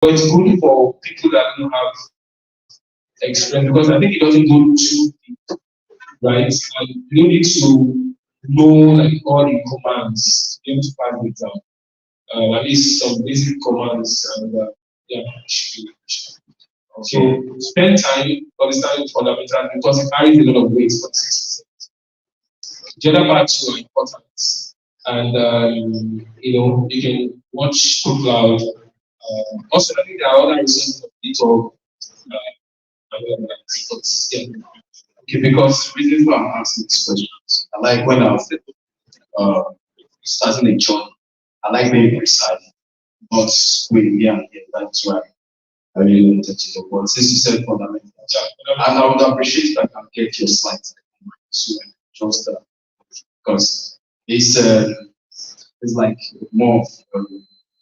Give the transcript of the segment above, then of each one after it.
but it's good for people that don't have experience because I think it doesn't go too deep, right? And you need to know like all the commands to be able to pass the exam. At least some basic commands and yeah, it should be. So spend time understanding fundamentals because it carries a lot of weight for 6%. The other parts are important. And you can watch Pro Cloud. Also, I think there are other resources of GitHub. But yeah. Okay, because the reason why I'm asking these questions, I like when I was uh, starting a journey, I like being precise, not going here and here. That's why I really wanted to know. But since you said fundamental, and I would appreciate if I can get your slides so just because it's like more of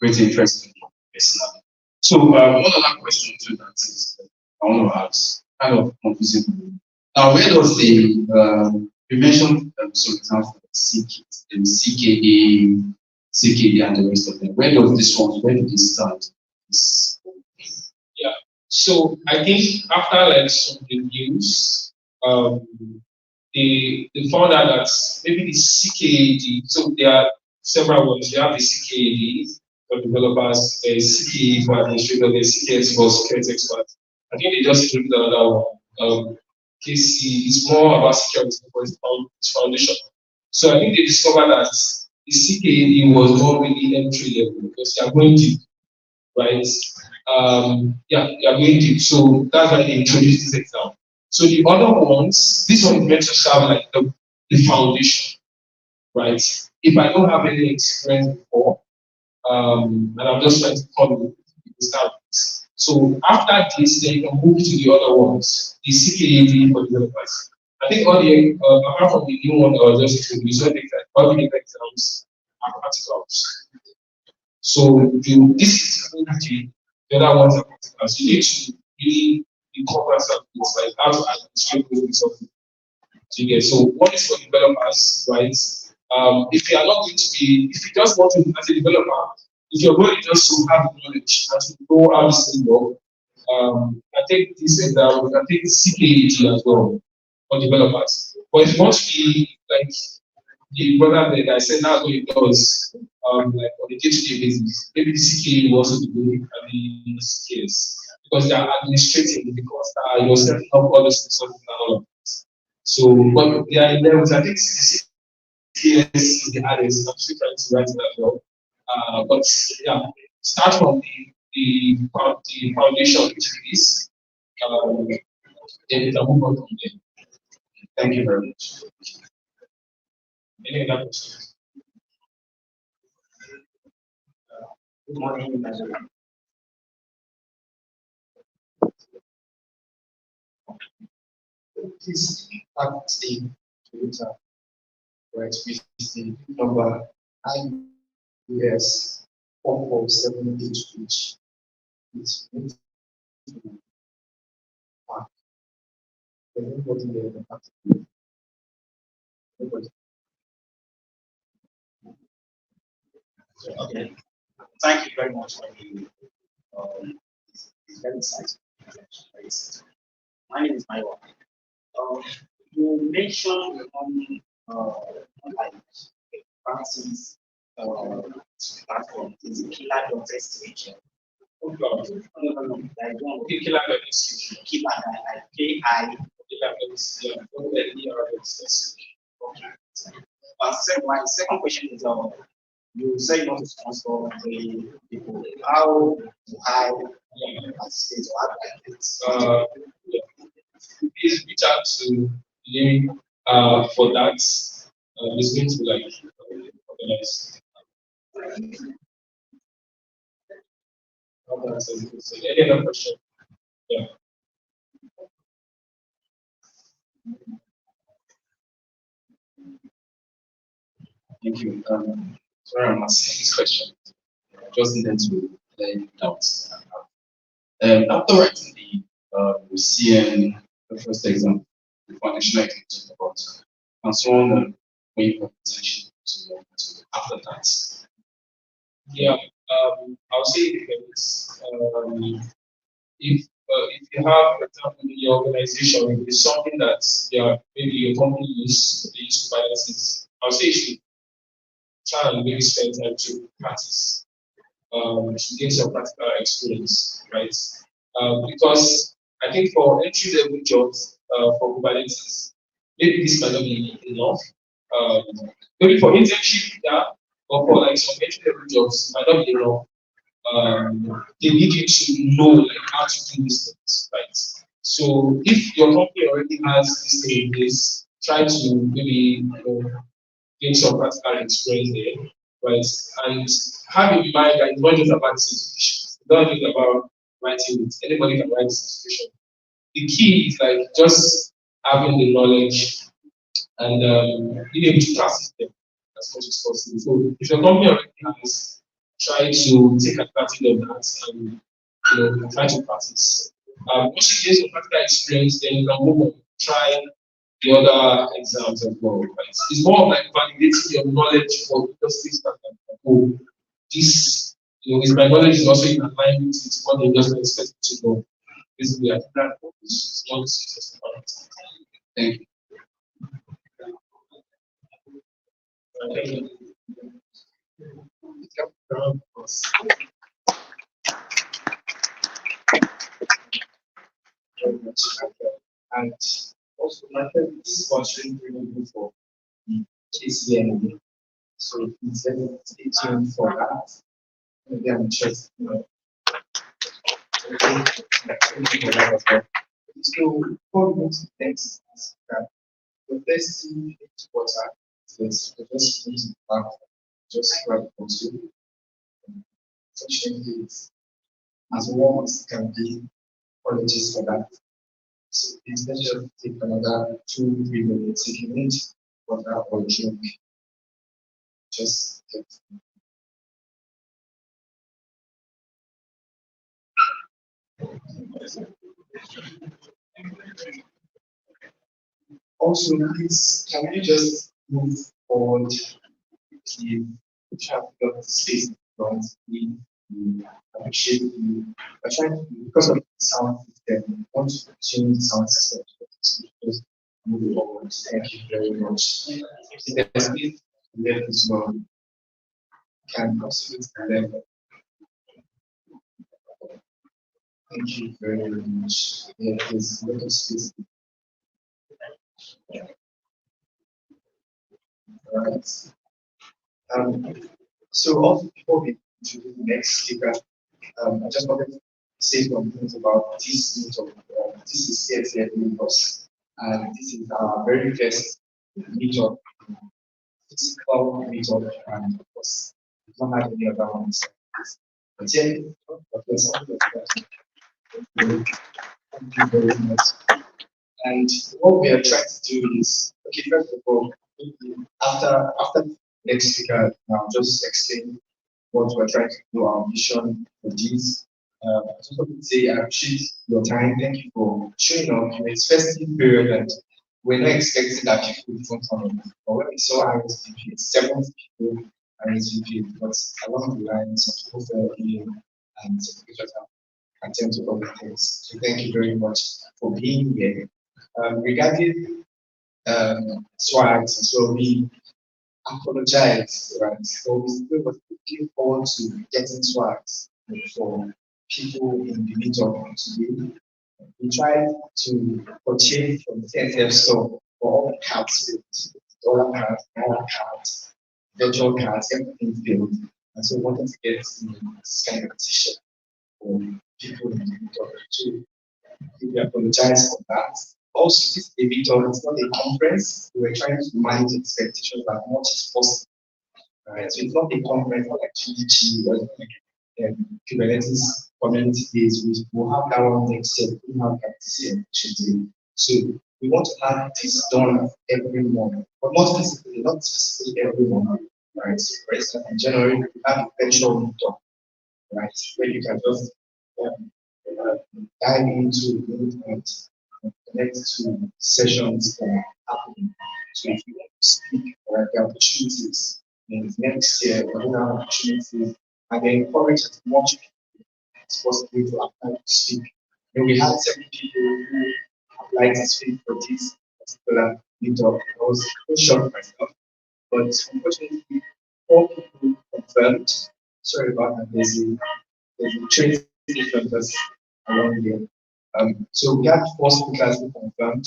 great interest in me personally. So one other question too that is I want to ask, kind of confusing. Now, where does the you mentioned so example CKA, CKD, and the rest of them? Where does this one? Where do they start? This, Yeah. So I think after like some reviews, um, they found out that maybe the CKAD. So there are several ones. You have the CKAD for developers, CKA for administrators, the CKS for security experts. I think they just included another one. KC is more about security because it's foundation. So I think they discovered that the CKAD was not really entry level because they are going deep, right? Yeah, they are going deep. So that's why they introduced this exam. So the other ones, this one is meant to serve like the foundation, right? If I don't have any experience before, and I'm just trying to come start this. So after this, then you can move to the other ones, the CKAD for developers. I think all the apart from the new one that was just introduced, so things like all the exams are practicals. So this is the other ones are practicals. You need to really be cognizant of things like how to administrate those resources. So what is for developers, right? If you are not going to be, if you just want to, as a developer, if you're going just to have knowledge and to know how this thing works, I take this exam, we can take CKAG as well for developers. But if you want to be like the brother that I said now what he does, like on a day-to-day basis, maybe the CKA will also be doing and the CKS because they are administrating because you're setting up all those things and all of this. So, but they are in levels. I think the CKS is the hardest. I'm still trying to write it as well. But yeah, start from the foundation, which is then we can move on from there. thank you very much. Any other questions? Good morning, everyone. Please add the Toyota, right, with the number IUS 4478, which is going to park. Everybody there will have to do. Everybody. Okay. Thank you very much for the very insightful. My name is Maiwa. You mentioned online practice platform is killer.sh. No, I don't. Killer.sh. Killer, KI. My second question is you say you want to sponsor the people. How do I participate or how do I Please reach out to Lee for that. It's going to like organize. Any other question? Yeah. Thank you. Sorry, I'm asking this question. I just needed to lay it out. After writing the CN, the first exam, the foundational exam to about, and so on, going for potential to after that. Yeah. I'll say it depends. If you have, for example, in your organization, if it's something that maybe your company use to finance it, I'll say you should try and maybe spend time to practice, to gain some practical experience, right? Because I think for entry level jobs, for Kubernetes, maybe this might not be enough. Um, Maybe for internship, yeah, but for like some entry level jobs, it might not be enough. They need you to know like how to do these things, right? So if your company already has this thing in place, try to maybe gain some practical experience there, right? And have in mind that it's not just about certification. It's not just about writing it. Anybody can write certification. The key is like just having the knowledge and being able to practice them as much as possible. So if your company already has, try to take advantage of that and try to practice. Once you gain some practical experience, then you can move on, try the other exams as well. Right? It's more of like validating your knowledge for industry standard. Like, oh, this, is my knowledge is also in alignment with what the industry expects me to know. Basically, I think that is not just about it. Thank you. Thank you. Very much. And also, my friend is sponsoring really good for the KCNA. So please let me stay tuned for that. Maybe I'm interested. Thank you for that as well. So before we move to the next the first thing water is the first thing to back just grab also such things as warm as it can be. Apologies for that. So please let's just take another 2-3 minutes. If you need water or drink, just get. Also, please can we just move forward? If we have got space in front, we appreciate you. We're trying to, because of the sound system, we want to tune the sound system to just move forward. Thank you very much. If there's space left as well, can also use the level. Thank you very much. Yeah, there's a lot of space. All right. Um, so also before we to the next speaker, I just wanted to say some things about this meetup. This is CNCF Lagos, and this is our very first meetup, physical meetup, and of course, we don't have any other ones. But yeah, thank you very much. And what we are trying to do is, okay, first of all, after next speaker, I'll just explain what we're trying to do, our mission for this. I just want to say I appreciate your time. Thank you for showing up. It's festive period and we're not expecting that people will come on. But when we saw RSVP, it's 70 people RSVP, but along the line, some people fell ill and some people just have attend to other things. So thank you very much for being here. Regarding swags, so we apologize, right? So we still was looking forward to getting swags for people in the meetup today. We tried to purchase from the CNCF store for all the cards, dollar cards, naira cards, virtual cards, everything filled. And so we wanted to get this kind of t-shirt for people in the meetup. So we apologize for that. Also, this is a meetup, it's not a conference. We were trying to manage expectations as much as possible. Right, so it's not a conference, not like GDG or like Kubernetes community days. We will have that one next year. We will have that this year. So we want to have this done every month, but not specifically every month. Right. So for instance, in January we have a virtual meetup, right, where you can just dive into the movement and connect to sessions that are happening. So if you want to speak, right, the opportunities in next year, we're going to have opportunities and they encourage as much people as possible to apply to speak. We had several people who applied to speak for this particular meetup. I was so shocked myself, but unfortunately, four people confirmed. Sorry about that. There's a train station just around here. So we had four speakers who confirmed.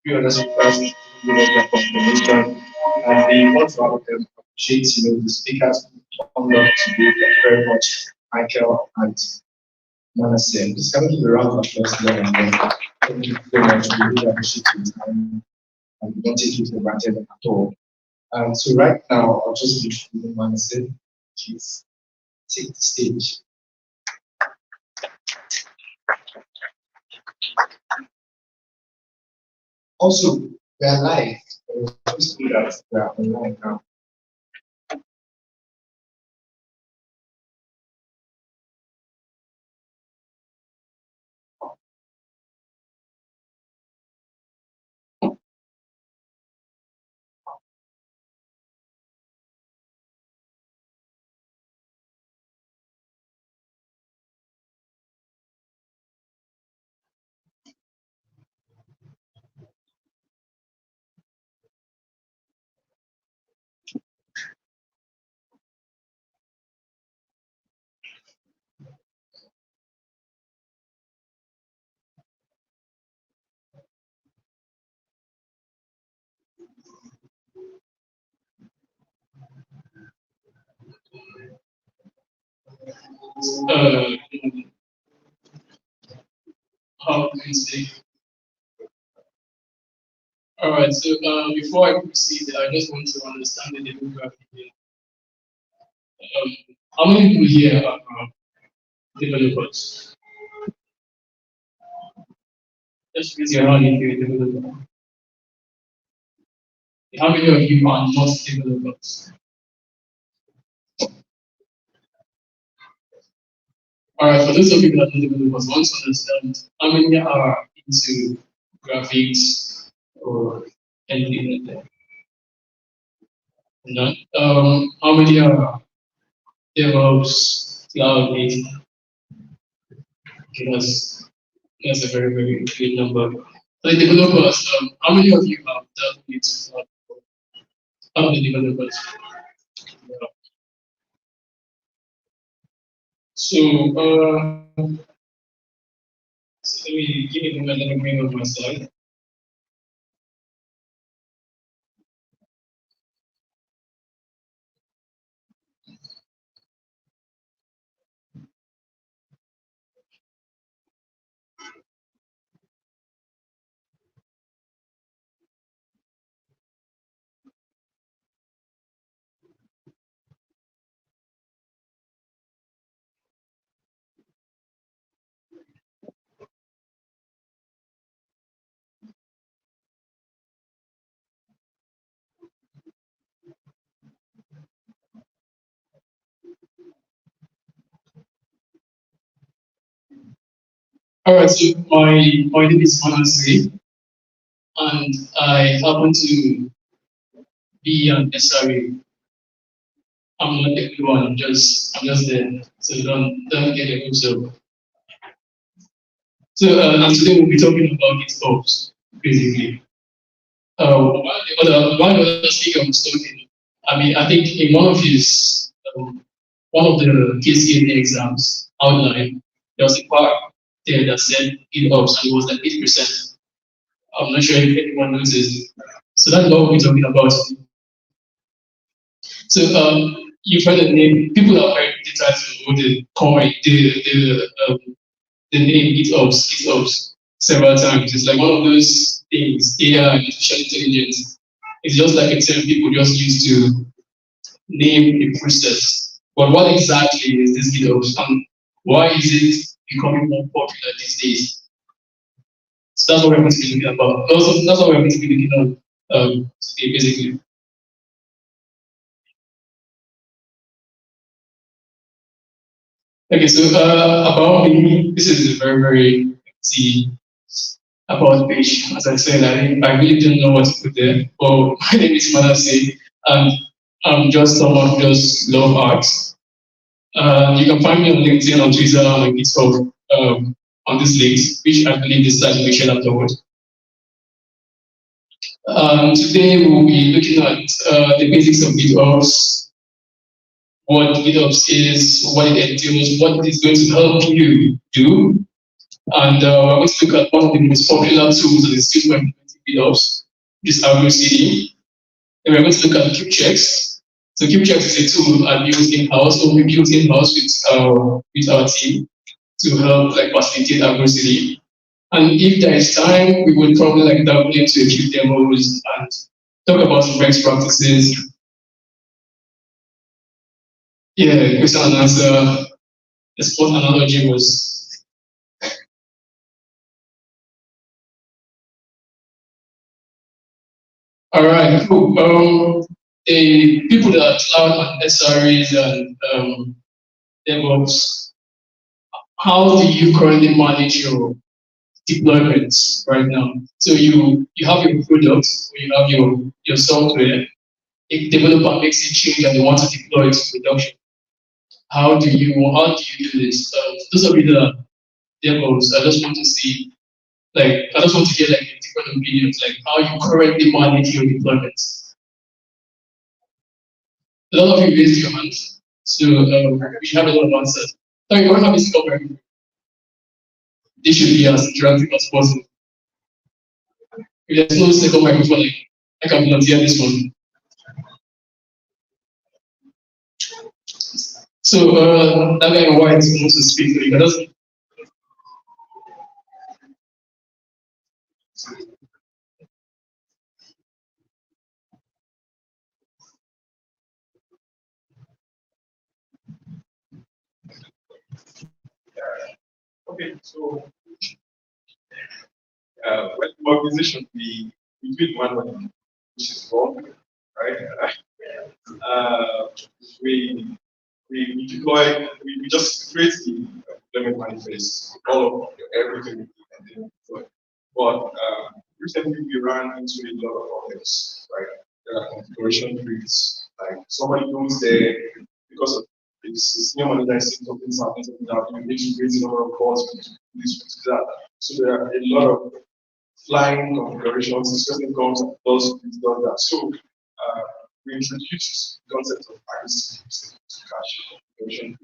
Few other speakers who gave us their confirmation, and we want to appreciate the speakers who turned up today. Thank you very much, Michael and Manasseh. Just can we give a round of applause to them and then thank you very much. We really appreciate your time and we don't take it for granted at all. So right now, I'll just give you Manasseh. Please take the stage. Also, we are live. Just do that. We are online now. Uh, how can I say? All right. So before I proceed, I just want to understand the demographic here. Um, how many people here are developers? Just raise your hand if you're a developer. How many of you are not developers? All right. For those of you that are not developers, I want to understand how many are into graphics or anything like that. None. How many are DevOps, cloud native? Okay, that's a very, very good number. So the developers, how many of you have dealt with how the developers? Yeah. So, so let me give you a little bit of my slide. All right, so my name is Manasi, and I happen to be an SRE. I'm not everyone. I'm just there. So don't get your hopes up. So and today we'll be talking about GitOps, basically. One other speaker was talking. I mean, I think in one of the KCNA exams outline, there was a part there that said GitOps, and it was like 8%. I'm not sure if anyone knows this. So that's what we'll be talking about. So you've heard the name. People have heard the title or the comment, the name GitOps several times. It's like one of those things, AI, artificial intelligence. It's just like a term people just use to name a process. But what exactly is this GitOps, and why is it becoming more popular these days? So that's what we're going to be looking about. Also, that's what we're going to be looking at today, basically. Okay, so about me, this is a very, very easy about page. As I said, I really don't know what to put there. But my name is Manasseh, and I'm just someone who just love art. You can find me on LinkedIn, on Twitter, on GitHub, on this link, which I believe this slide will be shared afterwards. Today we'll be looking at the basics of GitOps, what GitOps is, what it entails, what it is going to help you do, and we're going to look at one of the most popular tools that is used for implementing GitOps, this Argo CD. And we're going to look at KubeChecks. So KubeChecks is a tool I built in-house, or we built in-house with our team to help like facilitate Argo CD. And if there is time, we would probably like dabble into a few demos and talk about some best practices. Yeah, question and answer. The sport analogy was. All right, cool. The people that are cloud and SREs and DevOps, how do you currently manage your deployments right now? So you have your product, or you have your software. If developer makes a change and they want to deploy it to production, how do you do this? Those of you that are DevOps, I just want to see, like, I just want to get like different opinions, like how you currently manage your deployments. A lot of you raised your hands, so we have a lot of answers. Sorry, you want to have this covered? This should be as interactive as possible. If there's no second microphone, like, I can volunteer this one. So that guy in white wants to speak, so you can just. Okay, so when the organization we build manually, which is wrong, right? We we deploy, we just create the deployment manifest, all of everything we do and then deploy. But recently we ran into a lot of problems, right? There are configuration creeps, like somebody goes there because of it's senior manager is saying something's happening, something that you need to raise a number of calls, we need to do this, we need to do that. So there are a lot of flying configurations, this person comes and does this, does that. So we introduced the concept of privacy to cache configuration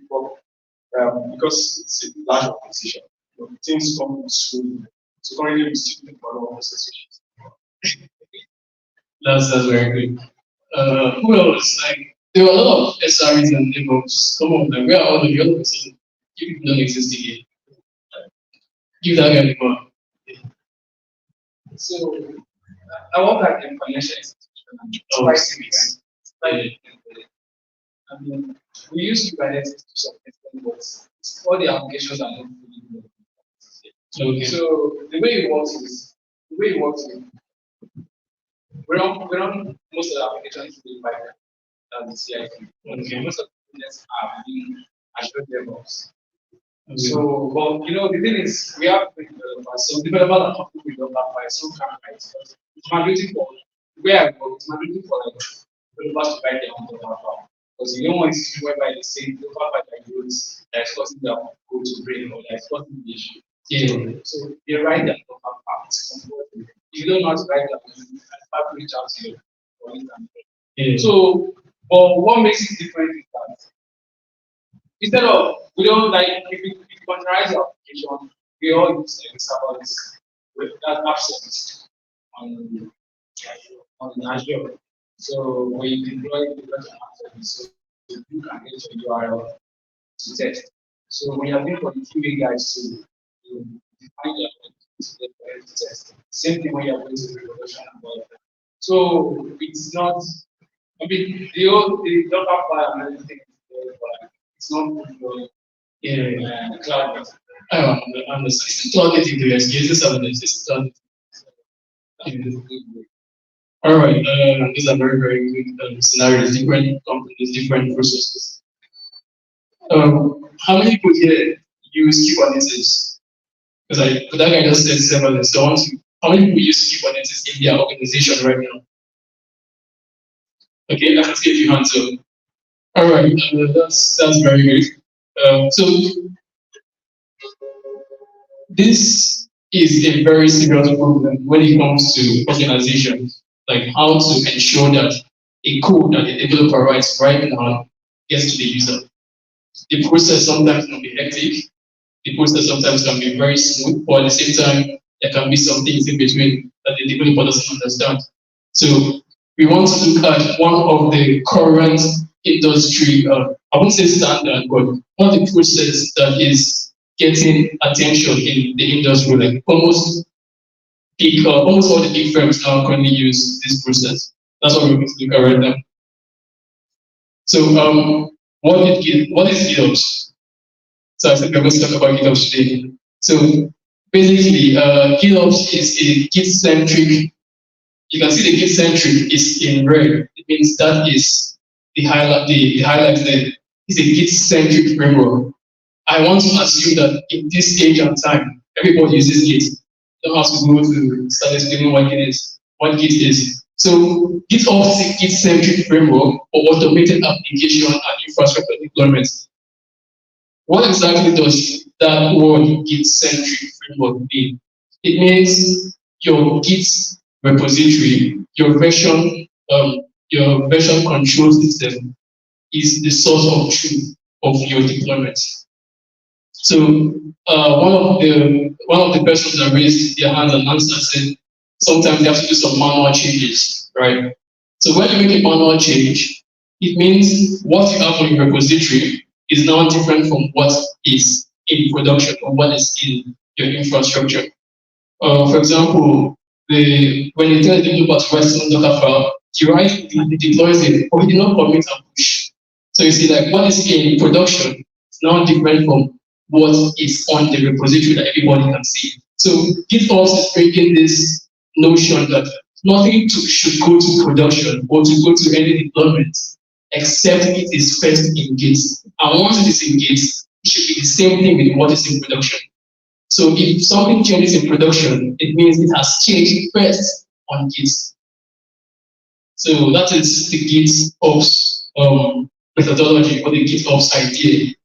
because it's a large organization. You know, things come slowly. So currently we still do manual processes. That's very good. Who else? Like there were a lot of SREs and DevOps. Come on, like where are all of you? All of a sudden, you people don't exist again. Give that guy the call. So I work at a financial institution and twice a week. I mean, we use Kubernetes to some extent, but all the applications are not fully developed. Okay. So the way it works is we run most of the applications through the pipeline. That's the CI/CD. Okay. Most of the projects are being Azure DevOps. Okay. So, but you know, the thing is, we have developers. So developers are not with that by some kind of rights. It's mandatory for where I work. It's mandatory for like developers to write their own developer because you don't want to see whereby they say developer that use that's causing their code to break or that's causing the issue. Yeah. So they write their developer parts. If you don't know how to write that, you have to reach out to you. Yeah. So, but what makes it different is that instead of we don't like if you containerize your application, we all use like serverless with that app service on Azure. So when you deploy the app service, so you can get your URL to test. So when you're doing for the QA guys to define your to test. Same thing when you're going to the production and all of that. So it's not I mean the Docker file and everything it's not cloud. I understand. It's cloud native device. Yes, it's serverless. It's cloud. All right. These are very good scenarios. Different companies, different processes. How many people here use Kubernetes? Because that guy just said serverless. So I want to. How many people use Kubernetes in their organization right now? Okay, I can see a few hands up. All right, that's very good. So this is a very serious problem when it comes to organizations, like how to ensure that a code that the developer writes right now gets to the user. The process sometimes can be hectic. The process sometimes can be very smooth, but at the same time, there can be some things in between that the developer doesn't understand. So we want to look at one of the current industry, I won't say standard, but one of the process that is getting attention in the industry. Like almost all the big firms now currently use this process. That's what we're going to look at right now. So what is GitOps? So I think we're going to talk about GitOps today. So basically, GitOps is a Git-centric. You can see the Git-centric is in red. It means that is the highlight. The highlight there is a Git-centric framework. I want to assume that in this age and time, everybody uses Git. You don't have to go to start explaining what Git is. So GitOps is a Git-centric framework for automated application and infrastructure deployment. What exactly does that word Git-centric framework mean? It means your Git repository, your version control system is the source of truth of your deployment. So one of the persons that raised their hands and answered said sometimes they have to do some manual changes, right? So when you make a manual change, it means what you have on your repository is now different from what is in production or what is in your infrastructure. For example, when you tell the developer to write some Docker file, he deploys it, but he did not commit and push. So you see, like what is in production is now different from what is on the repository that everybody can see. So GitOps is bringing this notion that nothing should go to production or to go to any deployment except it is first in Git. And once it is in Git, it should be the same thing with what is in production. So if something changes in production, it means it has changed first on Git. So that is the GitOps methodology or the GitOps idea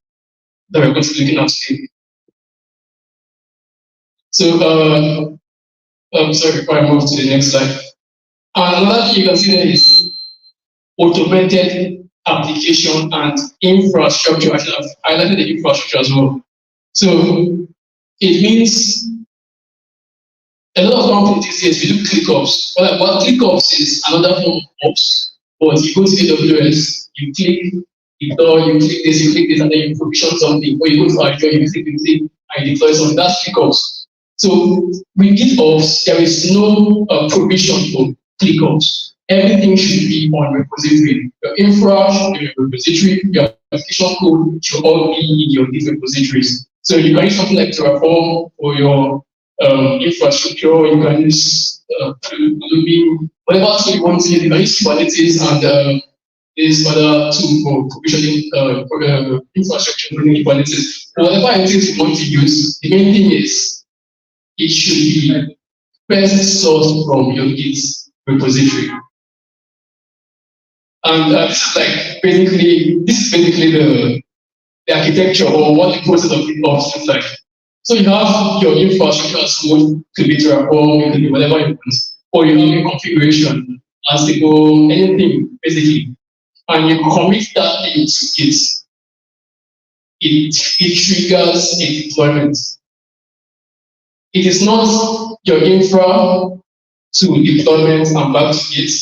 that we're going to be looking at today. So, sorry, before I move to the next slide. Another thing you can see there is automated application and infrastructure. I should have highlighted the infrastructure as well. So it means a lot of companies these days we do ClickOps. But what ClickOps is another form of ops. But you go to AWS, you click deploy, you click this, and then you provision something. Or you go to Azure, you click, and you deploy something. That's ClickOps. So with GitOps, there is no provision for ClickOps. Everything should be on repository. Your infra should be on repository. Your application code should all be in your Git repositories. So you can use something like Terraform for your infrastructure. You can use whatever tool you want to use. You can use Kubernetes and this other tool for provisioning infrastructure running Kubernetes. Whatever it is you want to use, the main thing is it should be first sourced from your Git repository. And this is basically the architecture or what the process of GitOps looks like. So you have your infrastructure as code, to be Terraform, it could be whatever you want, or you have your configuration, Ansible, anything basically, and you commit that thing to Git. It triggers a deployment. It is not your infra to deployment and back to Git,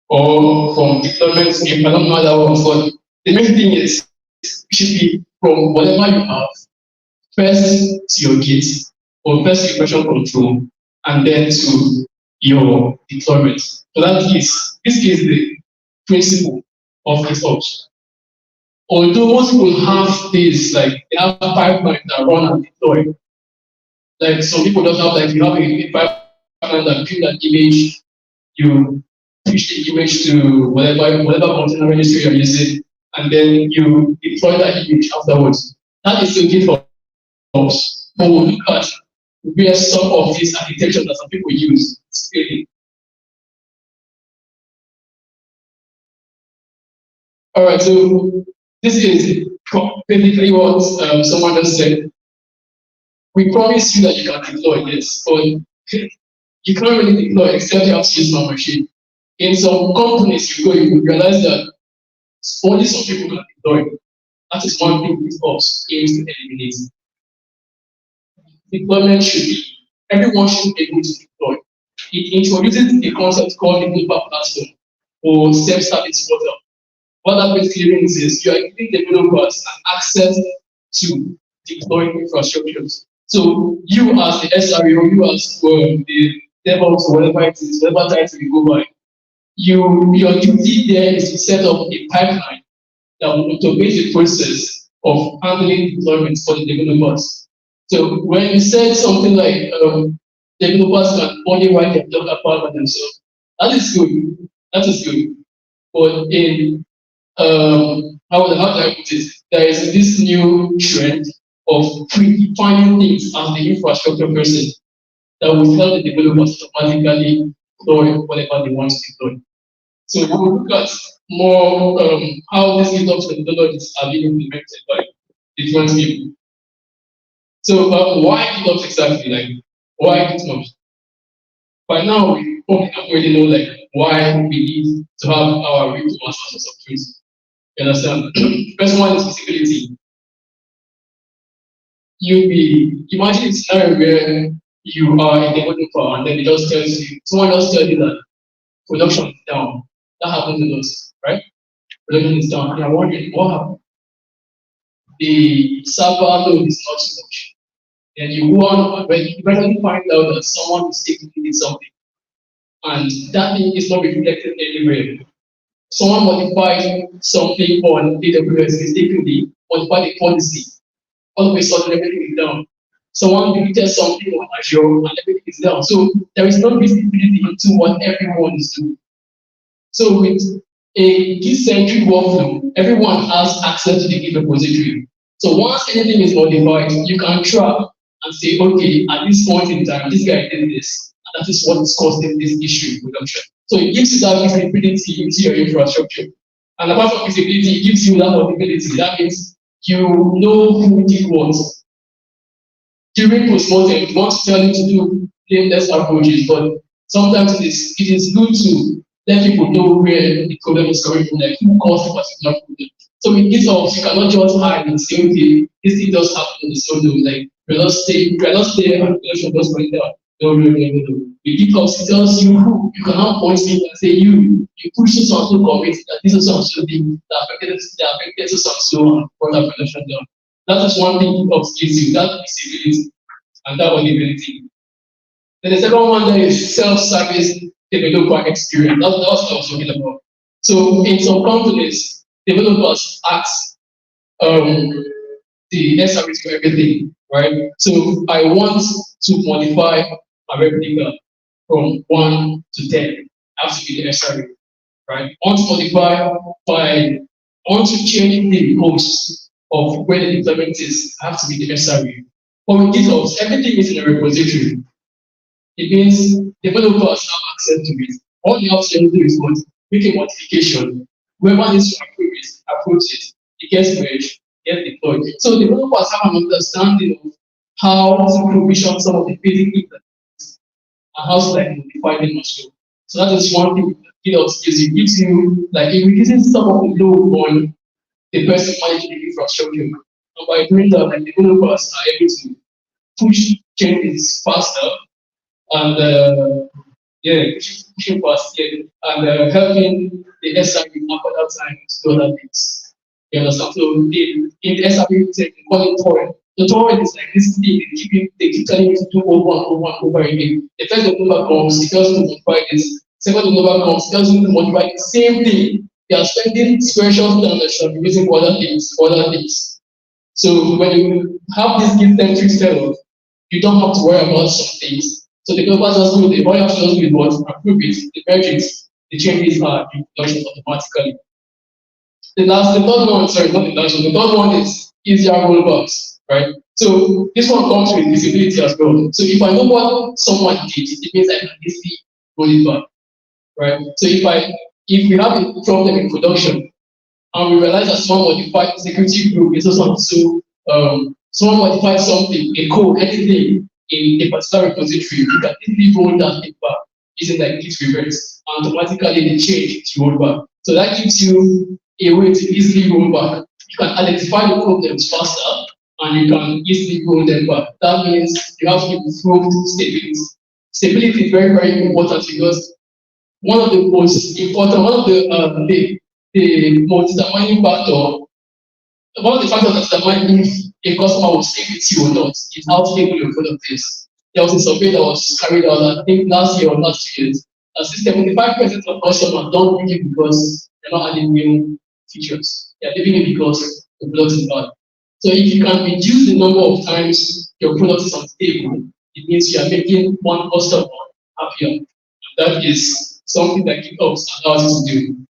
or from deployment to Git. I don't know how that works, but the main thing is it should be from whatever you have, first to your Git, or first to version control, and then to your deployment. So this is the principle of GitOps. Although most people have this, like they have pipelines that run and deploy. Like some people don't have, like you have a pipeline that build an image, you push the image to whatever container registry you're using, and then you deploy that image afterwards. That is still GitOps. But we'll look at where some of these architectures that some people use is failing. All right, so this is basically what someone just said. We promise you that you can deploy this, but you can't really deploy except you have to use my machine. In some companies, you realize that only some people can deploy. That is one thing this ops aims to eliminate. Deployment should be, everyone should be able to deploy. It introduces a concept called the global platform or self-service portal. What that basically means is you are giving developers an access to deploy infrastructures. So you as the SRE, you as the DevOps, whatever it is, whatever title you go by, your duty there is to set up a pipeline that will automate the process of handling deployments for the developers. So when you said something like developers can only write their Docker file by themselves, that is good. That is good. But in how do I put it? There is this new trend of predefining things as the infrastructure person that will help the developers automatically deploy whatever they want to deploy. So we will look at more how these GitOps methodologies are being implemented by different people. So why GitOps exactly? Like why GitOps? By now we probably already know like why we need to have our repo as a source of truth. You understand? First one is visibility. Imagine a scenario where you are a developer and then someone just tells you that production is down. That happens to us, right? Production is down. And you're wondering what happened. The server load is not too much. And you go on, but you eventually find out that someone mistakenly did something. And that thing is not reflected anywhere. Someone modified something on AWS mistakenly, modified the policy. All of a sudden, everything is down. Someone deleted something on Azure and everything is down. So there is no visibility into what everyone is doing. So with a Git-centric workflow, everyone has access to the Git repository. So once anything is modified, you can track and say, okay, at this point in time, this guy did this, and that is what is causing this issue in production. So it gives you that visibility into your infrastructure. And apart from visibility, it gives you that auditability. That means you know who did what. During postmortem, you want to tell you to do blameless approaches, but sometimes it is good to let people know where the problem is coming from, like who caused the particular problem. So with GitOps, you cannot just hide and say, okay, this thing just happened on the solo. Like you're not there and production just going down. No. With GitOps, it tells you who. You cannot point me and say you push this on to commit that this is also thing that affected so and brought that production down. That is one thing GitOps gives you, that visibility and that auditability. Then the second one there is self-service developer experience. That's what I was talking about. So in some companies, developers ask the SRE for everything, right? So I want to modify a replica from 1 to 10. I have to be the SRE, right? I want to I want to change the host of where the deployment is. I have to be the SRE. But with GitOps, everything is in a repository. It means developers have access to it. All you have to do is make a modification. Whoever needs to approach it, it gets merged, gets deployed. So developers have an understanding of how to provision some of the basic things and how to modify them as well. So that is one thing GitOps gives you. It gives you it reduces some of the load on the person managing the infrastructure. And by doing that, developers are able to push changes faster and pushing past here and helping the SRE after that time to do other things. You understand? So in the SRE, they call it torrent. The torrent is like this thing they keep telling you to do over again. The first developer comes, it tells you to modify this. Second developer comes, it tells you to modify the same thing. They are spending special time that should be using other things. So when you have this Git-centric setup, you don't have to worry about some things. So the developers just do it. All you have to just do is what? Approve it, the metrics, the changes are in production automatically. The third one is easier rollbacks, right? So this one comes with visibility as well. So if I know what someone did, it means I can easily roll it back, right? So if we have a problem in production and we realized that someone modified the security group is also so someone modified something, a code, anything in a particular repository, you can easily roll that thing back using like git reverse, and automatically the change to roll back. So that gives you a way to easily roll back. You can identify the problems faster and you can easily roll them back. That means you have to improve stability. Stability is very, very important because one of the most important, one of the most determining factor, one of the factors that determine if a customer will stay with you or not is how stable your product is. There was a survey that was carried out, I think last year or last 2 years, that 75% of customers don't leave it because they're not adding new features. They're leaving it because the product is bad. So if you can reduce the number of times your product is unstable, it means you are making one customer happier. And that is something that GitOps allows you to do.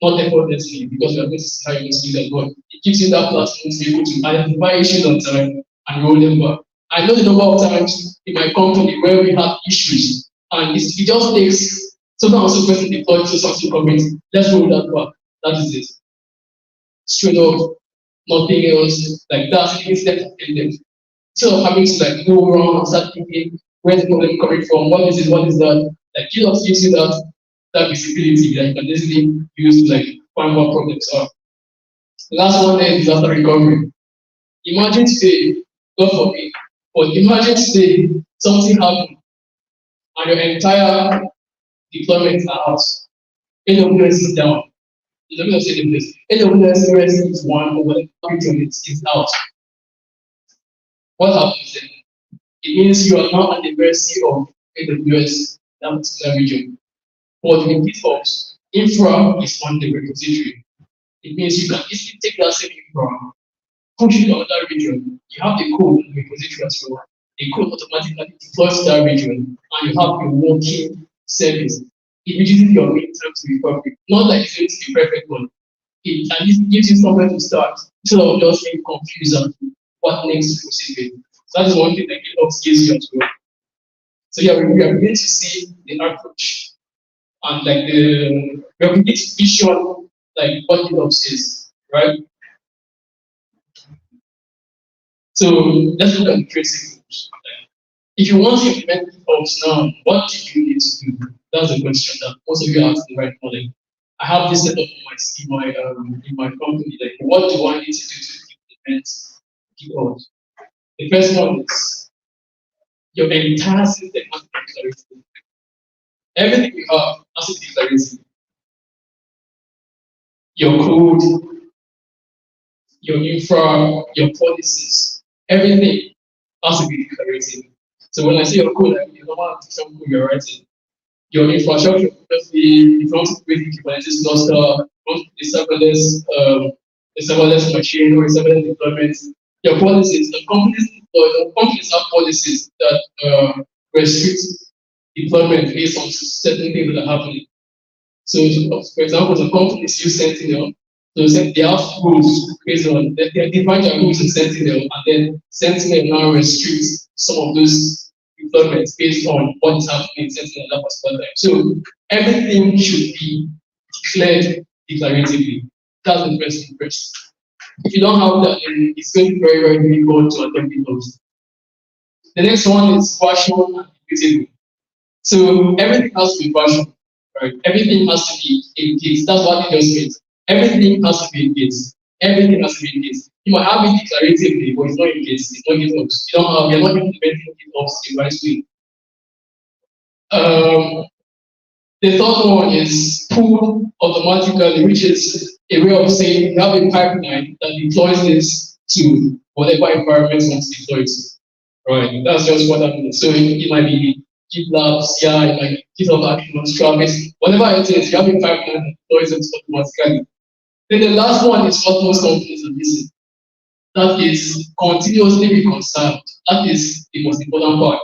Not effortlessly, because we are going to see how you can do that, but it gives you that platform to be able to identify issues on time and roll them back. I know the number of times in my company where we have issues, and it just takes something also person deployed to something commit. Let's roll that back. That is it. Straight up, nothing else. Like that's the step of it. So having to like go around and start thinking where's the problem coming from, what is it, what is that? Like GitOps gives you that visibility that you can easily use to like find what problems are. The last one is disaster recovery. Imagine today, God forbid, but imagine today something happened and your entire deployment are out. AWS is down. AWS is one or whatever region is out. What happens then? It means you are now at the mercy of AWS, that particular region. But with GitOps, infra is on the repository. It means you can easily take that same infra, push it to another region. You have the code in the repository as well. The code automatically deploys to that region, and you have a working service. It reduces your wait time to recovery. Not like it's going to be perfect, but it at least gives you somewhere to start instead of just being confused on what next to proceed with. So that is one thing that GitOps gives you as well. So yeah, we are beginning to see the approach and like the we are beginning to vision like what GitOps is, right? So let's look at the basic rules. If you want to implement GitOps now, what do you need to do? That's the question that most of you are asking right now. Like, I have this set up in my company. Like, what do I need to do to implement GitOps? The first one is your entire system has to be declarative. Everything you have has to be declarative. Your code, your infra, your policies, everything has to be declarative. So when I say your code, like the normal application code you're writing, your infrastructure, if you want to create a Kubernetes cluster, a serverless machine or a serverless deployment, your policies, the companies have policies that restrict deployment based on certain things that are happening. So, for example, the companies use Sentinel. So they have rules based on they define their rules in Sentinel, and then Sentinel now restricts some of those deployments based on what is happening in Sentinel at that particular time. So everything should be declared declaratively. That's the first thing first. If you don't have that, then it's going to be very, very difficult to attempt it. The next one is version and immutable. So everything has to be version, right? Everything has to be in case. That's what it just means. Everything has to be in case. Everything has to be in case. You might have it declaratively, but it's not in case. It's not GitOps. You're not implementing GitOps the right way. The third one is pull automatically, which is a way of saying you have a pipeline that deploys this to whatever environment you want to deploy it. Right, that's just what that means. So it might be GitLab, CI, like GitHub Actions, Travis, whatever it is, you have a pipeline that deploys it automatically. Then the last one is what most companies are missing. That is continuously reconciled. That is the most important part.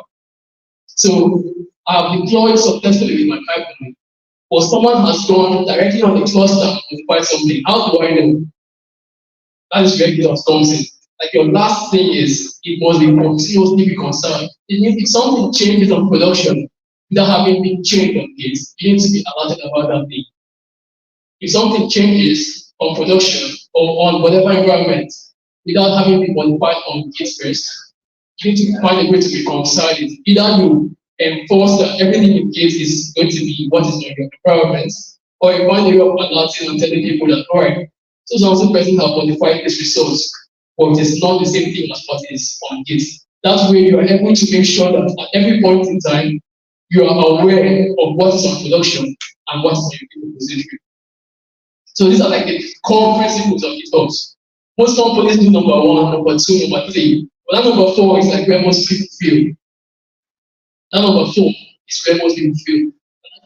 So I have deployed successfully with my pipeline, but someone has gone directly on the cluster and modified something. How do I know? That is where GitOps comes in. Like your last thing is it must be continuously reconciled. It means if something changes on production without having been changed on Git, you need to be alerted about that thing. If something changes on production or on whatever environment without having been modified on Git first, you need to find a way to reconcile it. Either you enforce that everything you Git is going to be what is on your environment, or you find a way of alerting and telling people that, all right, so also person have modified this resource, but it's not the same thing as what is on Git. That way you are able to make sure that at every point in time, you are aware of what is on production and what is on your Git repository. So these are like the core principles of GitOps. Most companies do number one, number two, number three. But that number four is like where most people fail. That number four is where most people fail.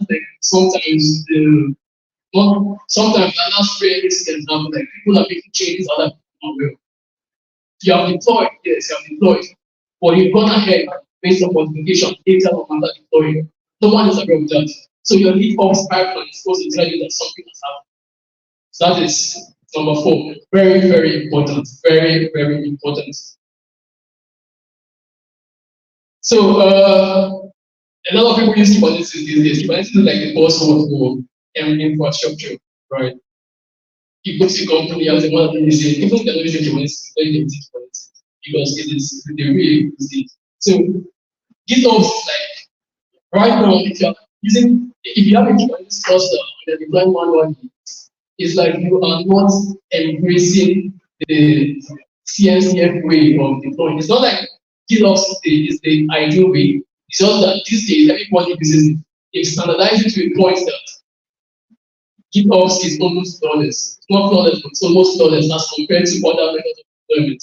Like sometimes sometimes the last rare instance happen, like people are making changes other people not well. You have deployed, yes, you have deployed, but you've gone ahead based on modification, data from under deploying. No one is aware of that. So your lead ops pipeline is supposed to tell you that something has happened. So that is number four. Very, very important. Very, very important. So a lot of people use Kubernetes these days. Kubernetes is like the buzzword for infrastructure, right? You go to a company as a one of them say, even if they're not using Kubernetes, they use Kubernetes because it is the way use it. So GitOps, like right now, if you have a Kubernetes cluster and you're deploying manually, it's like you are not embracing the CNCF way of deploying. It's not like GitOps is the ideal way. It's just that these days everybody uses it. They've standardized it to a point that GitOps is almost flawless. It's not flawless, but it's almost flawless as compared to other methods of deployment.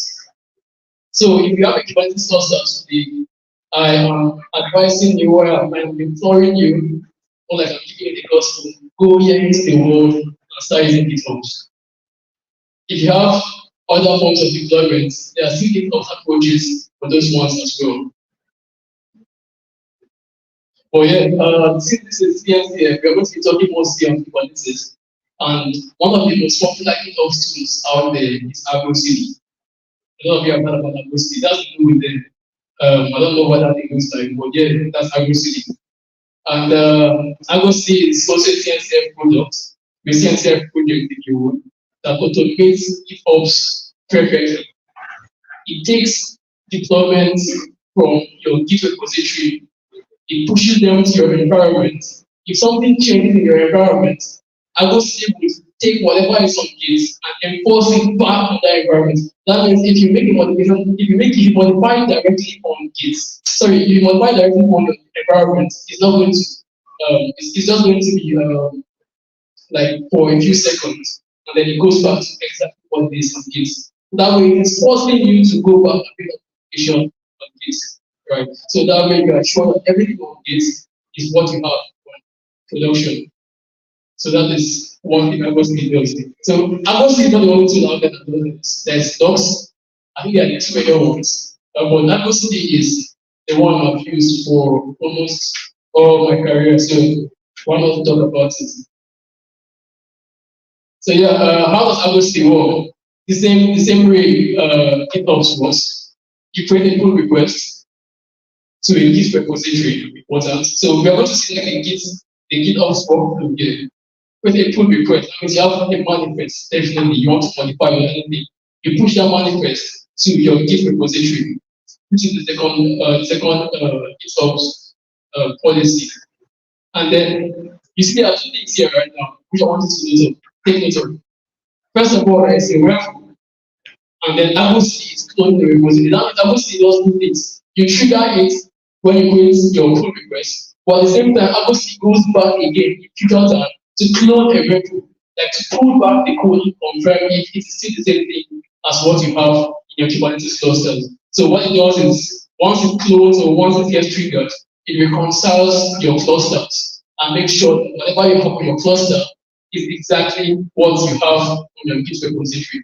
So if you have a Kubernetes cluster today, I am advising you or I'm imploring you, or like I'm giving you the gospel, go against the world and start using GitOps. If you have other forms of deployment, there are still GitOps approaches for those ones as well. But yeah, since this is CNCF, we're going to be talking mostly on Kubernetes. And one of the most popular GitOps tools out there is Argo CD. A lot of you have heard about Argo CD. That's to do with the, I don't know what that thing looks like, but yeah, that's Argo CD. And Argo CD is also a CNCF product, a CNCF project, if you will, that automates GitOps perfectly. It takes deployments from your Git repository. It pushes them to your environment. If something changes in your environment, Argo CD will take whatever is on Git and enforce it back on that environment. That means if you make a modification, if you modify it directly on Git, if you modify directly on your environment, it's not going to, it's just going to be like for a few seconds, and then it goes back to exactly what it is on Git. That way, it's forcing you to go back and make a modification on Git. Right. So that way you are sure that everything on Git is what you have on production. So that is one thing Argo CD does. So Argo CD is not the only tool out there that does this. There's Docs. I think there are two major ones. But Argo CD is the one I've used for almost all my career. So why not talk about it? So yeah, how does Argo CD work? The same way GitOps works. You create a pull request to a Git repository important. So we are going to see like a GitOps workflow here. With a pull request, that means you have a manifest, definitely you want to modify or anything. You push that manifest to your Git repository, which is the second GitOps policy. And then you see there are two things here right now, which I want you to take note of. First of all, there is a repo, and then Argo CD is cloning the repository. Now, Argo CD does two things. You trigger it when you create your pull request, but at the same time, Argo CD goes back again in future time to clone a repo, like to pull back the code and confirm if it is still the same thing as what you have in your Kubernetes clusters. So what it does is, once it clones or once it gets triggered, it reconciles your clusters and makes sure that whatever you have on your cluster is exactly what you have on your Git repository.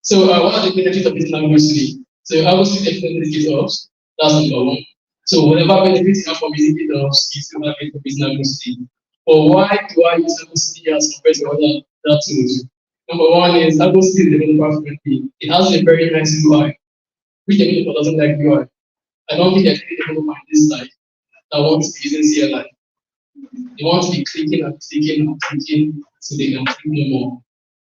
So what are the benefits of this Argo CD? So Argo CD definitely GitOps. That's number one. So whatever benefits you have from using GitOps, you still have it from using Argo CD. But why do I use Argo CD as compared to other tools? Number one is Argo CD is developer friendly. It has a very nice UI. Which developer doesn't like UI? I don't think there's any developer on this side that wants to be using CLI. They want to be clicking and clicking and clicking so they can think no more.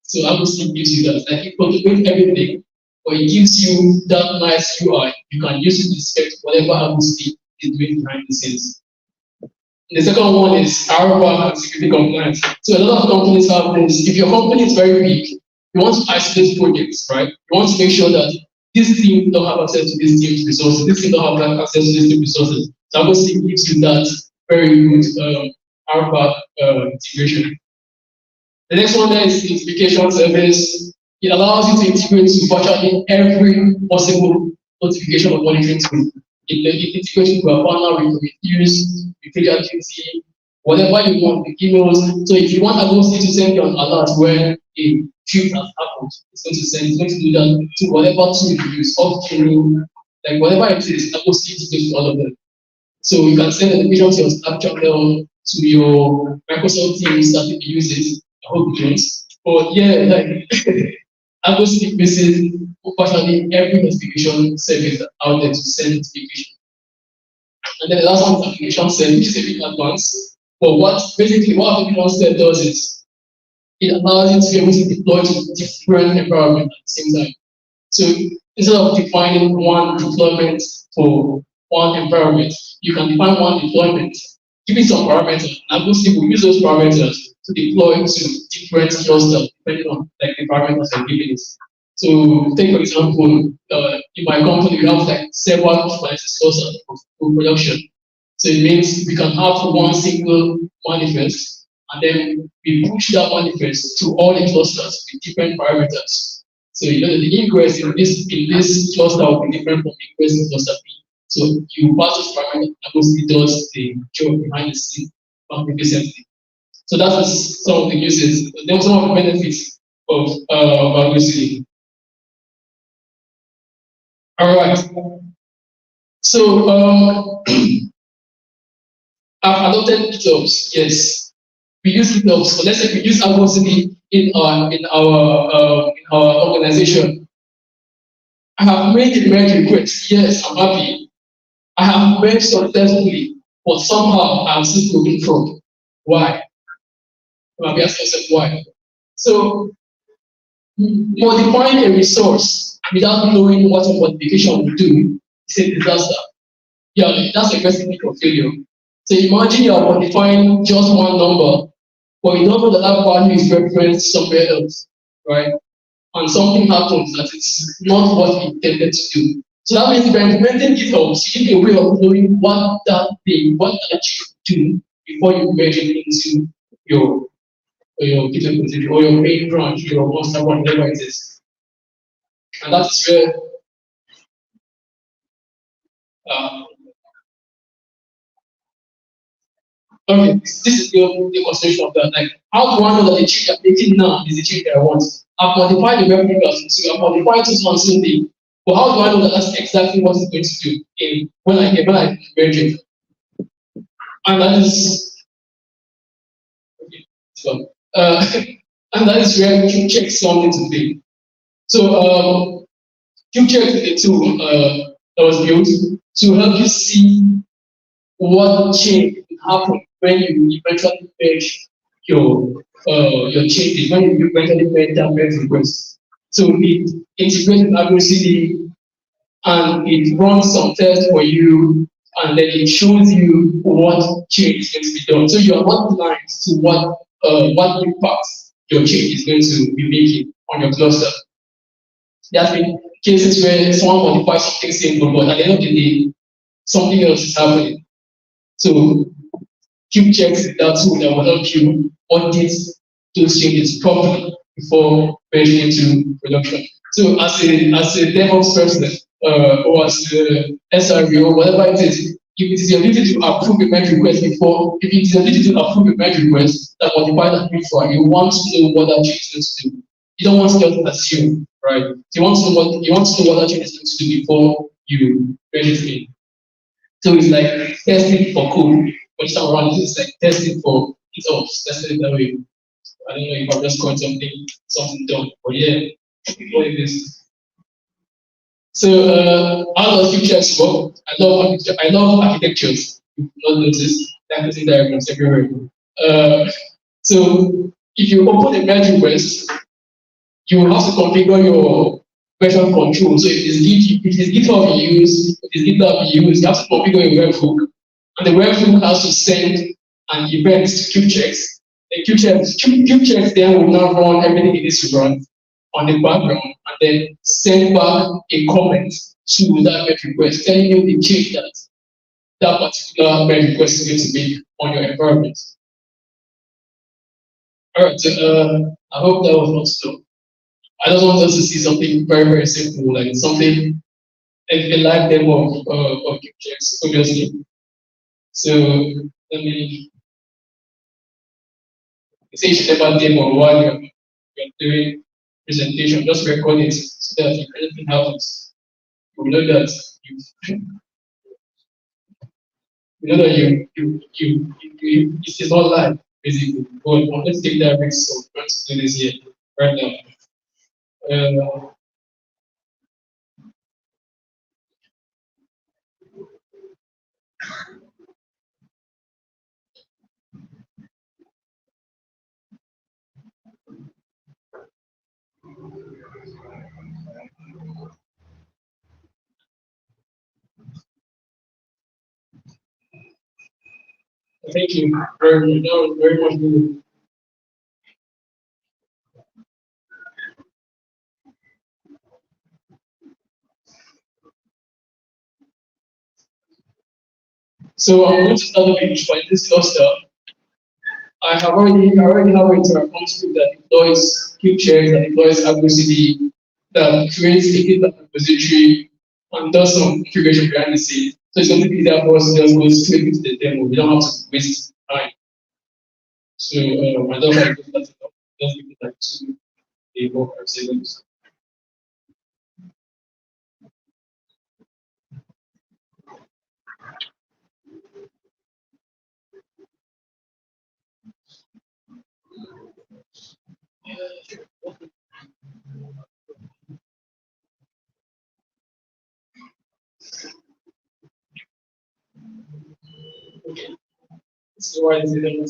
So obviously gives you that. Like it contributes everything, but it gives you that nice UI. You can use it to inspect whatever obviously is doing behind the scenes. The second one is RBAC and security compliance. So a lot of companies have this. If your company is very big, you want to isolate projects, right? You want to make sure that this team don't have access to this team's resources, this team don't have access to this team's resources. So obviously it gives you that very good RBAC integration. The next one there is notification service. It allows you to integrate to virtually every possible notification or monitoring tool. It integrates into a partner with reviews, with duty, whatever you want, the emails. So if you want Adobe to send you an alert when a trip has happened, it's going to do that to whatever tool you use, off-tuning, like whatever it is, Adobe integrates to all of them. So you can send a notification to your Slack channel, to your Microsoft Teams that you use it. I hope it does. But yeah, like Apple Sleep basis, virtually every notification service out there to send notification. And then the last one is application set, which is a bit advanced. But what application set does is it allows you to be able to deploy to different environments at the same time. So instead of defining one deployment for one environment, you can define one deployment, give it some parameters, and Apple will use those parameters to deploy to different clusters depending on like the parameters you're giving it. So take for example, in my company we have like several devices clusters for production. So it means we can have one single manifest and then we push that manifest to all the clusters with different parameters. So you know the ingress in this cluster will be different from the ingress in cluster B. So you pass those parameters and obviously does the job behind the scene magnificently. So that is some of the uses. Then some of the benefits of obviously. All right. So I've adopted GitHubs. Yes, we use GitHubs. So let's say we use Audacity in our organization. I have made a merge request. Yes, I'm happy. I have merged successfully, but somehow I'm still looking fraud. Why? You might be asking yourself why. So modifying a resource without knowing what a modification will do is a disaster. Yeah, that's a recipe for failure. So imagine you are modifying just one number, but you don't know that that value is referenced somewhere else, right? And something happens that it's not what we intended to do. So that means if you're implementing GitHub, you need a way of knowing what that should do before you merge it into your GitHub repository or your main branch, your master one, whatever it is. And that's where okay, this is the consideration of that. Like, how do I know that the change I'm making now is the change that I want? I've modified the web class, so I've modified it on Sunday. But how do I know that that's exactly what it's going to do when I merge it? And that is okay. So, and that is where QCheck something to be. So QCheck is a tool that was built to help you see what change will happen when you eventually merge your changes, when you eventually make that merge request. So it integrates with Audacity and it runs some tests for you and then it shows you what change is going to be done. So you are not blind to what impact your change is going to be making on your cluster. There have been cases where someone modifies something simple, but at the end of the day, something else is happening. So QCheck is that tool that will help you audit those changes properly before merging into production. So as a DevOps person or as a SRE or whatever it is, if it is your duty to approve a merge request if it is your duty to approve a merge request that modify that before, you want to know what that change is going to do. You don't want to just assume, right? You want to know what that change is going to do before you merge it in. So it's like testing for code. But this time around, it's like testing for GitOps. Testing it that way. I don't know if I've just caught something done, but yeah, what it is. So how does QCheck work? I love architectures. You've not noticed, marketing diagrams everywhere. So if you open a merge request, you will have to configure your version control. So if it is GitHub you use, if it is GitLab you use, you have to configure your webhook. And the webhook has to send an event to kubechecks. The kubechecks then will now run everything it needs to run on the background and then send back a comment to that merge request telling you the change that that particular merge request is going to make on your environment. All right, so I hope that was not slow. I just want us to see something very, very simple, like something, a live demo of kubechecks, obviously. So let me say you should never demo while you're doing presentation, just record it so that if anything happens, you know that it is not live, basically. But let's take that risk, so we're going to do this here, right now. Thank you very much. That was very much good. So I'm going to start the page by this cluster. I already have an Terraform script that deploys kubechecks, that deploys AgroCD, that creates a GitLab repository and does some configuration behind the scenes. So it's going to be easier for us to just go straight into the demo. We don't have to waste time. So I don't like to start it up. Just give it like 2 or 5 seconds. Okay. So why is it like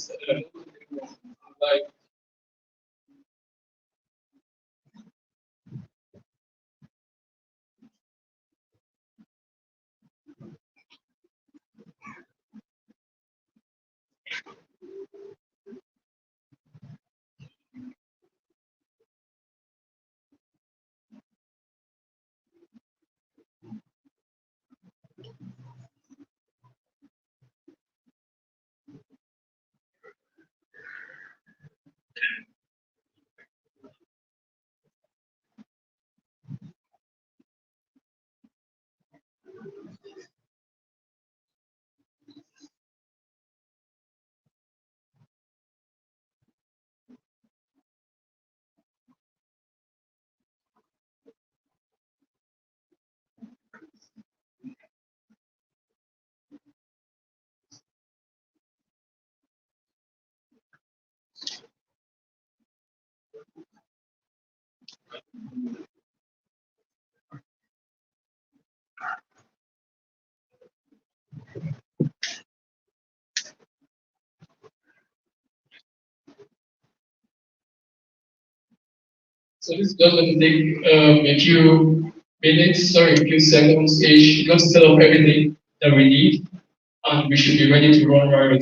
so this is just going to take a few minutes, sorry, a few seconds ish, just to set up everything that we need, and we should be ready to run right away.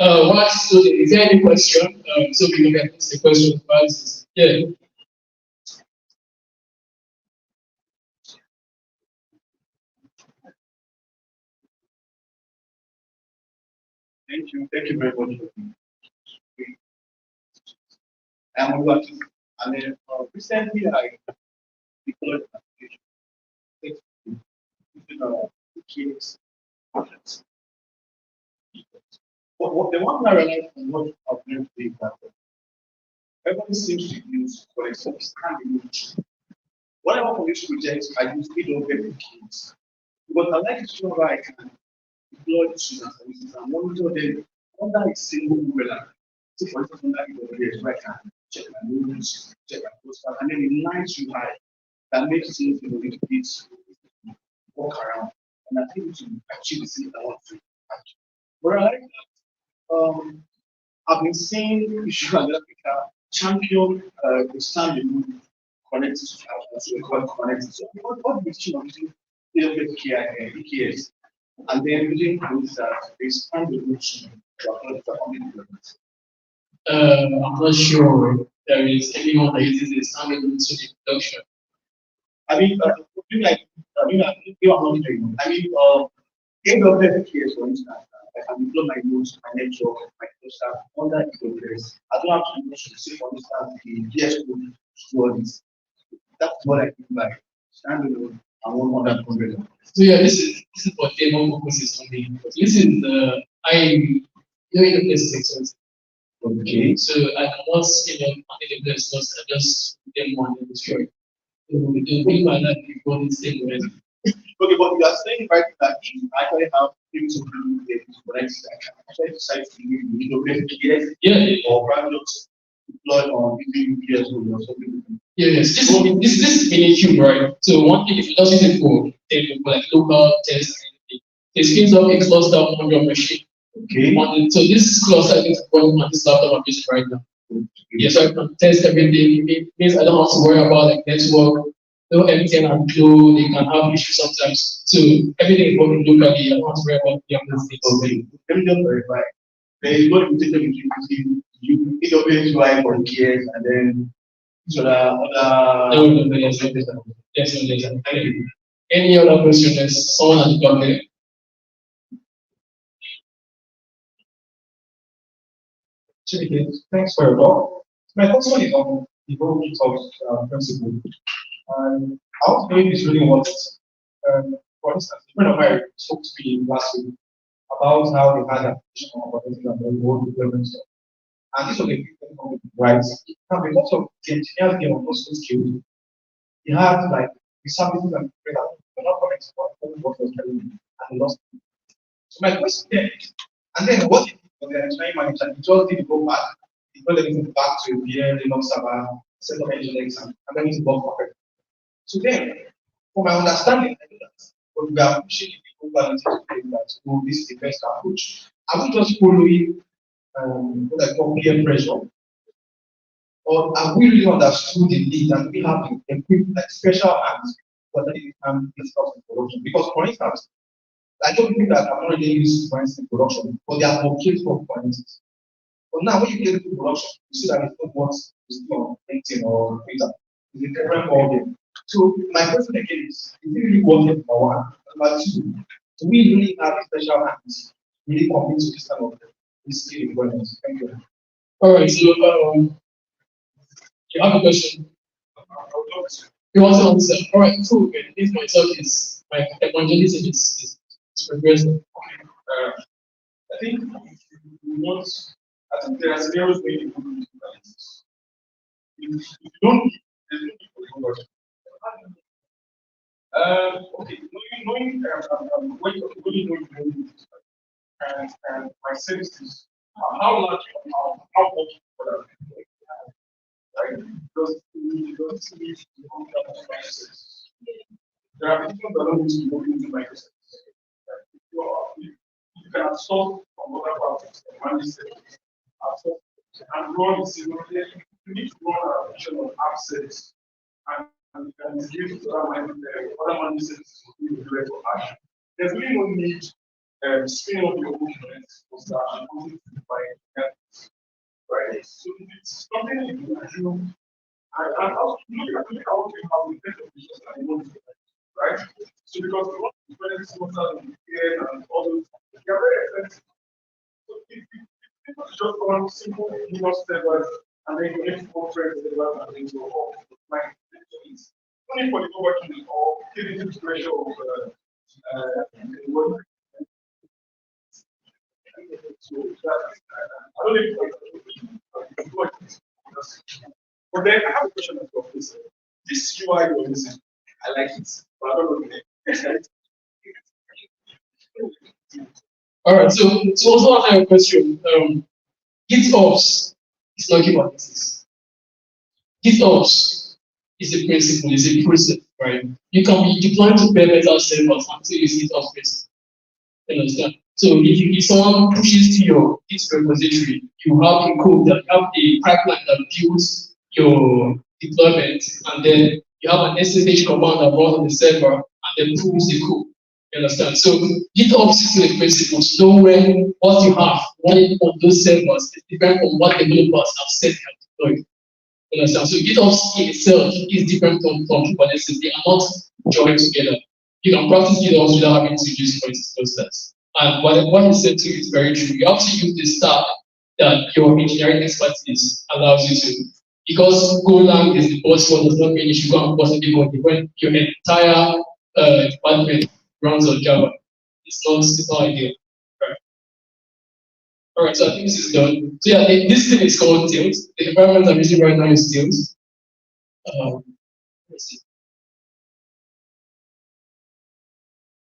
So is there any question? So we can get the question answers. Yeah. Thank you very much. I'm working, and then recently I deployed an application using kids. What the one I realized from what I've learned today is that everybody seems to use, for example, standing. Whatever for this project, I use AWS kids. But I like to show how I can deploy the students and monitor them under a single umbrella. So for instance, under AWS, where I can check my notes, check my posters, and then a nice UI that makes it easy for me to walk around and I think to achieve the thing I want to achieve. But I like that. I've been seeing issue in Africa champion the standalone connected to as we call it connected. So what the issue of using EKS and then using that they standalone to acknowledge the only development. I'm not sure there is anyone that uses the standalone to the production. I mean, you are not doing. I mean, AWS, for instance, I can deploy my nodes, my network, my cluster under AWS. I don't have to say, for instance, the VS code to do all this. That's what I mean by standalone and 100. So yeah, this is for demo purposes only. This is the I AWS is expensive. Okay. So I cannot AWS cost, I just put them on the destroy. So the thing like that you got this thing already. Okay, but you are saying right that if I actually have people to do the connect, I can actually decide to use AWS Yeah, or private deploy on using VS code or something. yes. This is mini cube, right? So one thing if you just use it for like local tests and anything, it spins up a cluster on your machine. Okay. So this cluster is running on this laptop I'm using right now. Yes, so I can test everything. It means I don't have to worry about like network, no MTN and Glo, they can have issues sometimes. So everything is working locally, I don't have to worry about the other things. Okay. Let me just verify. There is no limitation between you AWS UI for years and then so the other. No, yes, yes. Any other question? There's someone at the back there. Okay, thanks for your talk. My first one is on the whole GitHub principle. And I want to know if it's really what, for instance, a friend of mine spoke to me last week about how they had an application on opportunity and the whole deployment stuff. And this was a big thing, right? Now, because of the engineers being also skilled, he had like the services and the that were not connected to what was telling me, and he lost it. So my question then is, and then what did the engineering manager? He just did go back, he put everything back to a VM, Linux server, set up engineering exam, and then it's worked perfect. So then, from my understanding, I know that when we are pushing the global that oh, this is the best approach. Are we just following what I call peer pressure? Or have we really understood the need and we have to equip like special hands for that it can be stuff in production? Because for instance, I don't think that I'm not really used to in production, but they are okay for instance. But now when you get into production, you see that it's not what is on LinkedIn or Twitter. It's a different ballgame. So my question again is it really worth it for one? Number two, do we really have special hands really commit to this kind of this skill employment? Thank you. All right, so you have a question. You want to answer? All right, cool. This myself is my evangelism is progressive. I think we want, I think there are scenarios where you can do this. If you don't, there's no need for the conversion. Okay, knowing when you really know and my sense is how large, how much for that, right? Because you don't need to become that microservices. There are people that don't need to go into microservices. You can absorb from other parts and manage services, absorb and run simultaneously. You need to run an application of app service and you can use other managed services to do the direct action. There's really no need spinning up your own units for start and putting it to by right? So it's something you can do. And also look at what you have with applications and you want to do, right? So because we want to spread smarter and all those, they are very expensive. So if people just want simple Linux servers and then you need four friends servers and then you go like it's only for the working or giving integration of work. So I don't know if but then I have a question as well. This UI you're using, I like it, but I don't know the name. All right, so also I have a question. GitOps is not Kubernetes. GitOps is a principle, is a precept, right? You can be deploying to bare metal servers until you see GitOps principle. You understand? So if someone pushes to your Git repository, you have a code that you have a pipeline that builds your deployment, and then you have an SSH command that runs on the server and then pulls the code. You understand? So GitOps is a principle to know when what you have running on those servers is different from what developers have said they have deployed. You understand? So GitOps in itself is different from Kubernetes. They are not joined together. You can practice GitOps without having to use clusters. And what you said too is very true. You have to use the stack that your engineering expertise allows you to. Because Golang is the buzzword does not mean you should go and bust everybody when your entire department runs on Java. It's not ideal. Right. All right, so I think this is done. So yeah, this thing is called Tilt. The environment I'm using right now is Tilt. Let's see.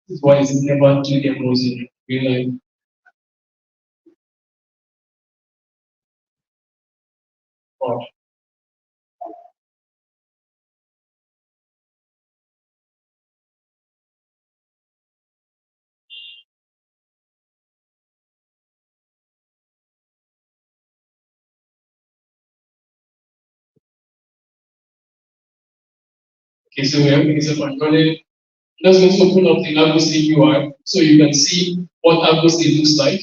This is why it's never do demos in real life. Wow. Okay, so everything is up and running. Let's just open up the Lagos UI so you can see what Lagos looks like.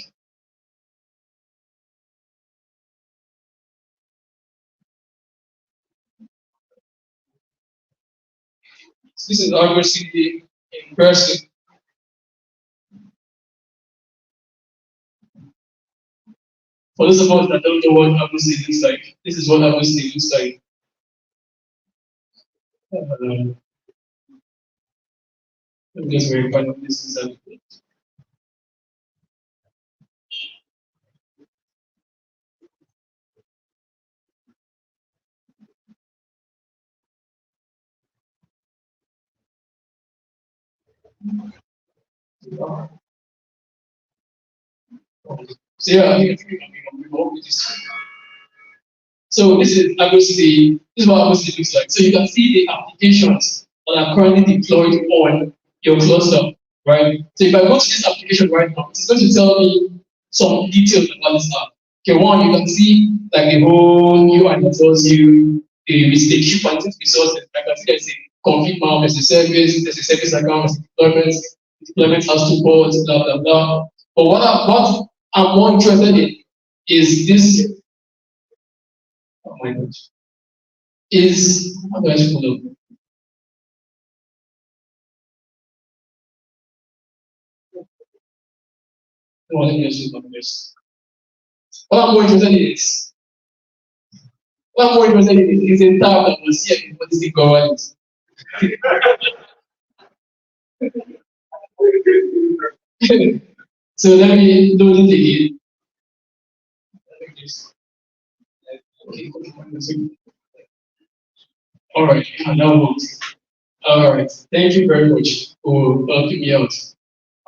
So this is Lagos in person. For those of us that don't know what Lagos looks like, this is what Lagos looks like. Let me just verify that this is so yeah, I think we will with this. So this is obviously this is what obviously looks like. So you can see the applications that are currently deployed on your cluster, right? So if I go to this application right now, it's going to tell me some details about this app. Okay, one, you can see like the whole UI that tells you the key points resources. I can see there's a config map, there's a service account, there's deployment has two ports, blah blah blah. But what I'm more interested in is this. Oh my gosh. Is how do I follow? No, let me just look at this. What I'm more interested in is what I'm more interested in is a tab that was here before this thing government. So let me do it again. Okay. All right, and that works. All right, thank you very much for helping me out.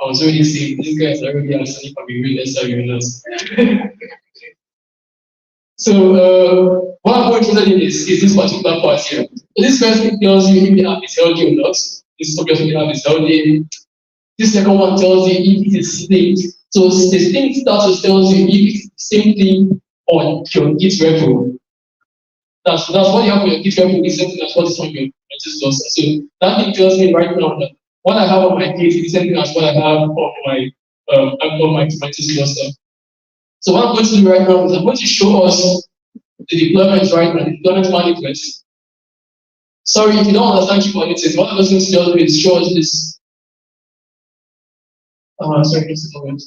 I was already saying these guys are really asking if I'm a real SRE or not. So what I'm going to tell you is this particular part here. This first thing tells you if the app is healthy or not. This is obviously the app is healthy. This second one tells you if it is synced. So the sync status tells you if it's the same thing on your Git repo. That's what you have on your Git repo is something that's what is on your register. So that thing tells me right now that what I have on my Git is the same thing as what I have on my cluster. So what I'm going to do right now is I'm going to show us the deployment right now, the deployment management. Sorry, if you don't understand Kubernetes, what I'm going to do is show us this. Sorry, just a moment.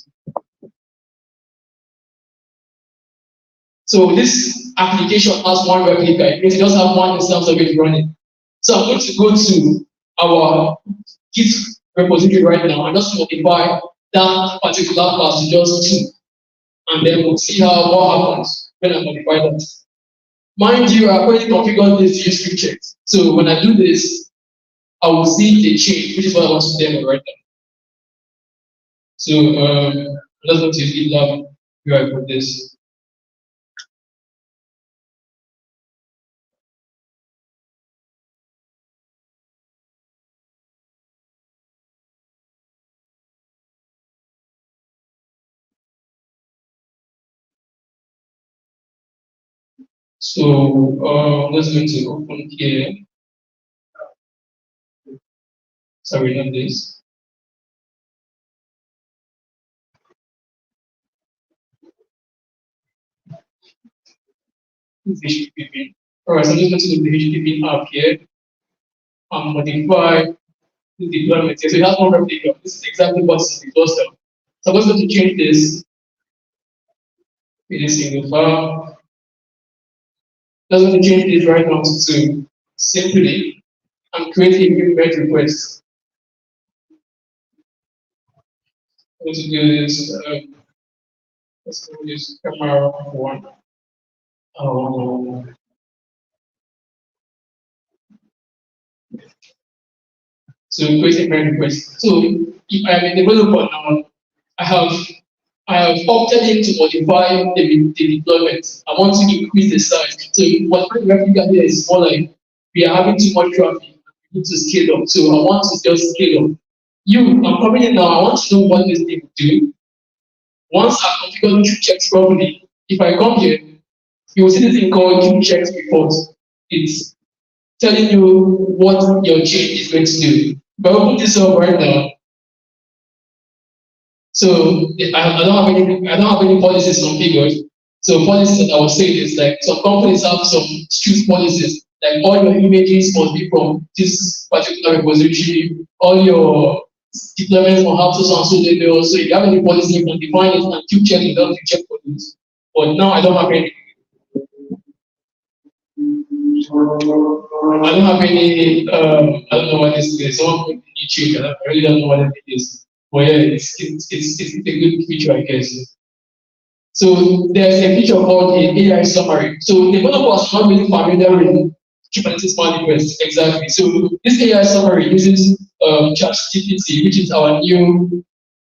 So this application has one replica. It means it doesn't have one instance of it running. So I'm going to go to our Git repository right now and just modify that particular class to just 2. And then we'll see what happens when I modify that. Mind you, I've already configured this to use quick checks. So when I do this, I will see the change, which is what I want to demo right now. So let's go to GitLab where I put this. So I'm just going to open here. Sorry, not this. This is HTTP. Alright, so I'm just going to do the HTTP app here and modify the deployment here. So it has one replica. This is exactly what's in the cluster. So I'm just going to change this in a single file. I'm just going to change this right now to simply and create a new merge request. I'm going to do this. Let's go use camera one. So create a merge request. So if I am a developer now, I have I have opted in to modify the deployment. I want to increase the size. So what I'm replica here is more like we are having too much traffic. We need to scale up. So I want to just scale up. I'm coming in now. I want to know what this thing will do. Once I configure the checks properly, if I come here, you will see this thing called queue checks report. It's telling you what your change is going to do. If I open this up right now, so I don't have any policies configured. So policies that I was saying is like some companies have some strict policies, like all your images must be from this particular repository, all your deployments will have to so and so level. So if you have any policy, you can define it and keep checking it out to check for this. But now I don't have any. I don't have any. I don't know what this is. Someone put YouTube. I really don't know what it is. But yeah, it's a good feature, I guess. So there's a feature called an AI summary. So developers are not really familiar with Kubernetes pull requests exactly. So this AI summary uses ChatGPT, which is our new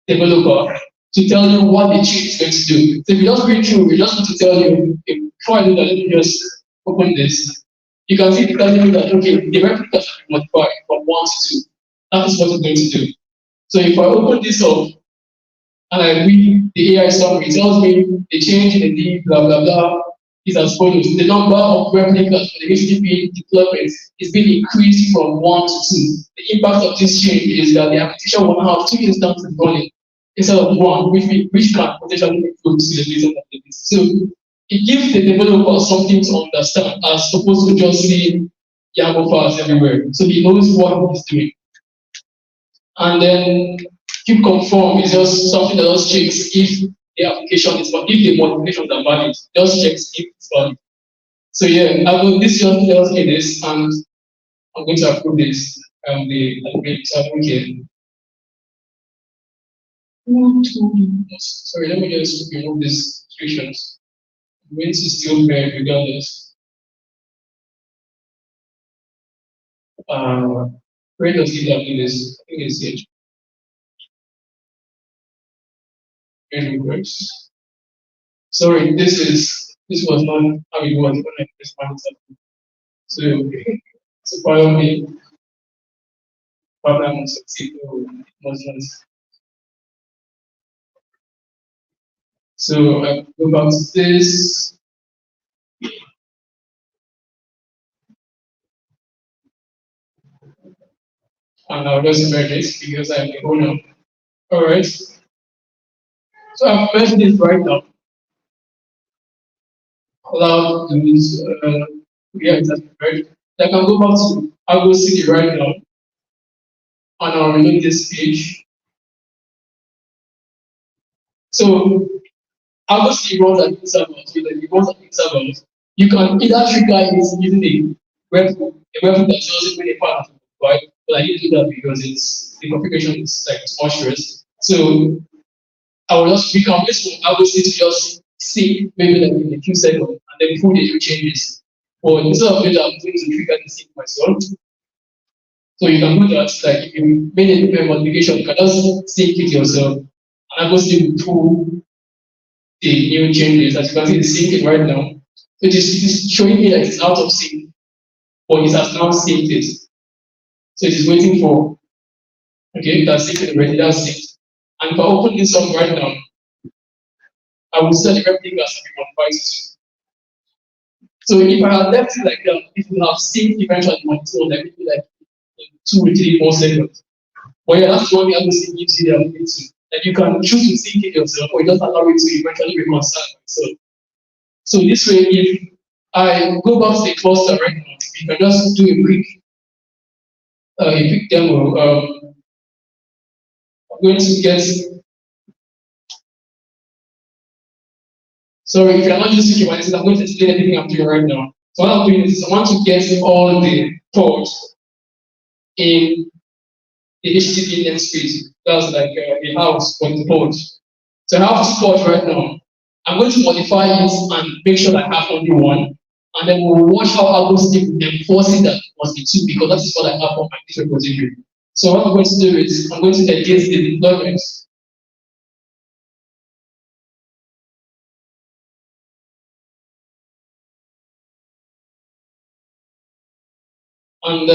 developer, to tell you what the cheat is going to do. So if you just read through, we just want to tell you, okay, before I do that, let me just open this. You can see it telling you that, okay, the replica should be modified from 1 to 2. That is what it's going to do. So if I open this up and I read the AI summary, it tells me the change in the D, blah, blah, blah, is as follows. The number of replicas for the HTTP deployment is being increased from 1 to 2. The impact of this change is that the application will now have 2 instances running instead of 1, which can potentially improve to the business of the business. So it gives the developer something to understand as opposed to just seeing YAML files everywhere. So he knows what he's doing. And then keep conform is just something that just checks if the application is valid, if the modifications are valid, just checks if it's valid. So yeah, this just tells me this, and I'm going to approve this. Sorry, let me just remove these restrictions. I'm going to still bear regardless. Where does it have this? I think it's here. Request. Sorry, this was not how it was when I first found something. So follow me. But I'm successful. So I go back to this. And I'll just merge it because I'm the owner. Alright. So I've merged this right now. Allow to use yeah, it's merged. I can go back to Argo City right now. And I'll reload this page. So Argo City runs at intervals, it runs at intervals. You can either trigger it using a webhook that shows you when a part of it, right? But I didn't do that because the configuration is like too much stress. So I will just become this one. I will see to just see maybe like in a few seconds and then pull the new changes. But instead of doing that, I'm going to trigger the sync myself. So you can do that, like if you made a different modification, you can just sync it yourself. And I will see pull the new changes. As you can see, it's syncing right now. So it is showing me that it's out of sync, but it has now synced it. So it is waiting for, okay, that's synced already, that's synced. And if I open this up right now, I will set everything as 3.5. So if I had left it like that, it would have synced eventually on its own, like maybe like in 2 or 3 more seconds. But yeah, that's one thing I would say gives you the ability to. Like you can choose to sync it yourself, or you just allow it to eventually reconcile itself. So this way, if I go back to the cluster right now, we can just do a quick demo. I'm going to get. Sorry, if you're not using Kubernetes, I'm going to explain everything I'm doing right now. So what I'm doing is I want to get all the ports in the HTTP namespace. That's like a house for the port. So I have this port right now. I'm going to modify it and make sure that I have only one. And then we'll watch how Argos enforcing that must be two, because that is what I have on my Git repository. So what I'm going to do is I'm going to edit the deployment. And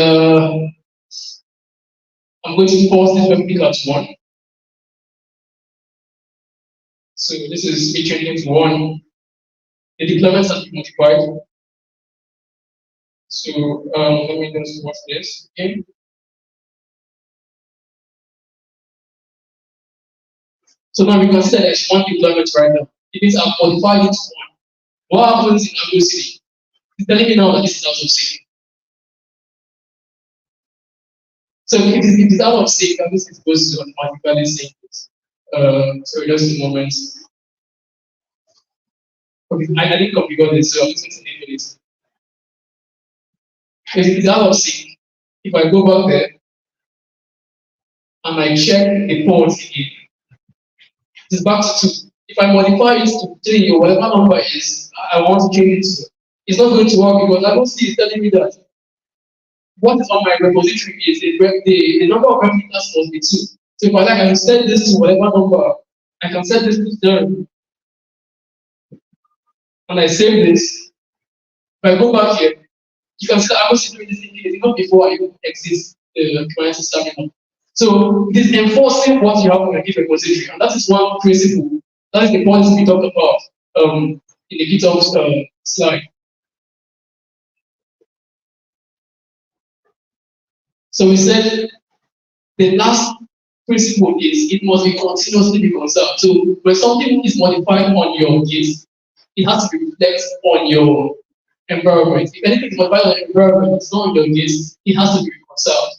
I'm going to pause this web at 1. So this is me changing to 1. The deployments has been modified. So let me just watch this again. So now we can see that there's one deployment right now. It means I've modified it to 1. What happens in Argo City? It's telling me now that this is out of sync. So if it is out of sync, and this is supposed to automatically sync it. So just a moment. Okay, I didn't configure this, so I'm just going to enable it. If it is out of sync, if I go back there and I check the ports again, it is back to 2. If I modify it to 3 or whatever number is I want to change it to, it's not going to work because I don't see it's telling me that what is on my repository is the number of replicas must be 2. So if I like, I can set this to whatever number. I can set this to 0. And I save this. If I go back here, you can see that I was doing this thing even before I even exist the Kubernetes terminal. So it is enforcing what you have on your Git repository, and that is one principle. That is the policy we talked about in the GitHub slide. So we said the last principle is it must be continuously be conserved. So when something is modified on your Git, it has to be reflected on your environment. If anything is modified on your environment, it's not on your Git, it has to be reconciled.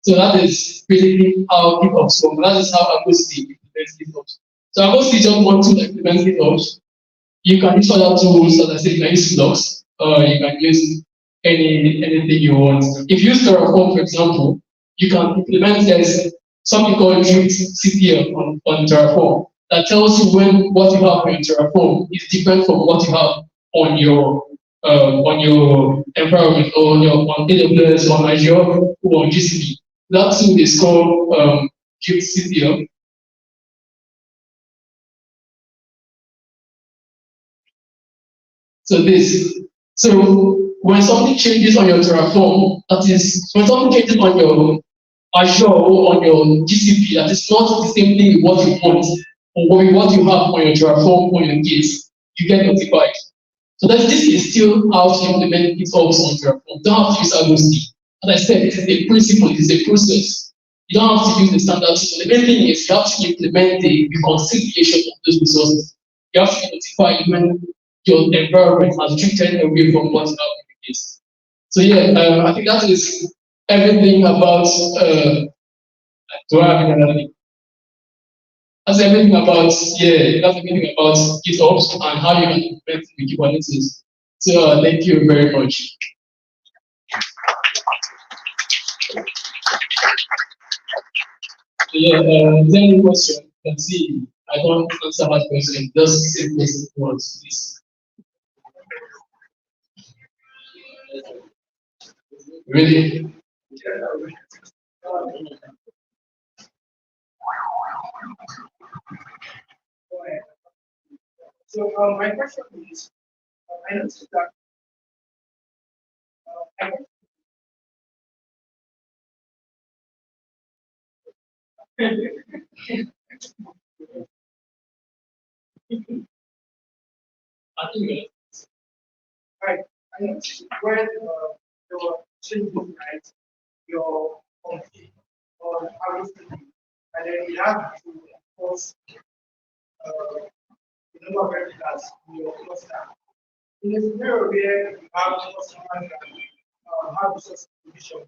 So that is basically how GitOps works. That is how Argosy implements GitOps. So Argosy just want to implement GitOps. You can use other tools, as I said, you can use Flux, you can use anything you want. If you use Terraform, for example, you can implement there's something called Drift CPL on Terraform that tells you when what you have on your Terraform is different from what you have on your environment or on AWS, on Azure, or on GCP. That tool is called Drift CPL. So when something changes on your Terraform, that is, when something changes on your Azure or on your GCP, that is not the same thing with what you want or with what you have on your Terraform or your Git, you get notified. So this is still how to implement it also on Terraform. You don't have to use Argosy. As I said, it is a principle, it is a process. You don't have to use the standard tool. The main thing is you have to implement the reconciliation of those resources. You have to notify when your environment has drifted away from what now is. So yeah, I think that is everything about do I have another thing? That's everything about that's everything about GitOps and how you can implement the Kubernetes. So thank you very much. So yeah, is there any question? Let's see. I don't answer that question. Just say question once, please. Really? So my question is, I noticed that I think right. I noticed when your changes, right, your company on everything, and then you have to enforce the number of replicas in your cluster. In a scenario where you have customers that have resource distribution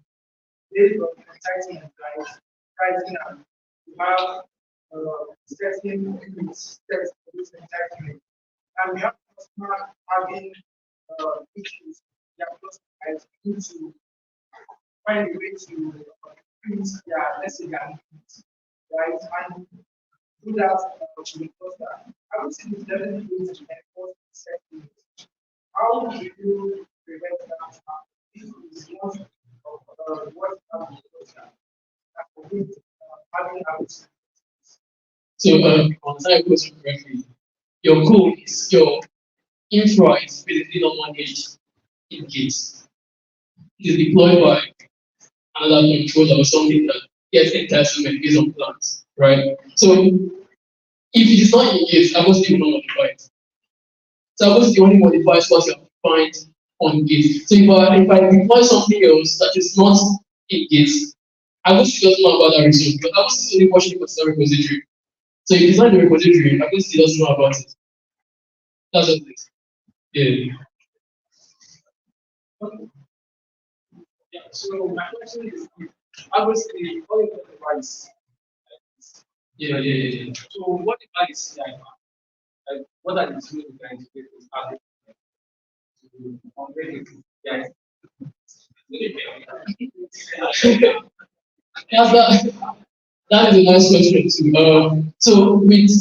based on entitlement, right? Pricing and you have certain limits set for this entitlement. And we have customers having issues with their customers need to find a way to increase their, let's say, their needs, right? And do that to the cluster. I would say it's definitely going to enforce the setting. How do you prevent that? This is one of what happens in the cluster that prevents having habits. So, on that question correctly, your goal is your infra is basically not managed in gates. It is deployed by another controller or something that gets entitlement based on plans, right? So, if it is not in gates, I will still not modify it. So, I will still only modifies what you have defined on gates. So, if I deploy something else that is not in gates, I will still doesn't know about that resource because I will still only watching the customer repository. So if it's not in the repository, I will still doesn't know about it. That's just it. Yeah. Yeah, so my question is, obviously, all of the device. Yeah. So what device like what are the two devices that to convey it? Yeah. Yeah, that is a nice question too. So with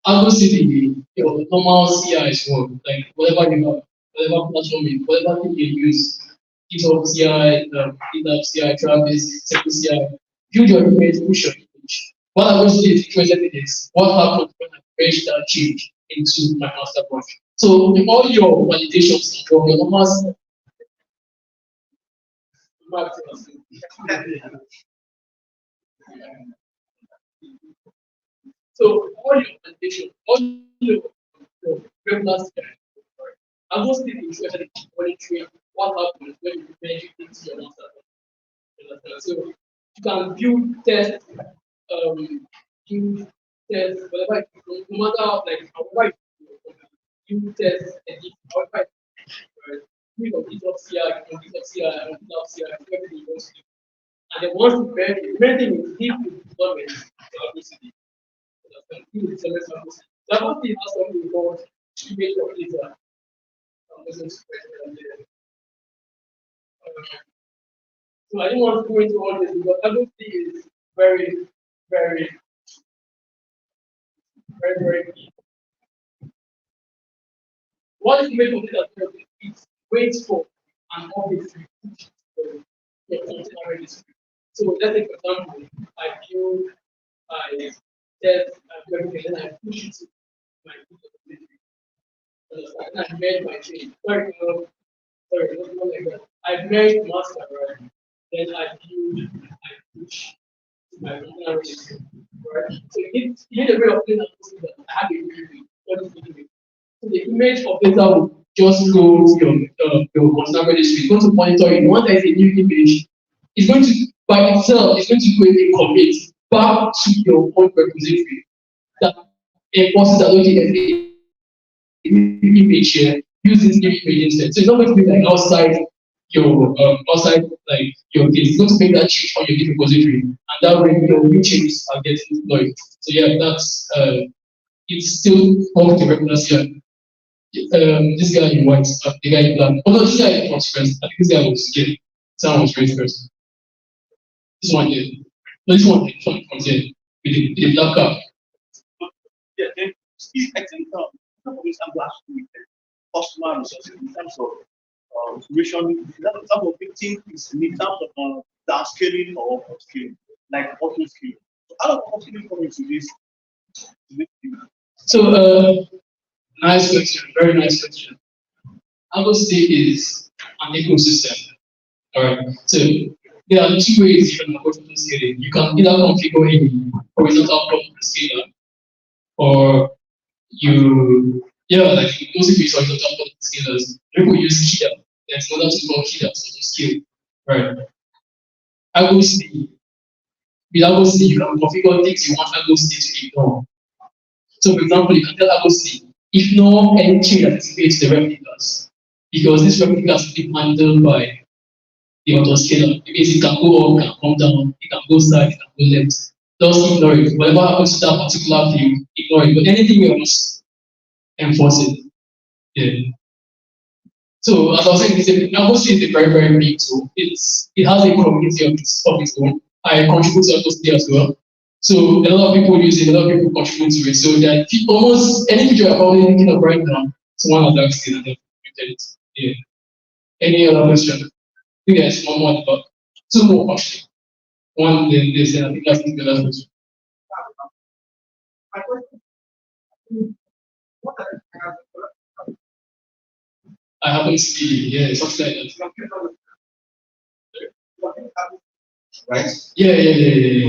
Argo City, your normal CI is work, like whatever you have, whatever platform you, whatever thing you use, GitHub CI, GitHub CI, Travis, Circle CI, build your image, push your image. What I was doing interested in is what happened when I fetch that change into my master project. So with all your validations from your normal so all your validation, all your regular stuff, and those things especially monitoring what happens when you manage things to your master. So you can build test, build test, whatever no matter how like however you test and however you can get up CI, you can get up CI, and get up CI, everything you want to do. And then once you verify, the main thing is if you deployment to publicity. That must be has something called image of data. So I didn't want to go into all this because I don't think it's very, very, very key. What is image of data? It waits for an object to be pushed to the container registry. So let's take for example, I build, I test, I do everything, then I push it to my registry. And I made my change. Sorry, not like that. I made master, right? Then I build, I push to my container registry, right? So you need a way of doing that. I have a review. What is the review? So the image of data will just go to your container registry. It's going to monitor it. Once there is a new image, it's going to, by itself, it's going to create a commit back to your own repository that enforces that okay, there's a new image here, use this new image instead. So it's not going to be like outside like your case. It's going to make that change on your Git repository, and that way your new changes are getting deployed. So yeah, that's it's still working to regular CI. This guy in white, the guy in black. Oh no, this guy was first. I think this guy was scared. Someone was raised first. This one here. No, this one comes here with the black cap. Yeah, then I think some of this I'm last week, customer resources in terms of automation, some of the things is in terms of downscaling or upscaling, like auto scaling. So how does upscaling come into this? So nice question, very nice question. I would say is an ecosystem. Alright. So there are two ways you can approach auto scaling. You can either configure a horizontal block scaler, or you like most people use horizontal block scalers. People use Kia. there's another tool called killer, so to scale, right? Algo C, with Algo C, you can configure things you want Algo C to ignore. So, for example, you can tell Algo C, ignore any change that is made to the replicas, because this replicas will be handled by the autoscaler. It means it can go up, it can come down, it can go side, it can go left. Just ignore it. Whatever happens to that particular field, ignore it. But anything else, enforce it. Yeah. So as I was saying, Algosi is a very, very big tool. It has a community of its own. I contribute to Algosi as well. So a lot of people use it, a lot of people contribute to it. So that almost any video I'm probably thinking of right now, someone has accessed it and they've implemented it. Yeah. Any other question? I think there's one more at the back. Two more actually. One this and I think that's the last question. My question, what are the I haven't seen it. Yeah, something like that. Right? Yeah.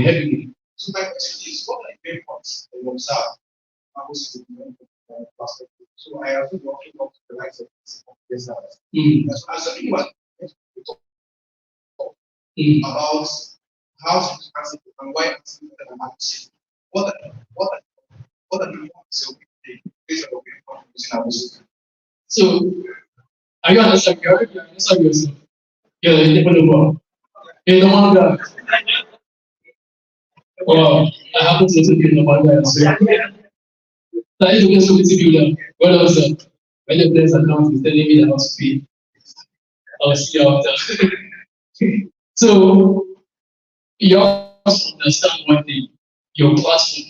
Heavy. So my question is, what are the main points that you observe? Perspective. So I have been working up to the likes of this house. So as a human, about how to answer and why answer and what are the points of the based on the using our system? So are you understand? You already understand yourself. Yeah, the developer. You're the one guy. Wow, I happen to also be the one guy. So that is the community builder. What else? When the players account is telling me that I was paid. I'll see you after. So you have to understand one thing. Your platform.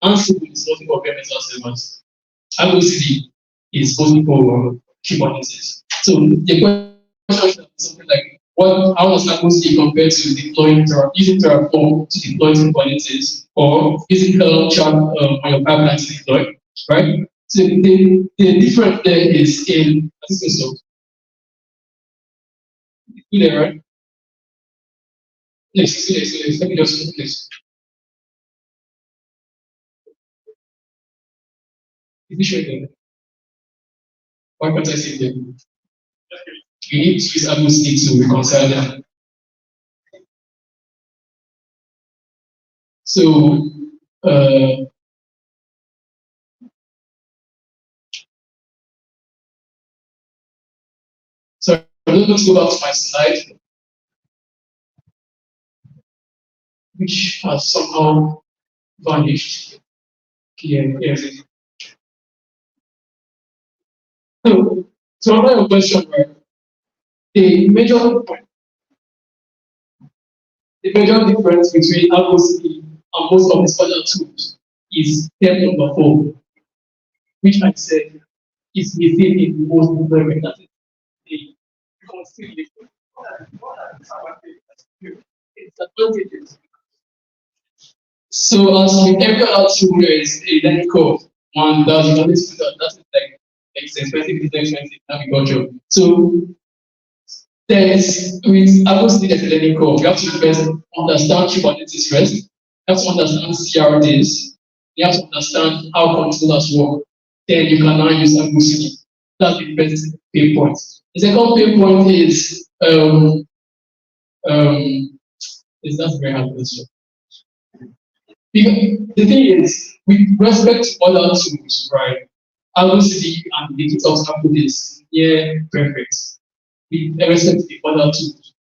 Ansible is nothing for parameter servers. AlgoCD is mostly for Kubernetes. So the question is something like, how does AlgoCD compare to deploying using Terraform to deploy Kubernetes or using Helm chart on your pipeline to deploy, right? So the difference there is in assistance stuff. You there, right? Next. Let me just put this. Is it showing there? Why can't I see it there? You need to use AlgoCD to reconcile them. So, so let's go back to my slide, which has somehow vanished. Here, here's it. So, to answer your question, right, the major difference between AlgoCD and most of these other tools is step number 4, which I said is within the most deployment. That is the conciliation. It's advantages. So as with every other tool, there is a learning curve. One that you always do that. That's like it's expensive, it's expensive agriculture. So there's with AlgoCD there's a learning curve. You have to first understand Kubernetes first. You have to understand CRDs. You have to understand how controllers work. Then you can now use AlgoCD. That's the first pain point. The second pain point is that's a very hard question. Because the thing is, with respect to other tools, right? AlgoCD and the GitHub sample is perfect. With respect to the other tools.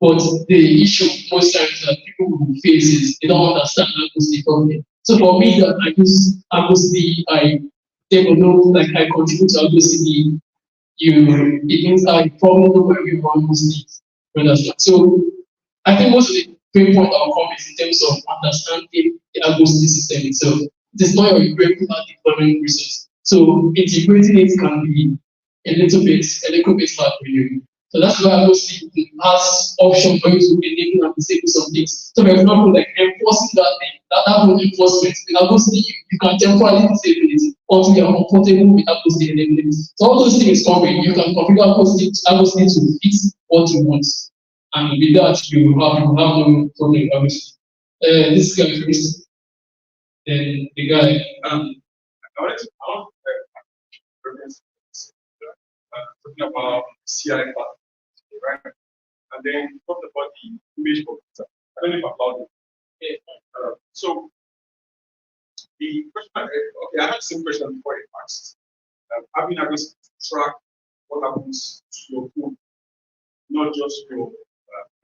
But the issue most times that people will face is they don't understand AlgoCD properly. So for me, that I use AlgoCD, I develop, like I contribute to AlgoCD, it means I probably know where we run most things. Understand? So I think most of the main point I'll come is in terms of understanding the AlgoCD system itself. It is not your regular deployment process. So integrating it can be a little bit hard for you. So that's why AlgoCD has option for you to enable and disable some things. So for example, like enforcing that thing, that whole enforcement in AlgoCD, you can temporarily disable it until you are comfortable with AlgoCD enabling it. So all those things coming, you can configure AlgoCD to fix what you want. And with that, you have no problem with this guy first. Then the guy. I wanted to reference talking about CI part, right? And then you talked about the image computer. I don't know if I found it. So the question, okay, I had the same question before it asked. Having access to track what happens to your phone, not just your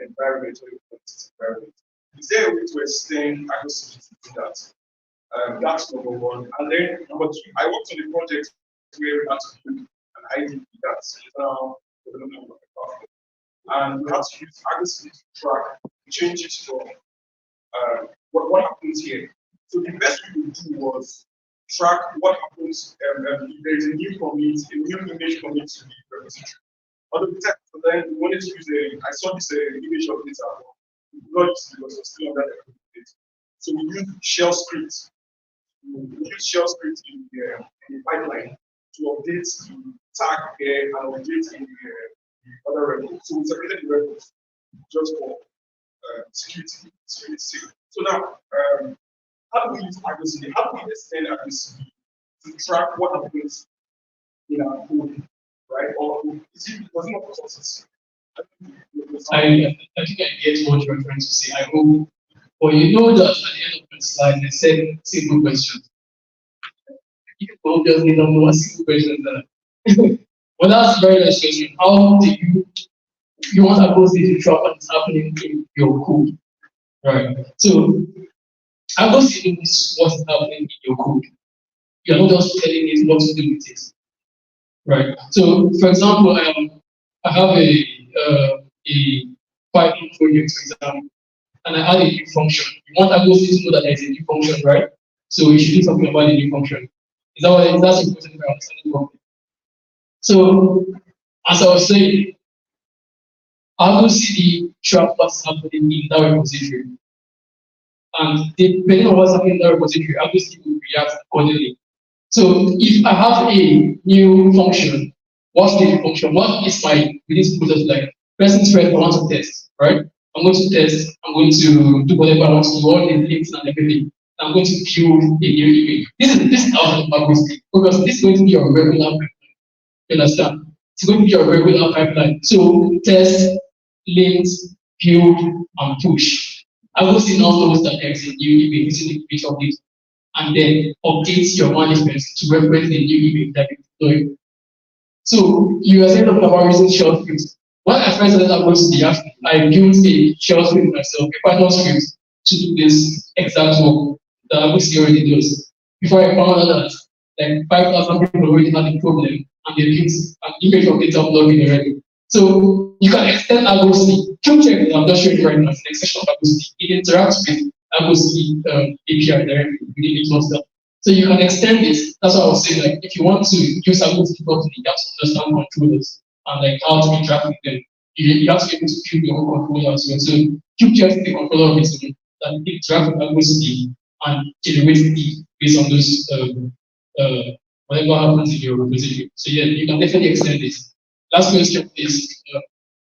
environment or your content environment. Is there a way to extend accessibility to that? That's number one. And then number two, I worked on a project where we had to build an ID that's now development of a platform. And we had to use accessibility to track changes from what happens here. So the best we could do was track what happens if there is a new commit, a new image commit to the repository. Although then we wanted to use I saw this image of data, not because it's still on that data. So we use shell scripts. We use shell scripts in the pipeline to update the tag there and update in the other records. So we separated the records just for security sake. So now, how do we use accuracy? How do we extend accuracy to track what happens in our code, right? Or is it was it not processes? I think I get what you're trying to say. I hope, but you know that at the end of the slide, I said simple questions. You obviously don't know what simple questions are. But that's very nice question. How do you want to go see to track what's happening in your code? Right. So I go see what's happening in your code. You're not just telling it what to do with it. Right. So for example, I have a Python project, for example, and I add a new function. You want Agos to know that there's a new function, right? So you should do something about the new function. Is that what that's important for understanding properly? So as I was saying, Agos CD track what's happening in that repository. And depending on what's happening in that repository, Agos CD will react accordingly. So if I have a new function, what's the new function? What is my release process like? First things first, I want to test, right? I'm going to test, I'm going to do whatever I want to do, all the links and everything. I'm going to build a new image. This is how I'm going to because this is going to be your regular pipeline. You understand? It's going to be your regular pipeline. So test, links, build, and push. I will see now those that there's a new image using the image of this, and then update your management to reference the new image that you're deploying. So you are saying talking about using shell scripts. When I first started about the I built a shell script myself, a Python script to do this exact work that Agusi already does. Before I found out that like 5,000 people already had a problem and they built an image of data plugin already. So you can extend Agusi. QCheck, I'm not showing you right now, it's an extension of Agusi. It interacts with Agusi API directly within the cluster. So you can extend it. That's what I was saying. Like if you want to use Agusi properly, you have to understand controllers and like how to interact with them. You have to be able to build your own controller as well. So QPF is the controller of this that interact with Agusi and generate the based on those whatever happens in your repository. So yeah, you can definitely extend this. Last question is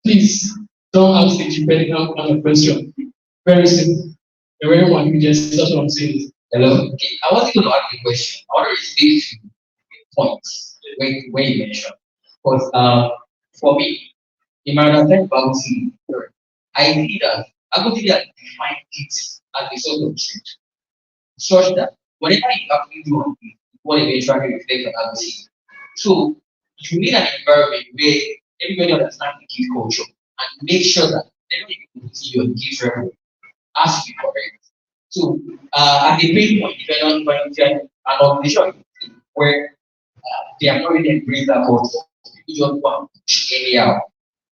please don't ask the depending kind of question. Very simple. Everyone you just that's what I'm saying. Hello. Okay. I wasn't going to ask a question. I want to restate to points where you mentioned. Because for me, in my understanding about C, I see that I would say that define it as a sort of truth, such that whatever you actually do on it, what eventually reflects on Agosi. So you need an environment where everybody understands the Git culture and make sure that everybody can see your Git record has to be correct. So at the main point, depending on an organization where they are not really embraced that culture, you just want to push anyhow.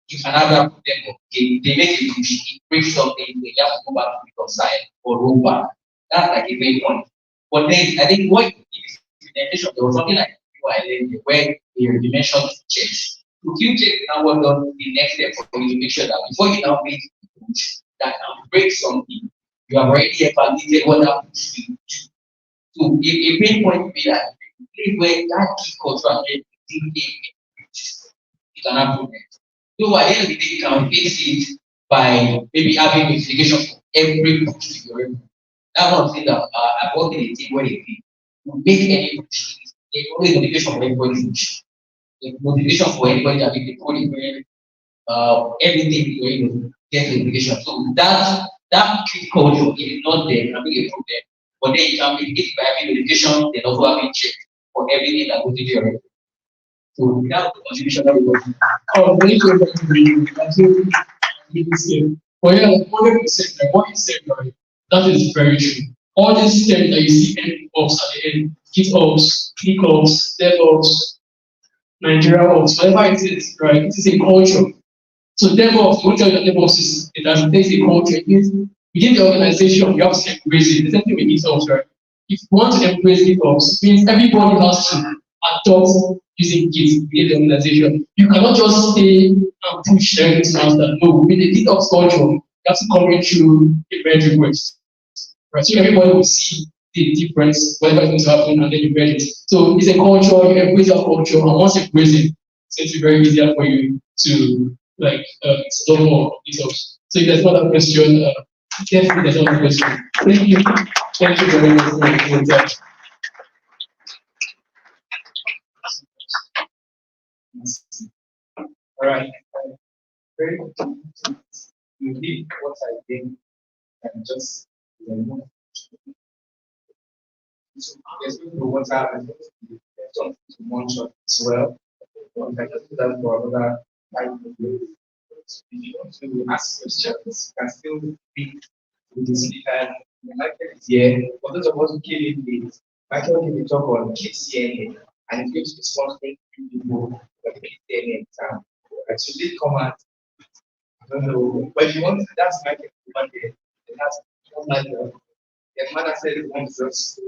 You can have that problem. Okay, they make a push, it breaks something, they have to go back to the side or roll back. That's like a main point. But then I think what is implementation, there was something like where you mentioned checks. To keep checks now what does the next step for you to make sure that before you now make a push that can break something, you have already evaluated what that push will do. So a main point would be that where that key control you can have progress. So at the end of the day, you can fix it by maybe having notification for every push to your revenue. That's one thing that I work in a team where they make any push. They always notification for everybody push. the motivation for anybody that people put in everything to get the education. So that key culture is not there, can be a problem. But then you can be it by having education, then also having check for everything that goes into your head. So that's the contribution that we want. Oh, thank you very much. Absolutely. But yeah, like 100%, like what you said, right? That is very true. All these terms that you see end ops at the end, GitOps, ClickOps, DevOps, Nigeria Ops, whatever it is, right? It is a culture. So DevOps, what tell you that DevOps is it has takes a culture. It means within the organization, you have to embrace it. The same thing with GitOps, right? If you want to embrace GitOps, it means everybody has to adopt using Git within the organization. You cannot just stay and push them to master. No, with the GitOps culture, you have to come in through a merge request. Right? So everybody will see the difference, whatever is going to happen, and then you merge it. So it's a culture, you embrace that culture, and once you embrace it, it's going to be very easier for you to like explore more details. So if there's another question, definitely there's another question. Thank you. Thank you very much for your time. All right. Very good. You did what I did and just there's no water and to monitor as well. I just do that for another 5 minutes. If you want to ask questions, you can still speak with the speaker. Michael is here. For those of us who came in late, Michael gave a talk on KCNA and he's going to be sponsoring people for the KCNA exam. And so they come out, I don't know, but if you want to, that's Michael over there. And that's Michael. The man said he wants us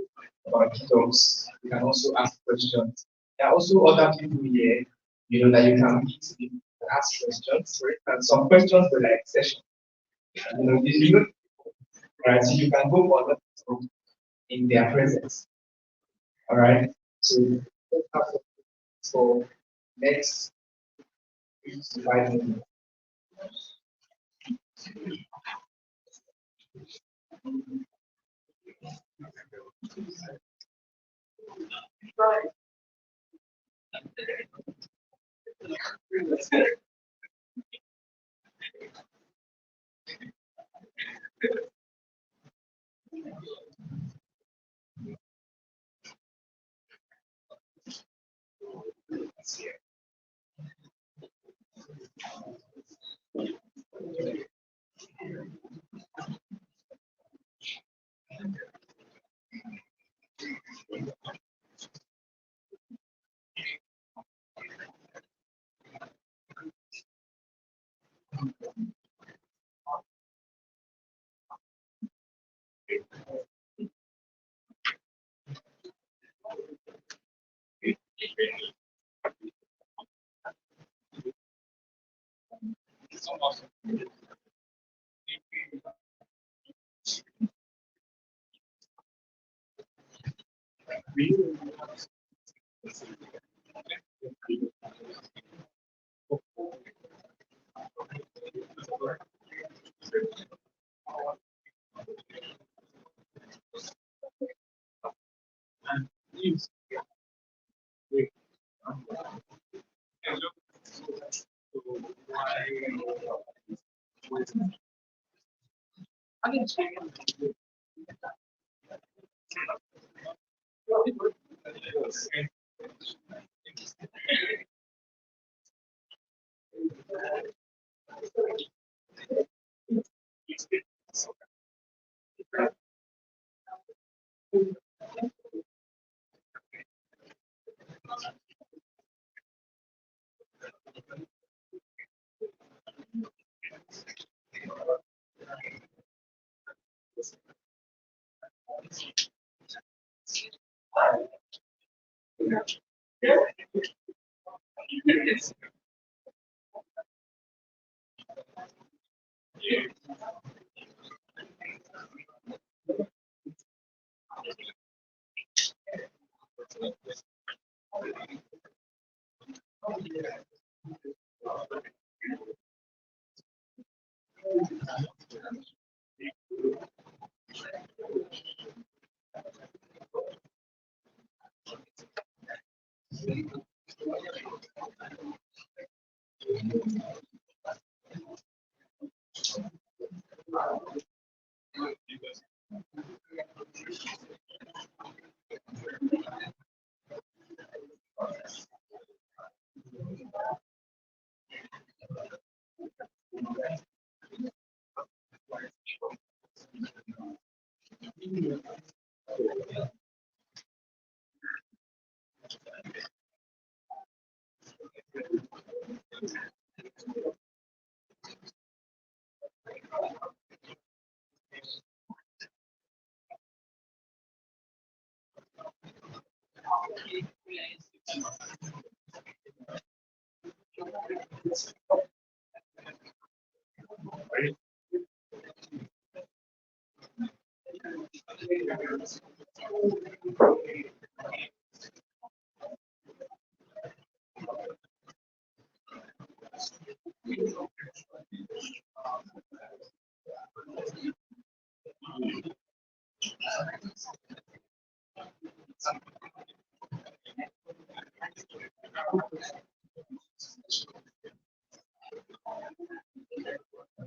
about kingdoms. You can also ask questions. There are also other people here, that you can meet and ask questions. For instance, some questions were like session. Right? So you can go for other people in their presence. All right. So let's have for next 5 minutes.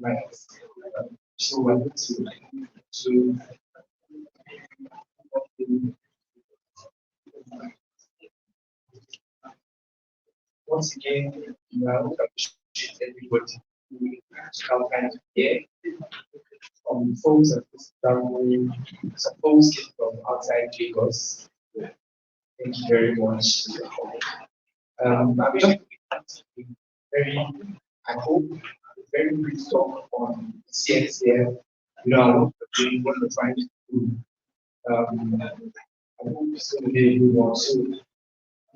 Right. So we're going to once again, I would appreciate everybody who come kind of here from folks that is traveling, some folks came from outside Lagos. Thank you very much. I'm just very, I hope, very brief talk on CNCF. You know, I want to do what we're trying to do. I hope it's going to be a good one. So,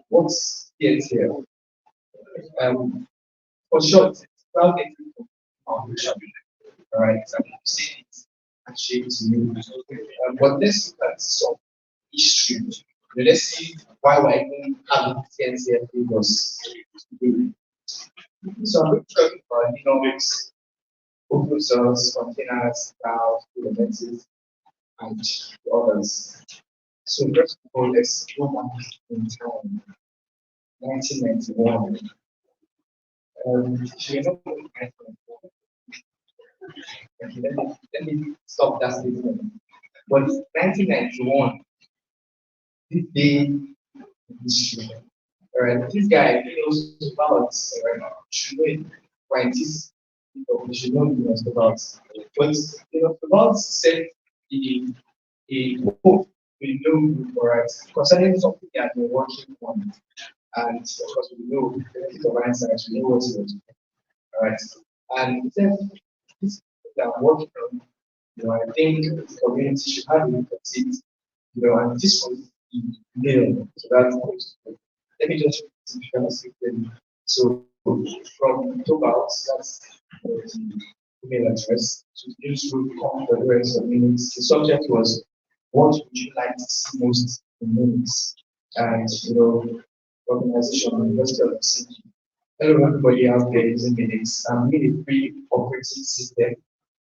what's CNCF? For short, it's about getting foundation. All right, so I'm going to say it actually to you. But let's look at some history. Let's see why we're even having CNCF Lagos today. So I'm going to talk about economics, open source, containers, cloud, Kubernetes, and others. So first of all, let's go back in time, 1991. So you know, okay, let me stop that statement. But 1991, this day in history. All right, this guy knows about should know it. Right, this we should know he knows about. But about set a hope we know, all right, concerning something that we're working on. And of course, we know the benefit of hindsight, we know what it was. All right, and he said, this that I'm working on, I think the community should have a look at it, and this was the mail. So that's let me just so from Tobalt, that's the email address to newsroom conference of minutes. The subject was what would you like to see most in minutes? And organization and investor of city. Hello everybody out there using minutes. I'm really a free operating system,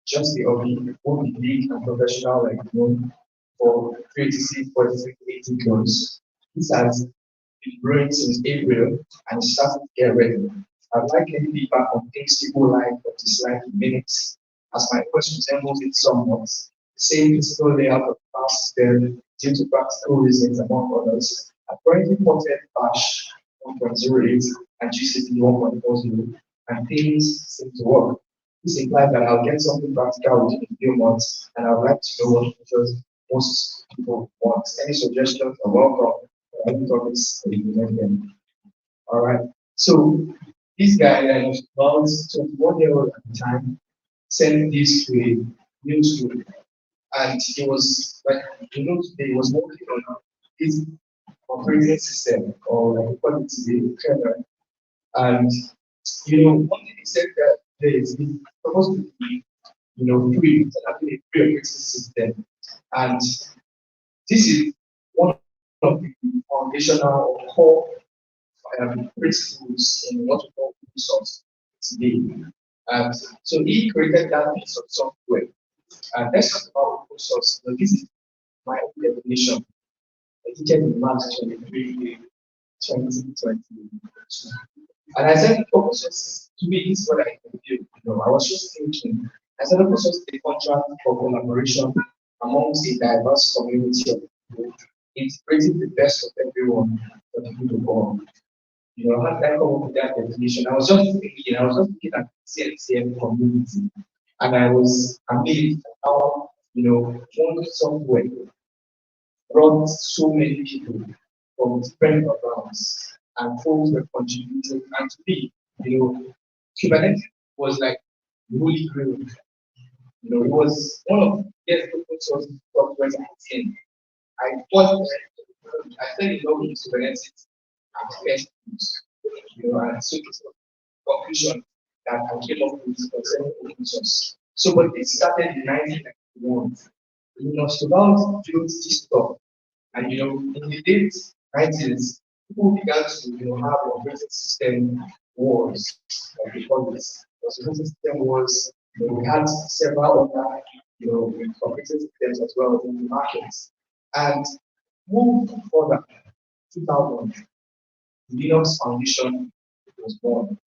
just the only big and professional like known for 36, 46, 80 girls. This has been growing since April and it's starting to get ready. I'd like any feedback on things people like or dislike in minutes, as my question resembles it somewhat. Same physical layout of the file system due to practical reasons, among others. I've currently ported Bash 1.08 and GCP 1.40, and things seem to work. This implies that I'll get something practical within a few months, and I'd like to know what features most people want. Any suggestions are welcome. Any topics that you present them. All right. So this guy that was about 21-year-old at the time sent this to a newsroom, and he was like, today he was working on his operating system or like what it is a kernel. And one thing he said that there is it's supposed to be free, it's actually a free operating system. And this is one of the foundational or core principles in what we call open source today. And so he created that piece of software. And let's talk about open source. So this is my own definition. I teach in March 23, 2022. And I said open source to me is what I can do. I was just thinking. I said open source is a contract for collaboration amongst a diverse community of people, integrating the best of everyone for the good of all. How did I come up with that definition? I was just looking at the CNCF community, and I was amazed at how, one software brought so many people from different backgrounds, and folks were contributing. And to me, Kubernetes was like the holy grail. It was one of the best open source software I've seen. I thought I fell in love with Kubernetes at first use. And so it's a conclusion that I came up with concerning open source. So, but it started in 1991. About built this stuff, and in the late 90s, people began to have operating system wars, like they call this. Because operating system wars, we had several other operating systems as well in the markets. And moved further, 2000, the Linux Foundation was born.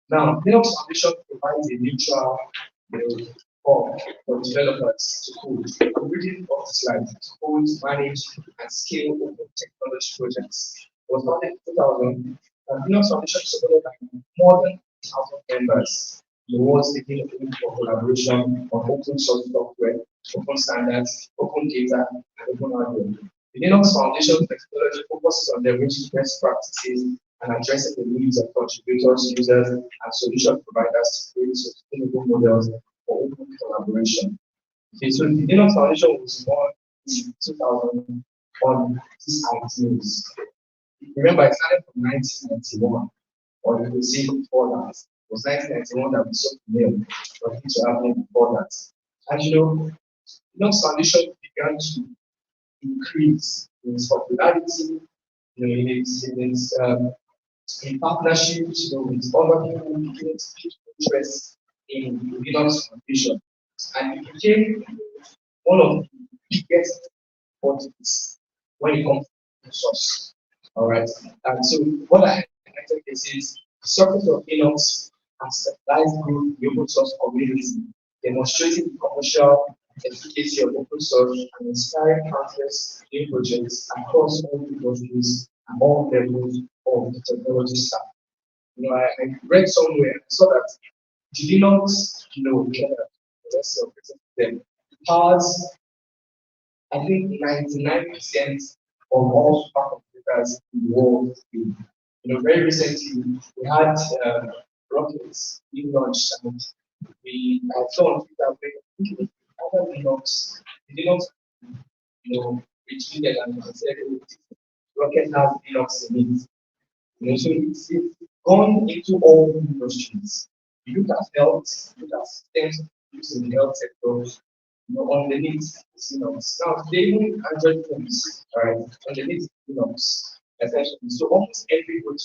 Now, Linux Foundation provides a neutral form for developers to code. I'm reading off the slide to code, manage, and scale open technology projects. It was founded in 2000, and Linux Foundation is supported by more than 1,000 members. The world's leading open for collaboration on open source software, open standards, open data, and open hardware. The Linux Foundation methodology focuses on leveraging best practices and addressing the needs of contributors, users, and solution providers to create sustainable models for open collaboration. Okay, so the Linux Foundation was born in 2000 on these ideas. Remember, it started from 1991, or you could say before that. It was 1991 that we saw the mail, but things were happening before that. And Linux Foundation began to increase in its popularity, in partnerships, with other people beginning to take interest in Linux Foundation. And it became one of the biggest bodies when it comes to open source. All right. And so what I highlighted is the success of Linux has stabilized growth in the open source community, demonstrating the commercial efficacy of open source and inspiring countless new projects across all industries and all levels of the technology stack. I read somewhere, I saw that the Linux, system powers, I think, 99% of all supercomputers in the world. Very recently, we had rockets being launched, and I saw on Twitter, other Linux, the Linux, retweeted and said, "Oh, rocket has Linux in it." So it's gone into all industries. You look at health, you look at systems used in the health sector, underneath is Linux. Now, they even Android phones, right, underneath Linux, essentially. So almost everybody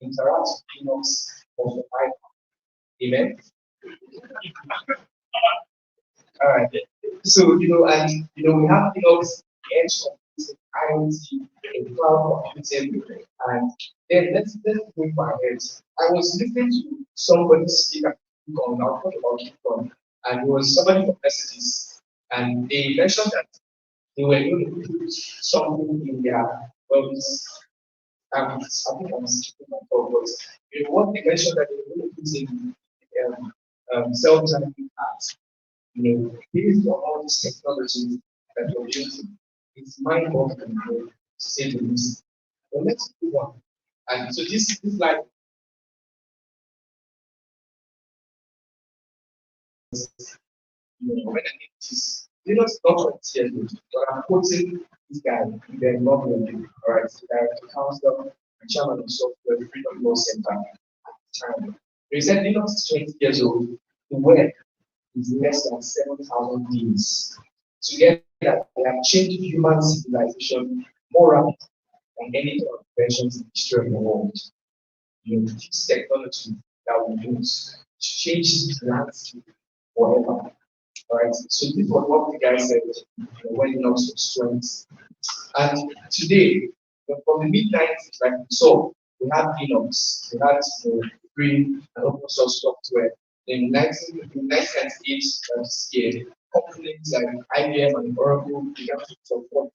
interacts with Linux on the iPad. Amen? All right. So, and, we have Linux, edge computing, IoT, and cloud computing, and then let's move ahead. I was listening to somebody speak at KubeCon, I'll talk about KubeCon, and it was somebody from Mercedes, and they mentioned that they were going to put something in their webs. I think I'm skipping my thought, but what they mentioned that they were going to put in self-driving cars. Based on all these technologies that you're using, it's mind-boggling to say the least. But let's move on. And so this like when I need this, not from TLU, but I'm quoting this guy, they're not working, all right? So director counsel and chairman of software freedom law center at the time. He said Linux is 20 years old, the web is less than 7,000 years. Together, they have changed human civilization more rapidly than any other inventions in the history of the world. This technology that we use changes the landscape forever. All right. So this was what the guy said when Linux was 20. And today, from the mid 90s, like we saw, we had Linux, we had free and open source software. In 1998, this year, companies like IBM and Oracle began to support,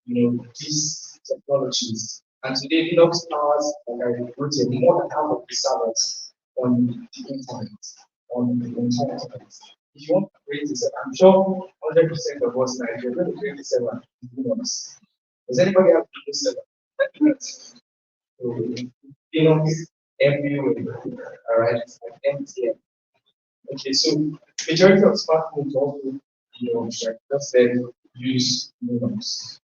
these technologies. And today, Linux powers, like I wrote here, more than half of the servers on the internet, on the internet. If you want to create this, I'm sure 100% of us now, if you're going to create a server in Linux, does anybody have Windows server? So, Linux everywhere, all right, like MTN. Okay, so majority of smartphones also, like just said, use Linux.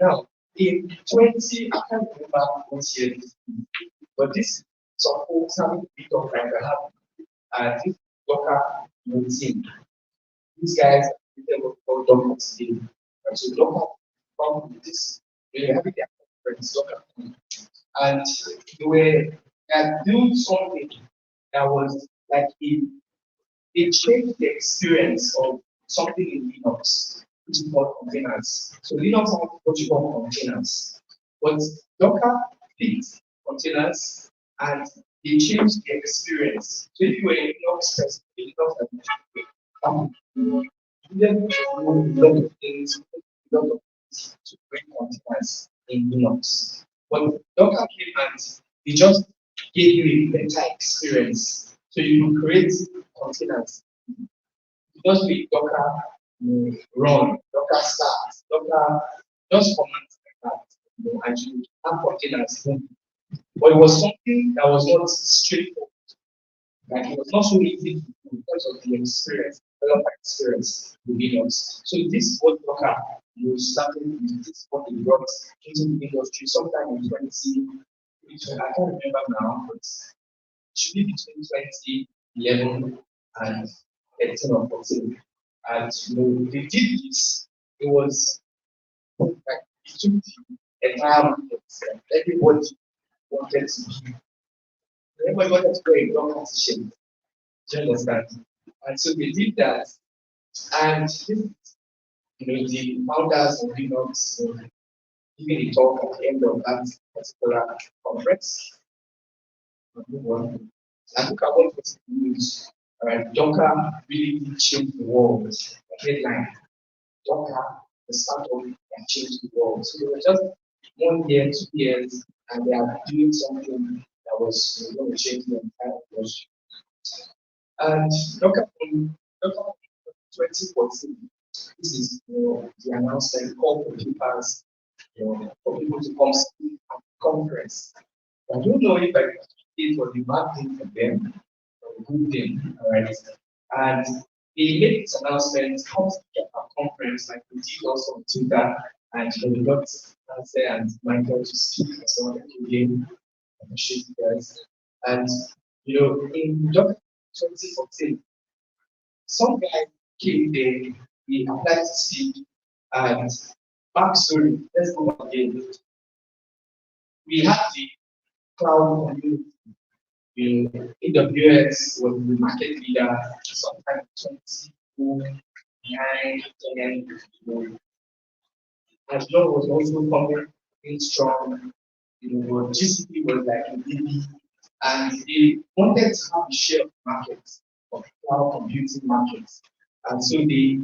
Now, in 20, I can't remember what year this is, but this some folks having a bit of like a habit, this Docker team. These guys they were called Docker team. And so Docker found this, they were having their conference, Docker, and they were doing something that was like it changed the experience of something in Linux, which is called containers. So Linux has what you call containers, but Docker picked containers and they changed the experience. So if you were a Linux person, a Linux administrator, you needed to know a lot of things, a lot of things to create containers in Linux. But Docker came and they just gave you a better experience. So you can create containers. Just with Docker run, Docker start, Docker just commands like that, and you have containers. But it was something that was not straightforward. Like it was not so easy to do because of the experience, developer experience with Linux. So this is what Docker started with, this is what they brought into the industry sometime in 20, I can't remember now, but it should be between 2011 and 13 or 14. And they did this, it was like it took the entire market. Everybody wanted to be, everybody wanted to go in competition. Do you understand? And so they did that. And the founders of Linux giving a talk at the end of that particular conference. I think I want to use Docker really did change the world. The headline. Docker, the startup that changed the world. So they were just 1 year, 2 years, and they are doing something that was going to change the entire industry. And Docker 2014, this is the announcement call for papers, for people to come speak at the conference. I don't know if I it was the bad thing for them or a good thing, all right? And they made this announcement, come to a conference like we did also on Twitter, and we got Nancy and Michael to speak as well again. I appreciate you guys. And in 2014, some guy came there, he applied to speak, and backstory, let's go back again. We had the cloud community. AWS was the market leader sometime 2009, 10, Azure was also coming in strong. GCP was like a baby, and they wanted to have a share of market, of cloud computing markets. And so they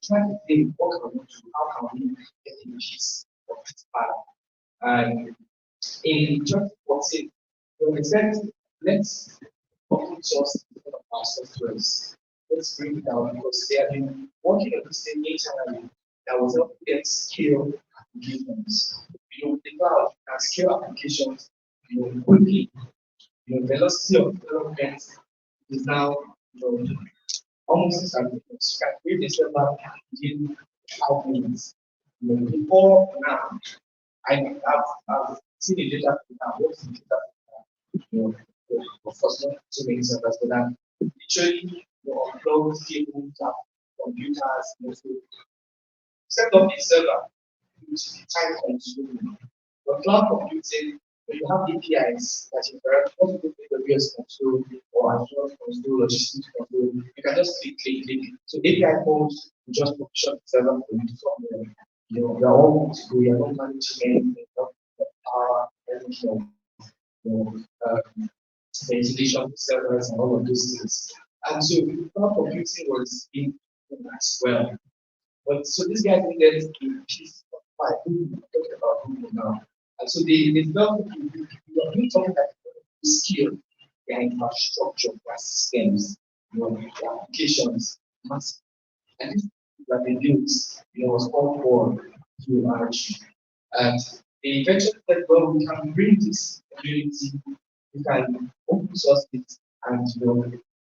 tried to think, what can we do? How can we get a piece of this pie? And in 2014, they said, let's open source one of our softwares. Let's bring it down because they have been working on this thing internally that was not get scale applications. The cloud can scale applications, quickly. Velocity of development is now, almost instantaneous. You can create a server within 5 minutes. Before now, I've seen the data now. What's the data? Of course, not too many servers, but that literally upload cables, computers, set up a server, which is time consuming. But cloud computing, when you have APIs that you can also do AWS control or Azure control or GCP control, you can just click. So API calls, you just shut the server for you from there. You're all good to go, you're not managing anything, power, everything, ventilation servers and all of those things. And so cloud computing was in as well. But so these guys needed a piece of pie. We talked about Google now. And so they felt we are doing something that is skill, their infrastructure, their systems, their applications, massive. And this that they built, was all for URG. And they eventually said, well, we can bring this community, we can open source it, and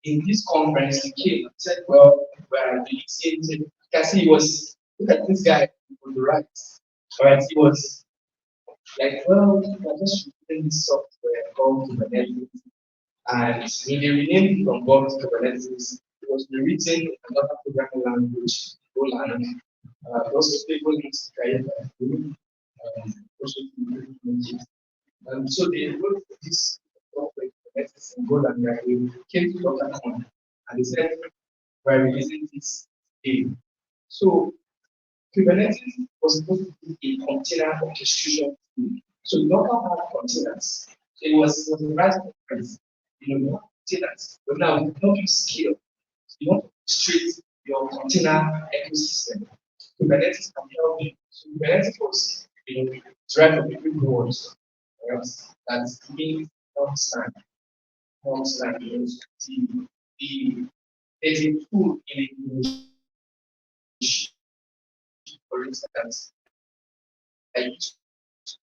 in this conference, he came and said, well, we're releasing it. You can see he was, look at this guy on the right. All right, he was like, well, we're just using this software called Kubernetes. And when they renamed it from Go to Kubernetes, it was rewritten in another programming language, Golang. Those people need to create also so they wrote this software Kubernetes in Golang that they came to DockerCon and they said, we're releasing this game. So Kubernetes was supposed to be a container orchestration tool. So Docker had containers. So it was the right conference. You have containers, but now you don't use scale. You want to orchestrate your container ecosystem. Kubernetes can help you. So Kubernetes was, derived from different words. Right? That means non-stand. Non-stand means the there's a tool in English, for instance, that you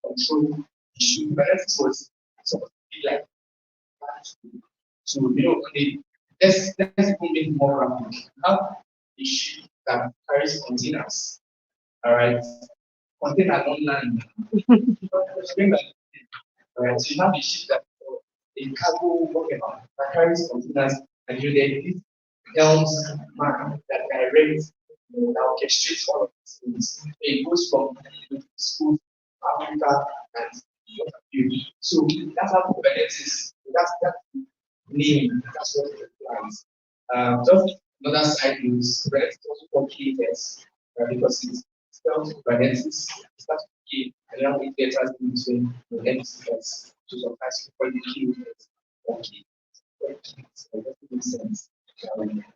control issue. Kubernetes was supposed to be like that. So okay, let's even make more graphic. You have a ship that carries containers. All right, container don't land. All right, so you have a ship that a cargo whatever that carries containers, and there is helms man that directs, that orchestrates all of these things. So it goes from school, Africa, and what have you. So that's how Kubernetes. That's the name. That's what it implies. Just another side news. Kubernetes is also called KS because it spells Kubernetes. It starts with K, and then it gets us in between the entities. So sometimes people call it KS or K. So that makes sense.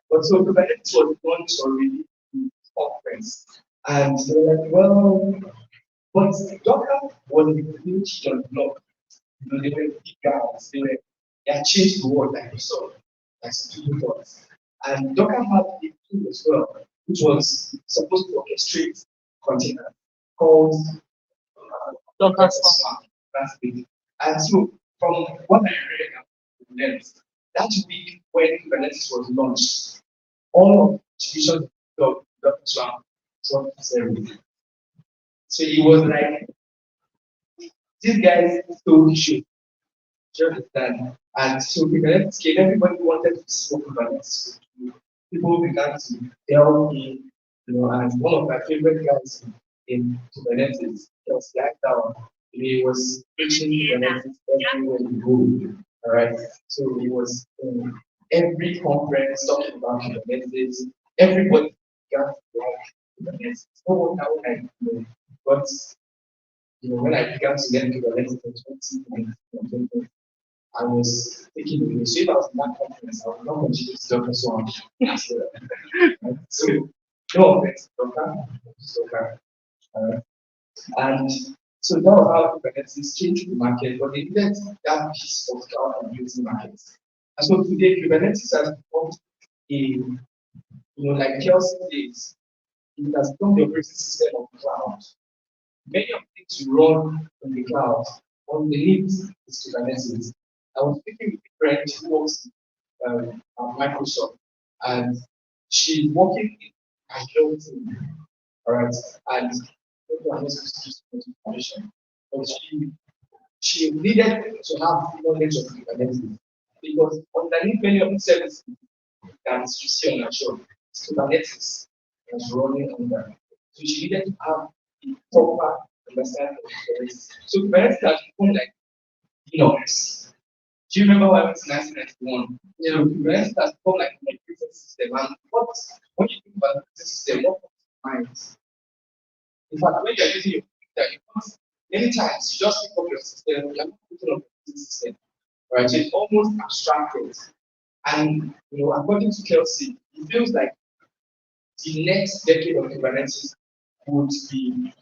But so Kubernetes was launched already in conference, and they were like, well, but Docker was a huge block. They were big guys. They had changed the world like we saw, as people thought. And Docker had a tool as well, which was supposed to orchestrate containers called Docker Swarm. That's it. And so, from what I read and that week when Kubernetes was launched, all of the distributions of Docker Swarm dropped zero. So it was like these guys stole the show. Do you understand? And so Kubernetes came, everybody wanted to smoke Kubernetes. People began to tell me, and one of my favorite guys in Kubernetes was like down. He was preaching Kubernetes everywhere he go. All right. So he was in every conference talking about Kubernetes. Everybody got like Kubernetes. No one now like but when I began to learn Kubernetes in 2019, I was taking the video. So if I was in that conference, I would not continue to talk so on. So, no offense, Docker. And so that was how Kubernetes came to the market, but they needed that piece of cloud computing market. And so today, Kubernetes has become like Kelsey days, it has become the operating system of cloud. Many of the things you run in the cloud, on the need is Kubernetes. I was speaking with a friend who works at Microsoft, and she's working in Azure team, all right, and I'm not supposed to use information, but she needed to have knowledge of Kubernetes because underneath many of the services that you see on Azure, Kubernetes was running on that. So she needed to have a proper understanding of Kubernetes. So Kubernetes has become like Linux. Do you remember what happened in 1991? Yeah. So Kubernetes has become like an operating system. And when you think about the system, what comes to mind? In fact, when you're using your computer, many times you just pick up your system, you're not putting up the system. Right? So it's almost abstracted. And according to Kelsey, it feels like the next decade of Kubernetes would be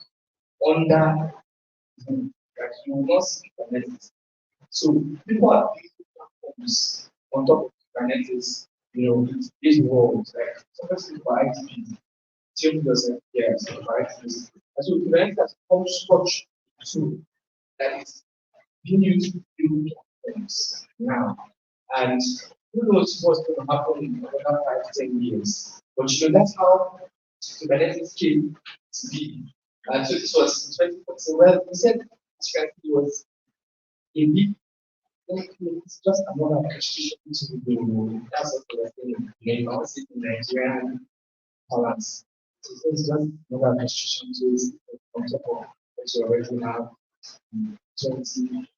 under that you will not see Kubernetes. So people are building platforms on top of Kubernetes, these worlds, like sometimes people are ITP, change yourself, yes, for ITPs. And so Kubernetes has become such a tool that is being used to build platforms now. And who knows what's going to happen in another 5, 10 years. But that's how Kubernetes came to be. And so this was in 2014. Well, we said it was a big, it's just another orchestration to the that's what we're saying. You know, it's in Nigerian balance. So it's just another orchestration tools on top of what you already have in 20.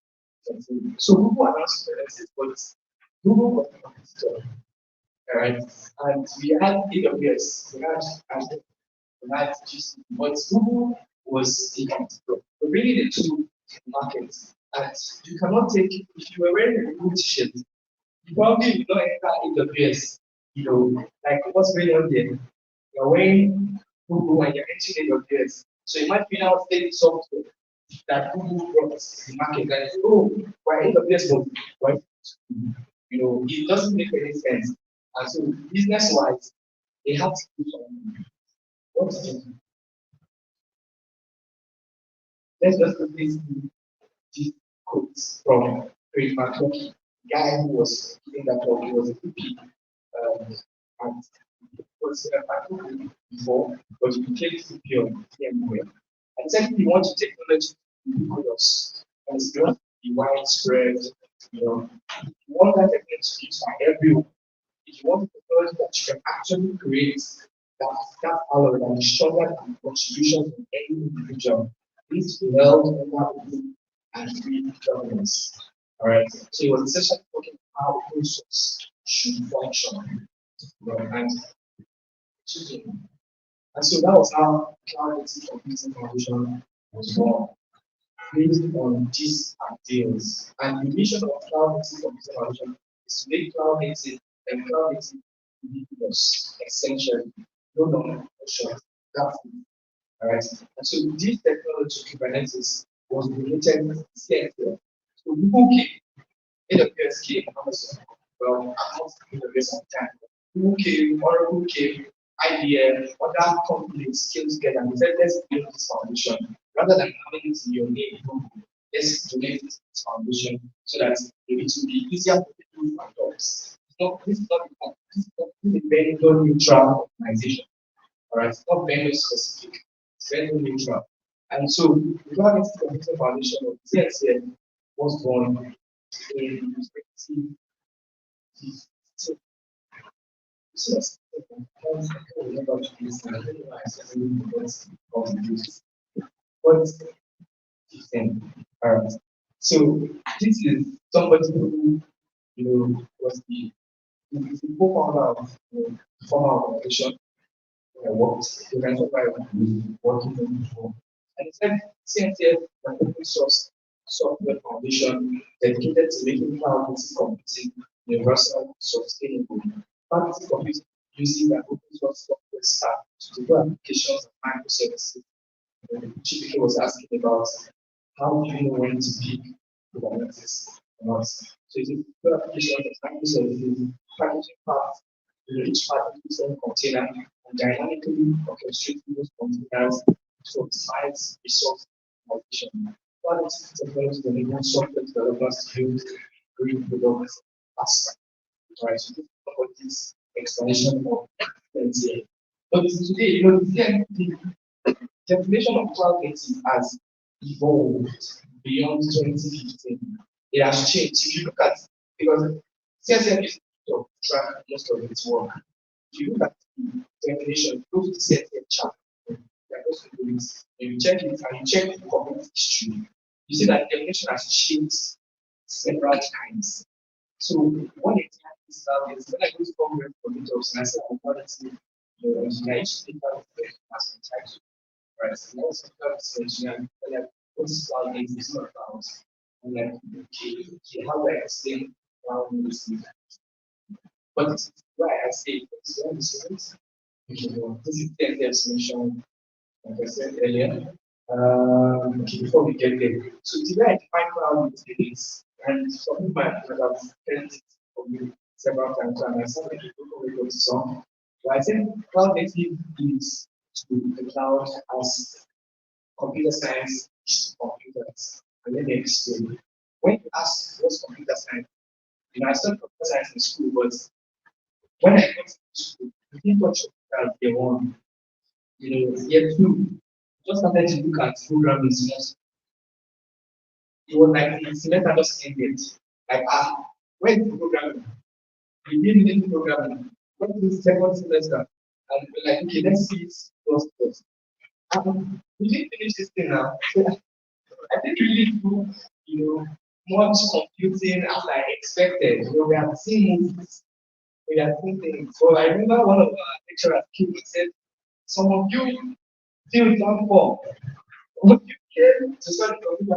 So Google announced Kubernetes, but Google was not competitor, all right? And we had AWS, we had Azure, we had GCP, but Google was the competitor. So really the two markets. And you cannot take, if you were wearing a Google t-shirt, you probably will not enter AWS, like what's going on there. You're wearing Google and you're entering AWS. So you might be now taking software that Google brought to the market and say, oh, why AWS was why it doesn't make any sense. And so business wise, they have to do something. What to do? Let's just look at these quotes from Craig McCloskey, the guy who was giving that talk. He was a VP and he was McCloskey before, but he became VP of VMware. And said he wants technology to be ubiquitous and it's not be widespread. You want that technology to be used by everyone. If you want technology that you can actually create that alloy that is stronger than contributions from any individual, this will help under open and free governance. All right. So he was essentially talking about how open source should function. And so that was how cloud native computing foundation was born, based on these ideals. And the mission of cloud native computing foundation is to make cloud native and cloud native ubiquitous, essentially, no longer short. That's it. All right. And so this technology, Kubernetes, was related to CNCF. So Google came, AWS came, Amazon. Well, I'm not AWS at the time. Google came, Oracle came, IBM, other companies came together and said, let's build this foundation. Rather than having it in your name, Google, let's donate this foundation so that it will be easier for people to adopt. This is not a vendor neutral organization. All right, it's not vendor specific, it's vendor neutral. And so, the Cloud Computing Foundation of CNCF was born in 2015. Yes, I can't remember this. I don't know why I said it, but 15. All right. So this is somebody who was the co-founder of the former organization I worked, the enterprise was working on before. And it said CNCF is an open source software foundation dedicated to making cloud native computing universal, sustainable. Cloud native computing uses an open source software stack to develop applications and microservices. Chibike was asking about how do you know when to pick Kubernetes or not. So it's a good application of microservices, packaging parts, each part of its own container, and dynamically orchestrating those containers to optimize resource utilization. Quality technology enables software developers to build great products faster. Right, so this is what this explanation of CNCF. But today, the definition of cloud native has evolved beyond 2015. It has changed. If you look at, because CSM is to track most of its work. If you look at the definition, go to the CSM chart, you check it and you check the community history, you see that the definition has changed several times. So one example is when I go to Congress for meetups and I say I'm quality engineer, each speaker has been titled. Right. So most engineering, like what is cloud native is not cloud. And like how do I explain cloud native? But why I say it's very serious. Okay, well, this is CNCF solution, like I said earlier. Okay, before we get there, so the way I define cloud is, and some people might have heard it from me several times, and I started to go to some. But I think cloud native is to the cloud as computer science is to computers. And let me explain. When you ask what's computer science, I studied computer science in school, but when I got to school, we didn't touch computer year one. Year two, just started to look at programming. It was like the semester just ended. Like, where is the programming? We didn't need programming. What is the second semester? And we're like, okay, let's see it plus plus. We didn't finish this thing now. So I didn't really do, much computing as I expected. We have seen movies, we have seen things. So I remember one of our lecturers came and said, some of you feel down for. Would you care to study computer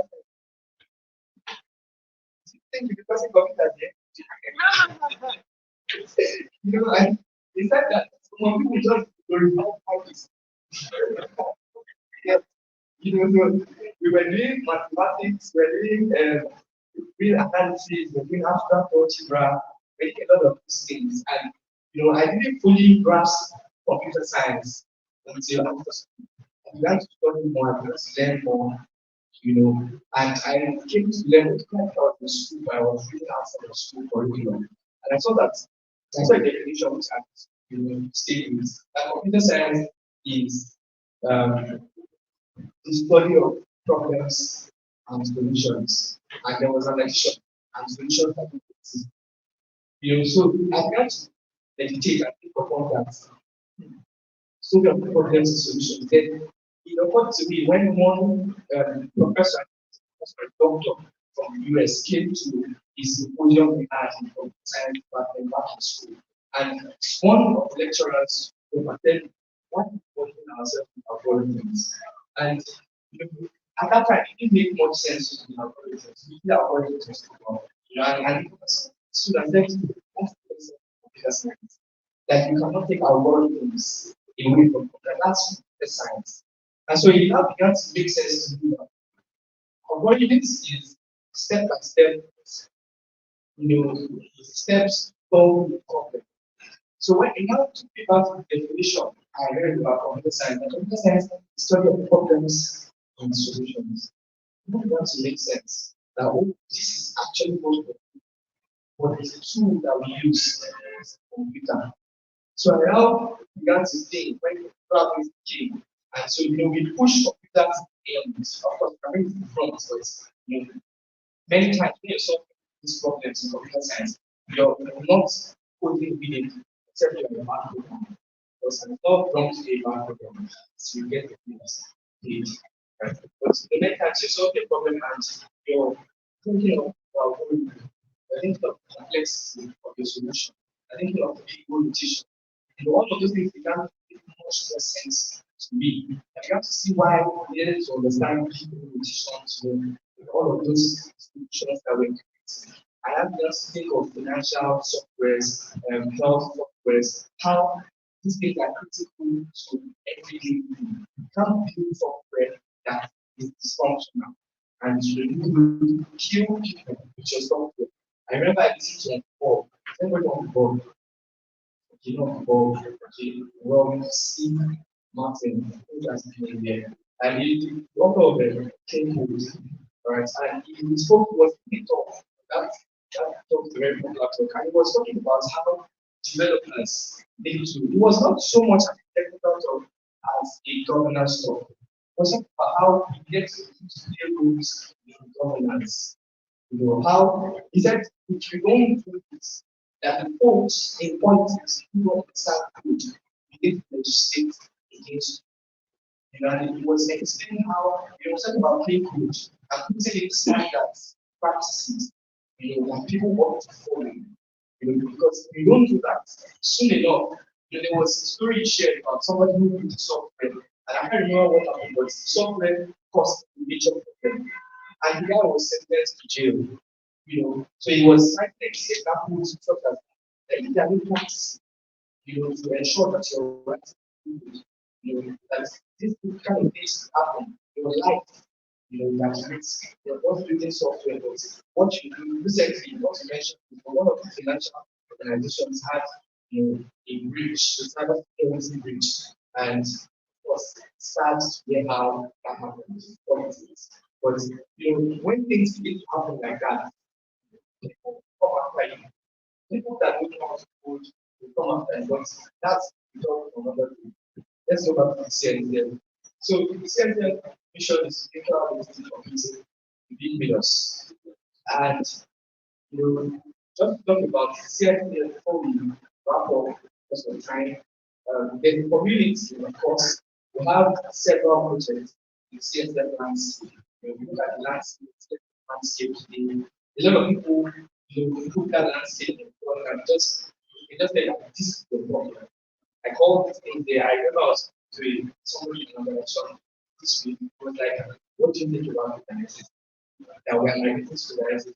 think the person computer there? And he said that some people just glorify parties. Yeah, so we were doing mathematics, we were doing real analysis, we were doing abstract algebra, we did a lot of these things. And I didn't fully grasp computer science until after school. I began to study more, I began to learn more, and I came to learn what kind of the school I was reading outside of school curriculum. And I saw that I saw a definition which I statements that computer science is um, the study of problems and solutions. And there was an action and solutions that we could see. So I began to meditate and think upon that. So we have problems and solutions. Then it occurred to me when one professor, a doctor from the US, came to his symposium we had in computer science department back in school. And one of the lecturers attended why we working ourselves with algorithms. And at that time, it didn't make much sense to do algorithms. We did algorithms, and students then most computer science. Like you cannot take algorithms away from computer. That's the science. And so it now began to make sense to do that. Algorithms is step by step, steps solve the problem. So when you now talk about the definition, I heard about computer science. And computer science is the study of problems and solutions. It began to make sense that this is actually what is the tool that we use as a computer. So I now began to think when programming came, and so we push computers of course coming to the front, so it's many times when you solve these problems in computer science, you're not coding with it except you're a bad programmer. Because I'm not wrong to be a bad programmer, so you get the things paid. Right? But the many times you solve the problem and you're thinking of you're thinking of the complexity of your solution, you're thinking of the big notation. All of those things began to make much more sense to me. And you have to see why we needed to understand people notations, all of those solutions that we're creating. I have just think of financial softwares, health softwares, how these things are critical to everyday living. You can't build software that is dysfunctional and you kill people with your software. I remember I listened to Bob, everybody on Bob, well, see Martin, who has been there, and he, the author of the came hold, right, and he spoke was really tough. That talk is very popular talk, and he was talking about how developers need to. It was not so much as a technical talk as a governance talk. It was talking about how you get to clear rules in governance. How he said if you don't do this, that the folks in politics who don't understand good, you need to legislate against. And he was explaining how he was talking about clean code and putting in standards, practices, that people want to follow. Because if you don't do that, soon enough, there was a story shared about somebody who built software, and I can't remember what happened, but the software cost a major problem. And the guy was sentenced to jail. So he was citing examples such as if they are not practicing, to ensure that your rights, that this kind of things happen in your life, that it's you're not building software, but what you do recently, what you mentioned, one of the financial organizations had, a breach, a cyber security breach, and of course, sad to hear how that happened. But when things begin to happen like that, people come after you. People that don't know how to code will come after you, but that's because of another thing. Let's go back to the CNCF. So the CNCF mission is central holistic computing to be with us. And just talk about CNCF before we wrap up because of time. The community, of course, we have several projects in CNCF landscape. We look at the landscape today. A lot of people, look at landscape and just say that this is the problem. I called this thing there. I remember I was to somebody in an election this week. It was like, what do you think about organizing? That we are like this organizing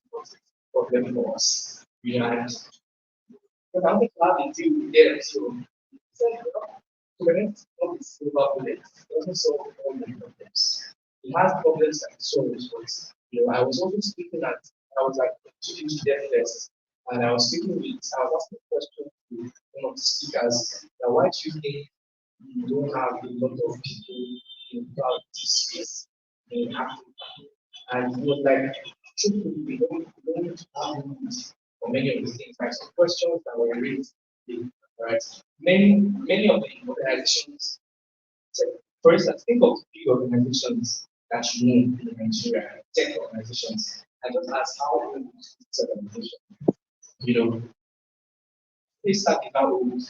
problem for us. We are, but I wanted to have a deal with them. So, Kubernetes is not a silver bullet. It doesn't solve all the problems. It has problems that it solves, but I was also speaking at, I was like speaking to them first, and I was speaking with, I was asking a question to one of the speakers that why do you think you don't have a lot of people in cloud this space in Africa? And he was like, truthfully, we don't have need for many of these things, like some questions that were raised, right? Many of the organizations, for instance, think of big organizations that you know in Nigeria, tech organizations, and just ask how old is this organization? They start with how old.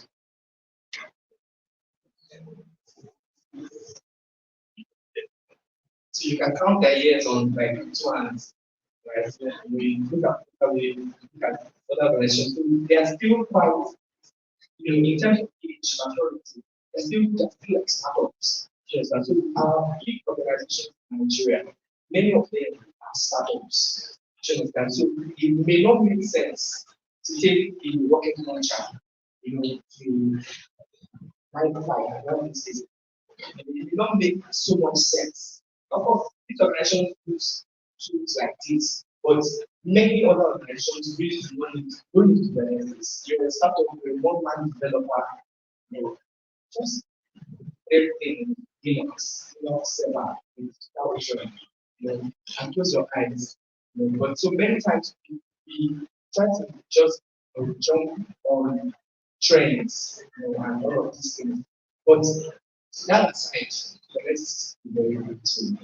So you can count their years on like two hands, right? We look at other organizations. So they are still quite, in terms of age maturity, they're still like startups. Yes, and so our big organizations in Nigeria, many of them are startups. You understand? So it may not make sense to take a rocket launcher, to 95 and this is it did not make so much sense. Of course, this organization use tools like this, but many other organizations really don't need to benefit this. You're a startup, you're a one-man developer, just everything Linux server, installation, and close your eyes. But so many times we try to just jump on trends, and all of these things. But that aside, let's be very good too.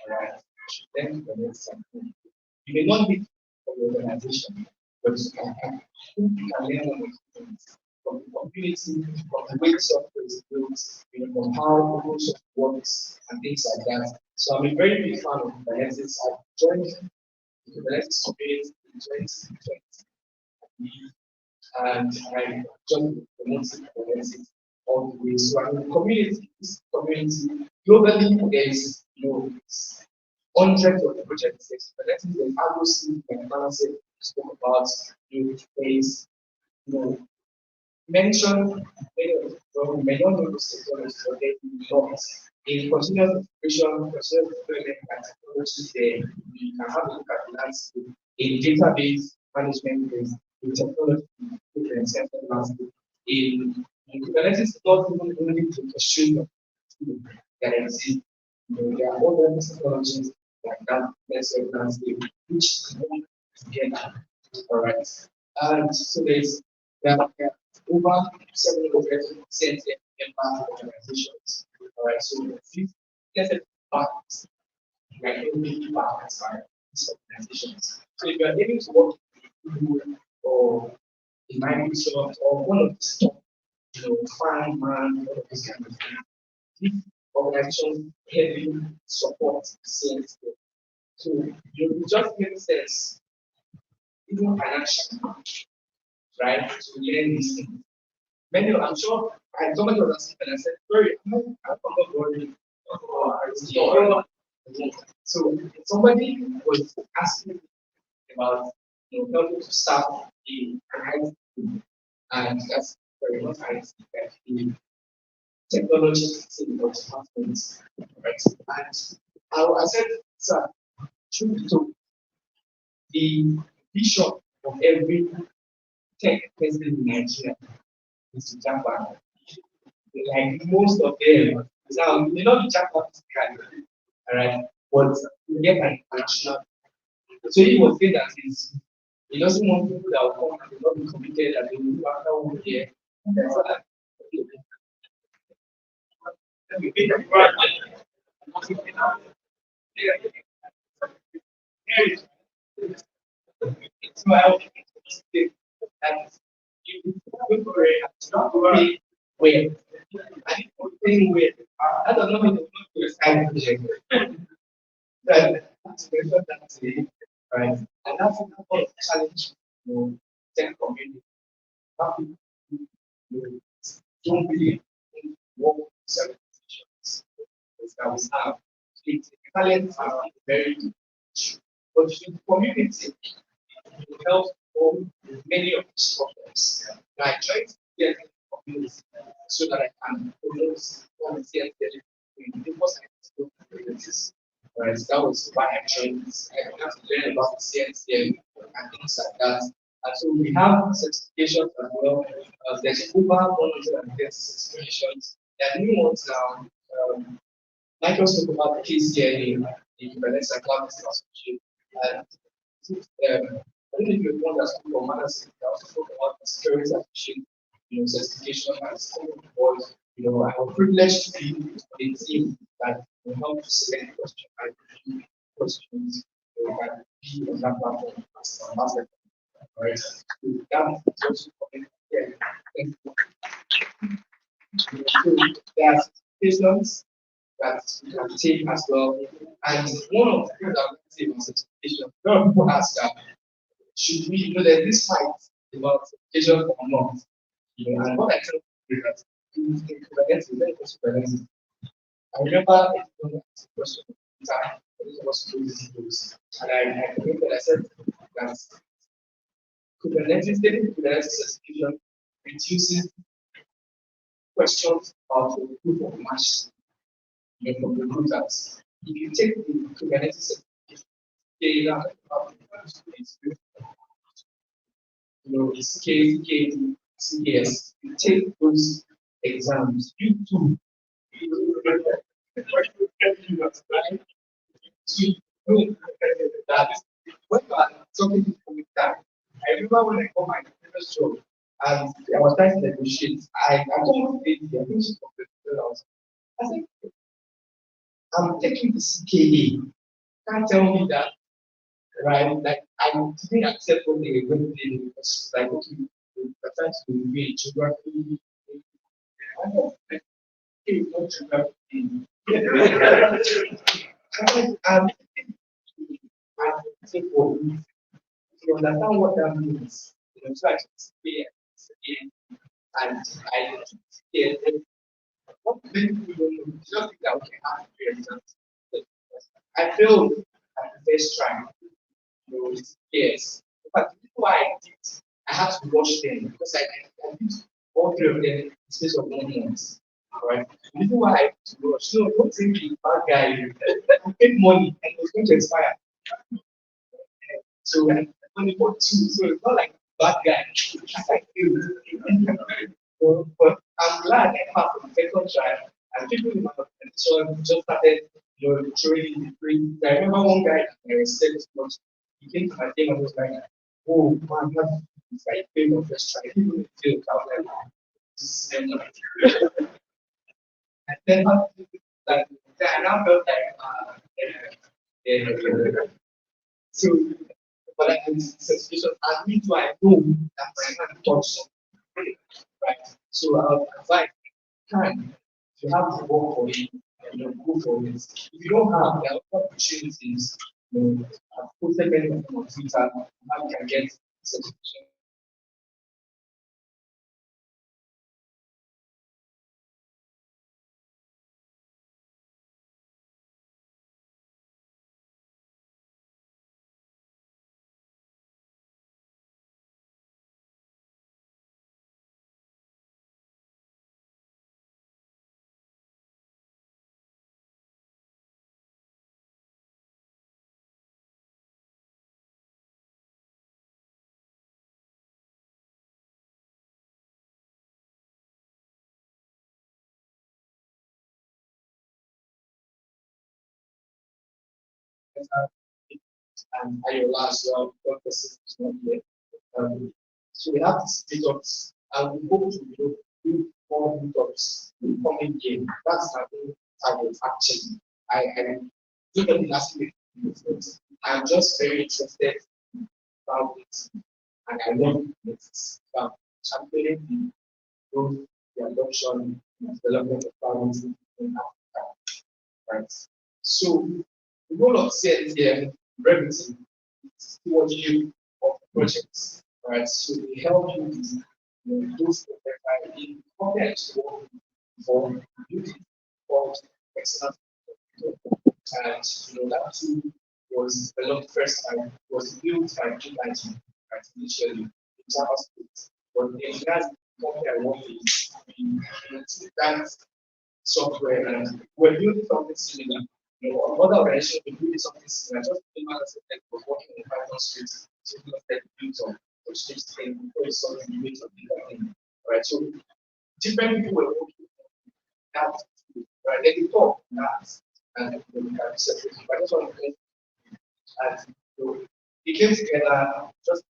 Alright. Then the next something. You may not be for the organization, but you can learn on the things from the community, from the way software is built, from how open source works and things like that. So I'm a very big fan of Kubernetes. I joined the Kubernetes community in 2020 and I joined the Kubernetes all the way. So I'm in community, this community, globally there's hundreds of projects. There's Kubernetes, there's ROC, like Manase spoke about, there's mention many of well, we may not know those technologies, but they will not. In continuous integration, continuous deployment and technology, there you can have a look at the landscape. In database management, there's in technology, different central landscape. In Kubernetes, not even only the orchestration that exists. There are other technologies like that network landscape, which come together. All right. And so there are over 700 CNCF member organizations. All right. So 50 partners, like MVP partners are these organizations. So if you are able to work with Google or in Microsoft or one of these top, Fan, Man, all of these kind of things, these organizations heavily support CNCF. So it just makes sense, even financially, right, to learn these things. I'm sure, somebody was asking and I said, sorry, I'm not worried. So somebody was asking about helping to start an IT team, and that's very much IT, like the technology in the departments, right? And I said, sir, truth be told, the vision of every tech person in Nigeria is to Japan. Like most of them, now may not be Japan physically, all right, but you get an international. So he was saying that he doesn't want people that will come and will not be committed and they will do after 1 year. So that we make a brand. So I will say that you go for it, not pay well. And if you pay well, that does not mean it's not your side project. That's the right? And that's a challenge, tech community. How people don't really work with certifications that we have. It's talents are very rich, but the community will help solve many of these problems. And I try to get in the community so that I can promote volunteer because I still communities. Right, that was why I joined this. I began to learn about the CNCF and things like that. And so we have certifications as well. There's over 130 certifications. There are new ones now. Like us talk about the KCNA, the Kubernetes and Cloud Association. And I don't know if you want us to speak on matters, I also talk about the security association, certification and stuff board. I was privileged to be on a team that will help to select questions and review questions that be on that platform as a master. Right. So that is also coming here. So there are certifications that we can take as well. And one of the things that we say was certification. A lot of people ask that should we, there's this fight about certification or not. And what I tell people is that in Kubernetes, when it comes to Kubernetes, I remember a question time it was those. And I commented, I said that Kubernetes, taking Kubernetes certification reduces questions about the proof of match from recruiters. If you take the Kubernetes certification, CKD, CKS, you take those exams, you too. That when you are talking to people with that, I remember when I got my previous job and I was trying to negotiate. I told the lady, I think she was I said, I'm taking the CKA. Can't tell me that, right? Like I didn't accept what they were going to do because like okay, we're trying to do geography. I don't like hey, what geography. I'm say for you to understand what that means, so I can stay and I stay. What many people don't know, just think that okay, I have to exams. I failed at the first try. Yes. In fact, the reason why I did, I had to rush them because I did all three of them in the space of 1 month. Alright. The reason why I had to rush, no, don't think the bad guy, I paid money and it was going to expire. So I only for two, so it's not like bad guy. I failed. But I'm glad I passed the second try and people in my organization just started throwing the free. I remember one guy I said this much. He came to my team and was like, "Oh man, that's like failed on first try. People failed." I was like, "This is and then like I now felt like so but I had suspicion and me too I know that my hand touched something. Right. So I would advise time you have to work for it, go for it. If you don't have, there are opportunities. I've posted many of them on Twitter, how you can get certification. and Ayola as well, because the system is not yet. So we have these meetups, and we hope to do more meetups in the coming year. That's my main target, actually. I do not be asking me, I'm just very interested about it, and I want it. Championing the growth, the adoption, and development of farming in Africa. Right. So the goal of CNCF revenue is stewardship of projects. Right. So we help you with those that in context for beauty called excellent. And that tool was developed first time, was built by GIT, right, initially in JavaScript. But then that's the company I work with. We took that software and we're building something similar. Other organizations were building something similar, just the as a tech was working in Python script, so it was like built on the script thing, before it's something built on the thing. Right. So different people were working on that, right? They can talk that and we can separate. But I just want to and so we came together just to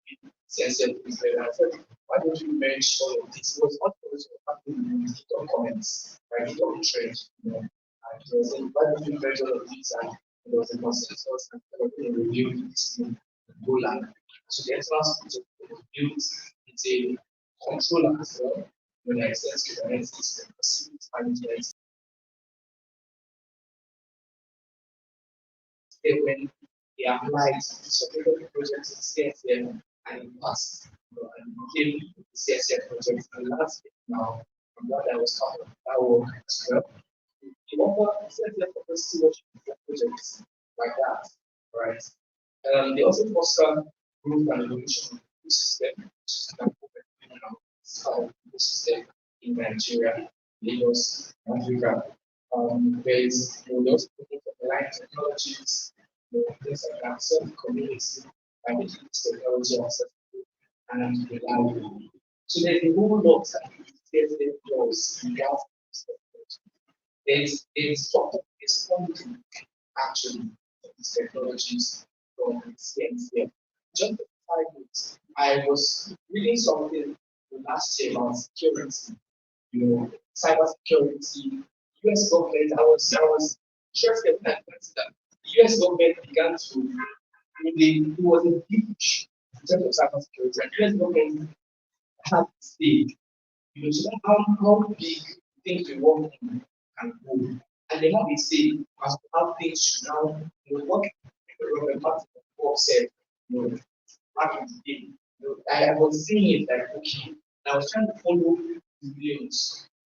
CNCF together. I said, why don't you merge all of this? It was not always happening in the comments, right? It was a trend, And he was saying, why don't you merge all of this? And there was a consensus and everything reviewed this in Golang. So the entrance was built, it's a controller as well, when I access Kubernetes system, facilities management, when they applied submitted the project in CSM and it passed. And became the CSM project. And last year now, from what I was talking about work as well. The offer CSM offers stewardship projects like that, right? They also foster growth and evolution of the system, which is an important system in Nigeria, Lagos, Africa. There's those looking for line technologies, things like that, some communities by making this technology accessible and reliable. So there's a whole lot that CSF does in that technology. There's funding actually for these technologies from CNCF. Just for 5 minutes, I was reading something last year about security, cyber security. US government, I was interested that the US government began to really, it was a huge in terms of cyber security, and US government had to stay, so how big things we work in can go. And they have a say as to how things should now, what Robert Party said, back in the day. I was seeing it like, okay, and I was trying to follow the videos.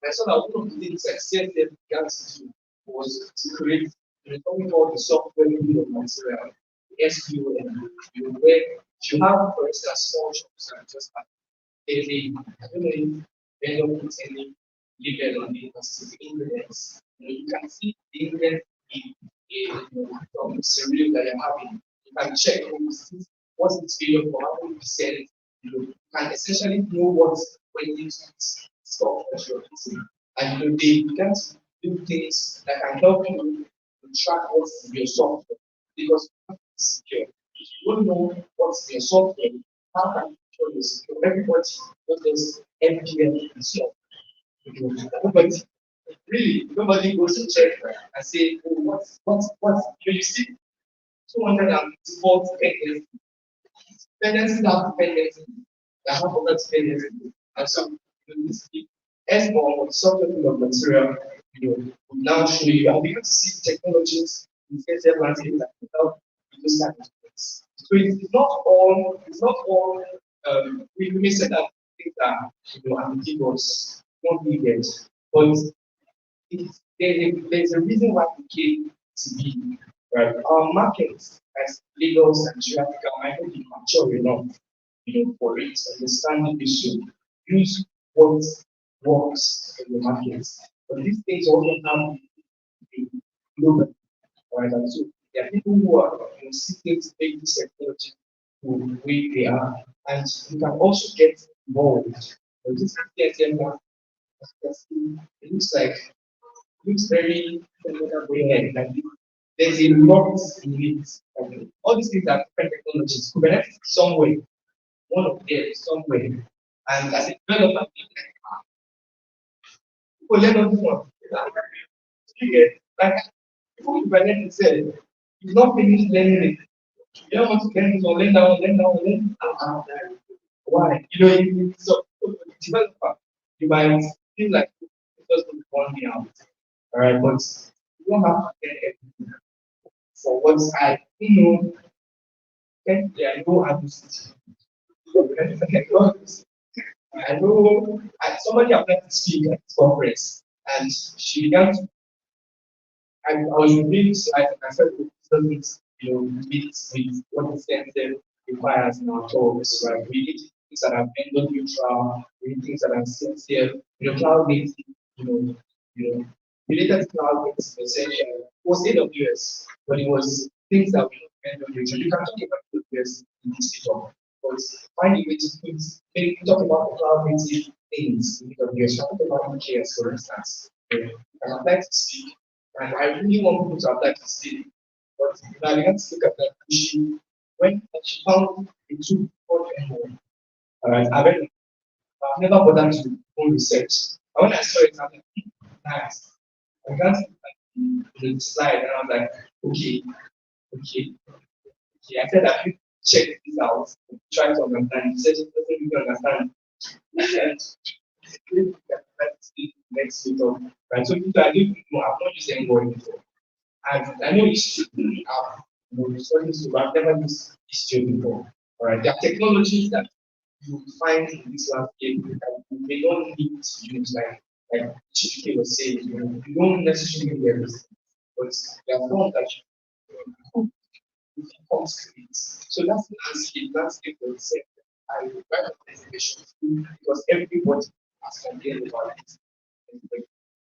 I saw that one of the things I said that began to do was to create something called the software unit of material, the SQL, where if you have, for instance, small shops and just have I don't know if vendor puts any label on the specific ingredients. You can see the ingredients from cereal that you're having. You can check what's the failure for how many percent. You can essentially know what's when these stuff that you're eating. And they began to do things that can help you to track what's in your software. Because it's secure. If you don't know what's in your software, how can you control your secure? Everybody does NPM and so nobody really nobody goes to check and say, oh, what's you see 204 dependencies have dependencies that have other dependencies. And so this S or software bill of material will now show you and begin to see technologies in CSF landscape that can help with those kind of things. So it's not all we may say that things are ambiguous, not needed, but there's a reason why we came to be. Right. Our markets as Lagos and Africa might not be mature enough, for it to understand the issue. Use what works in the markets. But these things also have to be global. Right. And so there are people who are seeking to make this technology to where they are. And you can also get involved. But this TSM one, it looks very way ahead. Like there's a lot in it. Okay. All these things are different technologies. Kubernetes somewhere, one of them somewhere. And as a developer, people learn on this one. You get like before Kubernetes said, you've not finished learning it. You don't want to learn this one, learn that one, learn that one, learn that. Why? You know, so developer, you might feel like it doesn't want me out. All right, but you don't have to get everything for what I know. Okay, yeah, I know I'm I know somebody applied to speak at this conference and she began to I was reading slides and I said, "Oh, this doesn't, meet with what the center requires in our talks, right? We need things that are vendor neutral, we need things that are sincere, cloud native, you know, you know, related to cloud native essential. It was AWS, but it was things that we vendor neutral. You can talk about AWS in this talk, but find a way to maybe talk about the cloud native things in AWS. Talk about EKS, for instance. Yeah. And I'd like to speak and I really want people to apply to stay. But I began to look at that issue when she found a tool called Envoy. Alright, I've never bothered to do research. And when I saw it, I was like, nice. I began to look at the slide and I was like, okay, okay, okay. I said I need to check this out, try to understand. He said he doesn't really understand. And that's the next week of right. So I didn't know I've not used Envoy before. And I know history have studied so I've never used history before. All right, there are technologies that you will find in this landscape that you may not need to use, like Chike was saying, you don't necessarily need everything, but there are some that you can concentrate. So that's the landscape for itself. I write an information because everybody has complained about it.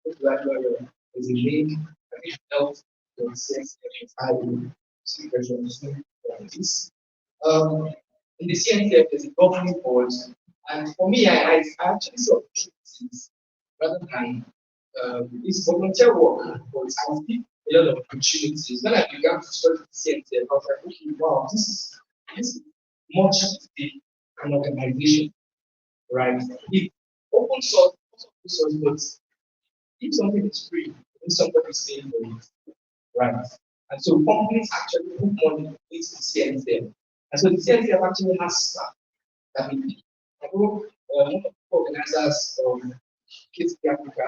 There's a link that it helps to access the file versions like this. Um, in the CNCF, there's a governing board, and for me, I actually saw opportunities rather than this volunteer work, but I see a lot of opportunities. When I began to study the CNCF, I was like, okay, wow, this is much big an organization, right? It open source, but if something is free, if somebody is paying for it, right? And so companies actually put money into the CNCF. And so the CNCF actually has staff. I mean, I know one of the organizers of Kids in Africa,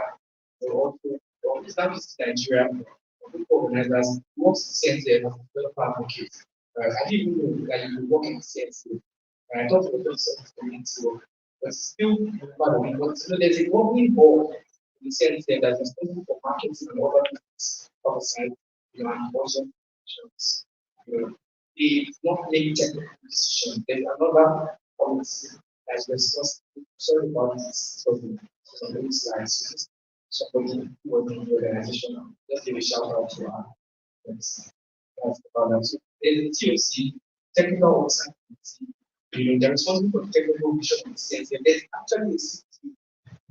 also, it's not just Nigeria, but organizers works in CNCF as a developer advocate. Right? I didn't even know that you could work in the CNCF. I thought it was just community work, but still part of it. But there's a working board in the sense that there's responsible for marketing and other things outside, and also insurance. They not make technical decisions. There's another policy that's responsible. Sorry about this. So many slides. Somebody who was in the organization. Let's give a shout out to her. That's about that. So there's a TOC, technical oversight committee. They're responsible for the technical vision of the CNC. There's actually a city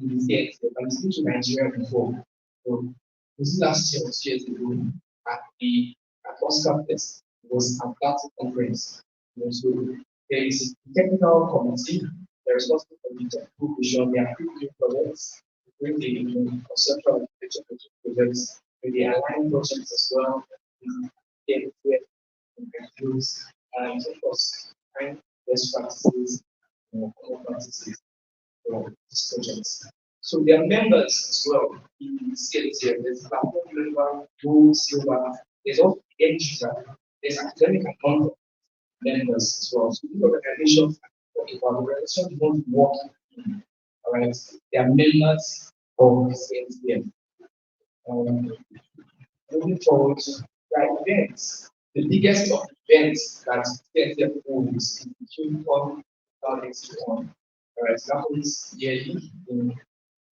in the CNC, but it's been to Nigeria before. So this is last year or 2 years ago at the Oscar Fest. It was at that conference. So there is a technical committee. They're responsible for the technical vision. They are pre projects, bring the conceptual architecture projects, with the align projects as well. Get improves and of course find best practices or common practices for these projects. So there are members as well in the CLTF. There's a platform member, gold, silver, there's also the end user, there's academic and non members as well. So these organizations talk about organizations you want to work in. All right, they are members of the CLTF. Moving forward, there are events. The biggest of events that CNCF holds is the QCon 2021. It happens yearly.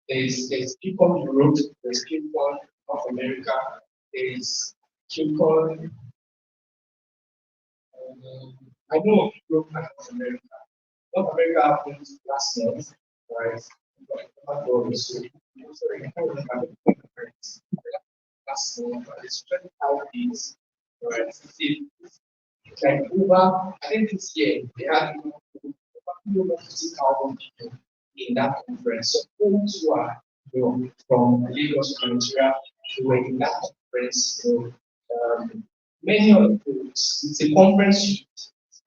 There's QCon Europe, there's QCon North America, there's QCon. I know of Europe and North America. North America happened last month, right? Sorry, I can't remember the last month, but it's 25 days. right? It's like over, I think this year they had over 50,000 people in that conference. So those who are from Lagos, from Nigeria, who were in that conference. Many of the it's a conference you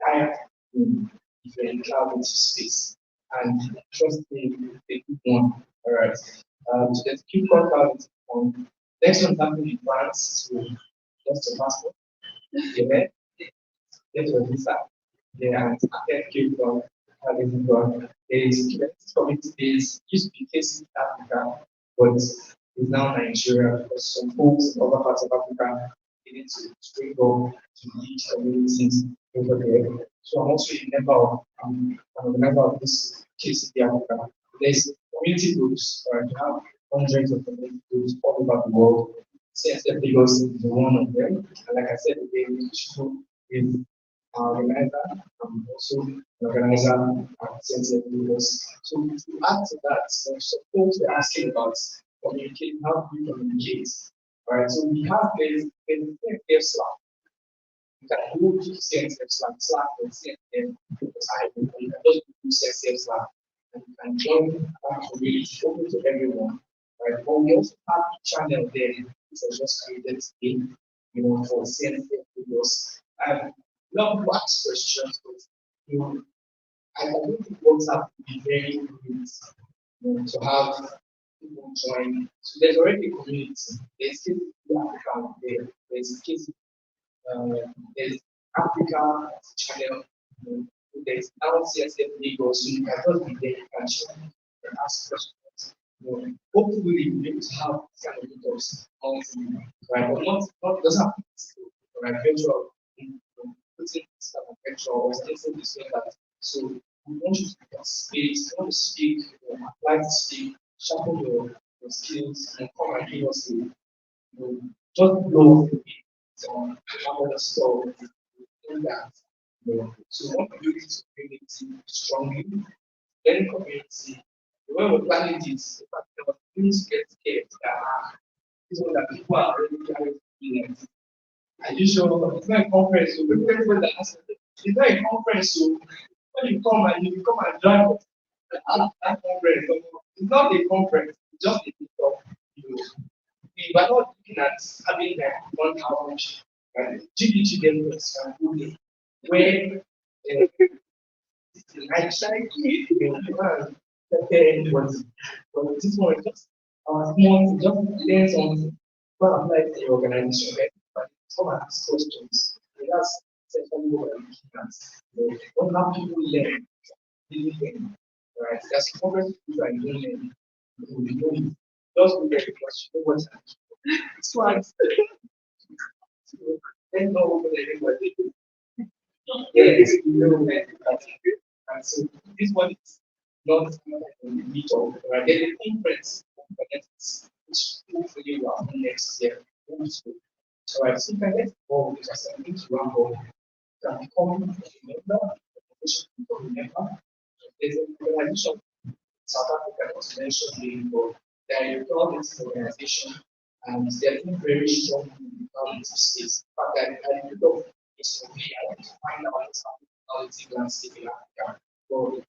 tired in different cloud space. And trust me, a good one. All right. So there's keep contact on next one happening in France. So just a passport. Yeah, get your visa. Yeah, and get Cape Town, having gone. There is community days, used to be case in Africa, but is now Nigeria because some folks in other parts of Africa needed to spring up to lead communities over there. So I'm also a member of I'm a member of this case in Africa. There's community groups, or you have hundreds of community groups all over the world. CNCF Lagos is one of them. And like I said, we should with organizer, I'm also an organizer at CNCF Lagos. So to add to that, suppose we're asking about communicating, how do you communicate? Right, so we have this CNCF Slack. You can go to CNCF Slack or CNCF because you can just do CNCF Slack and you can join that community open to everyone. Right, but we also have a channel there which was just created today, for CNCF Lagos. Love to ask questions, but I don't think WhatsApp would be very good to have people join. So there's already a community. There's KCP Africa there. Uh, there's Africa channel. There's now CSF Lagos. So you can just be there. You can join and ask questions. Hopefully, we'll be able to have kind of meetups monthly, right? But not doesn't have to be right, virtual. Putting this kind of lecture or something this way that. So we want you to participate, you want to speak, apply to speak, sharpen your skills, and come and give us just blow off the beat on how to store that. So one community strongly, then community. When we're planning this, in fact, there was things get scared that this one that people are already carrying feelings. And you show it's not a conference, so everybody that has it's not a conference, so when you come and join that conference, so it's not a conference, it's just a meetup. We were not looking at having like 1,000 GDG delegates can go there, where I tried to but this one is just small, just learn something. But I'm like the organization, right? But come and ask questions. And that's essentially what I'm looking at. What how people learn, really learn, right? That's progress people are doing. You know, just look at the question, you know what's happening. Smart. So, then no open anybody. Yes, you know that. And so this one is not a meetup, right? There's a conference which hopefully will happen next year. So I think I get involved because I think to run home can become a member, a member. There's an organization in South Africa that was mentioned before. They are a government organization and they're doing very strong in the government space. In fact, I look up this survey, I want to find out what's happening in the landscape in Africa. So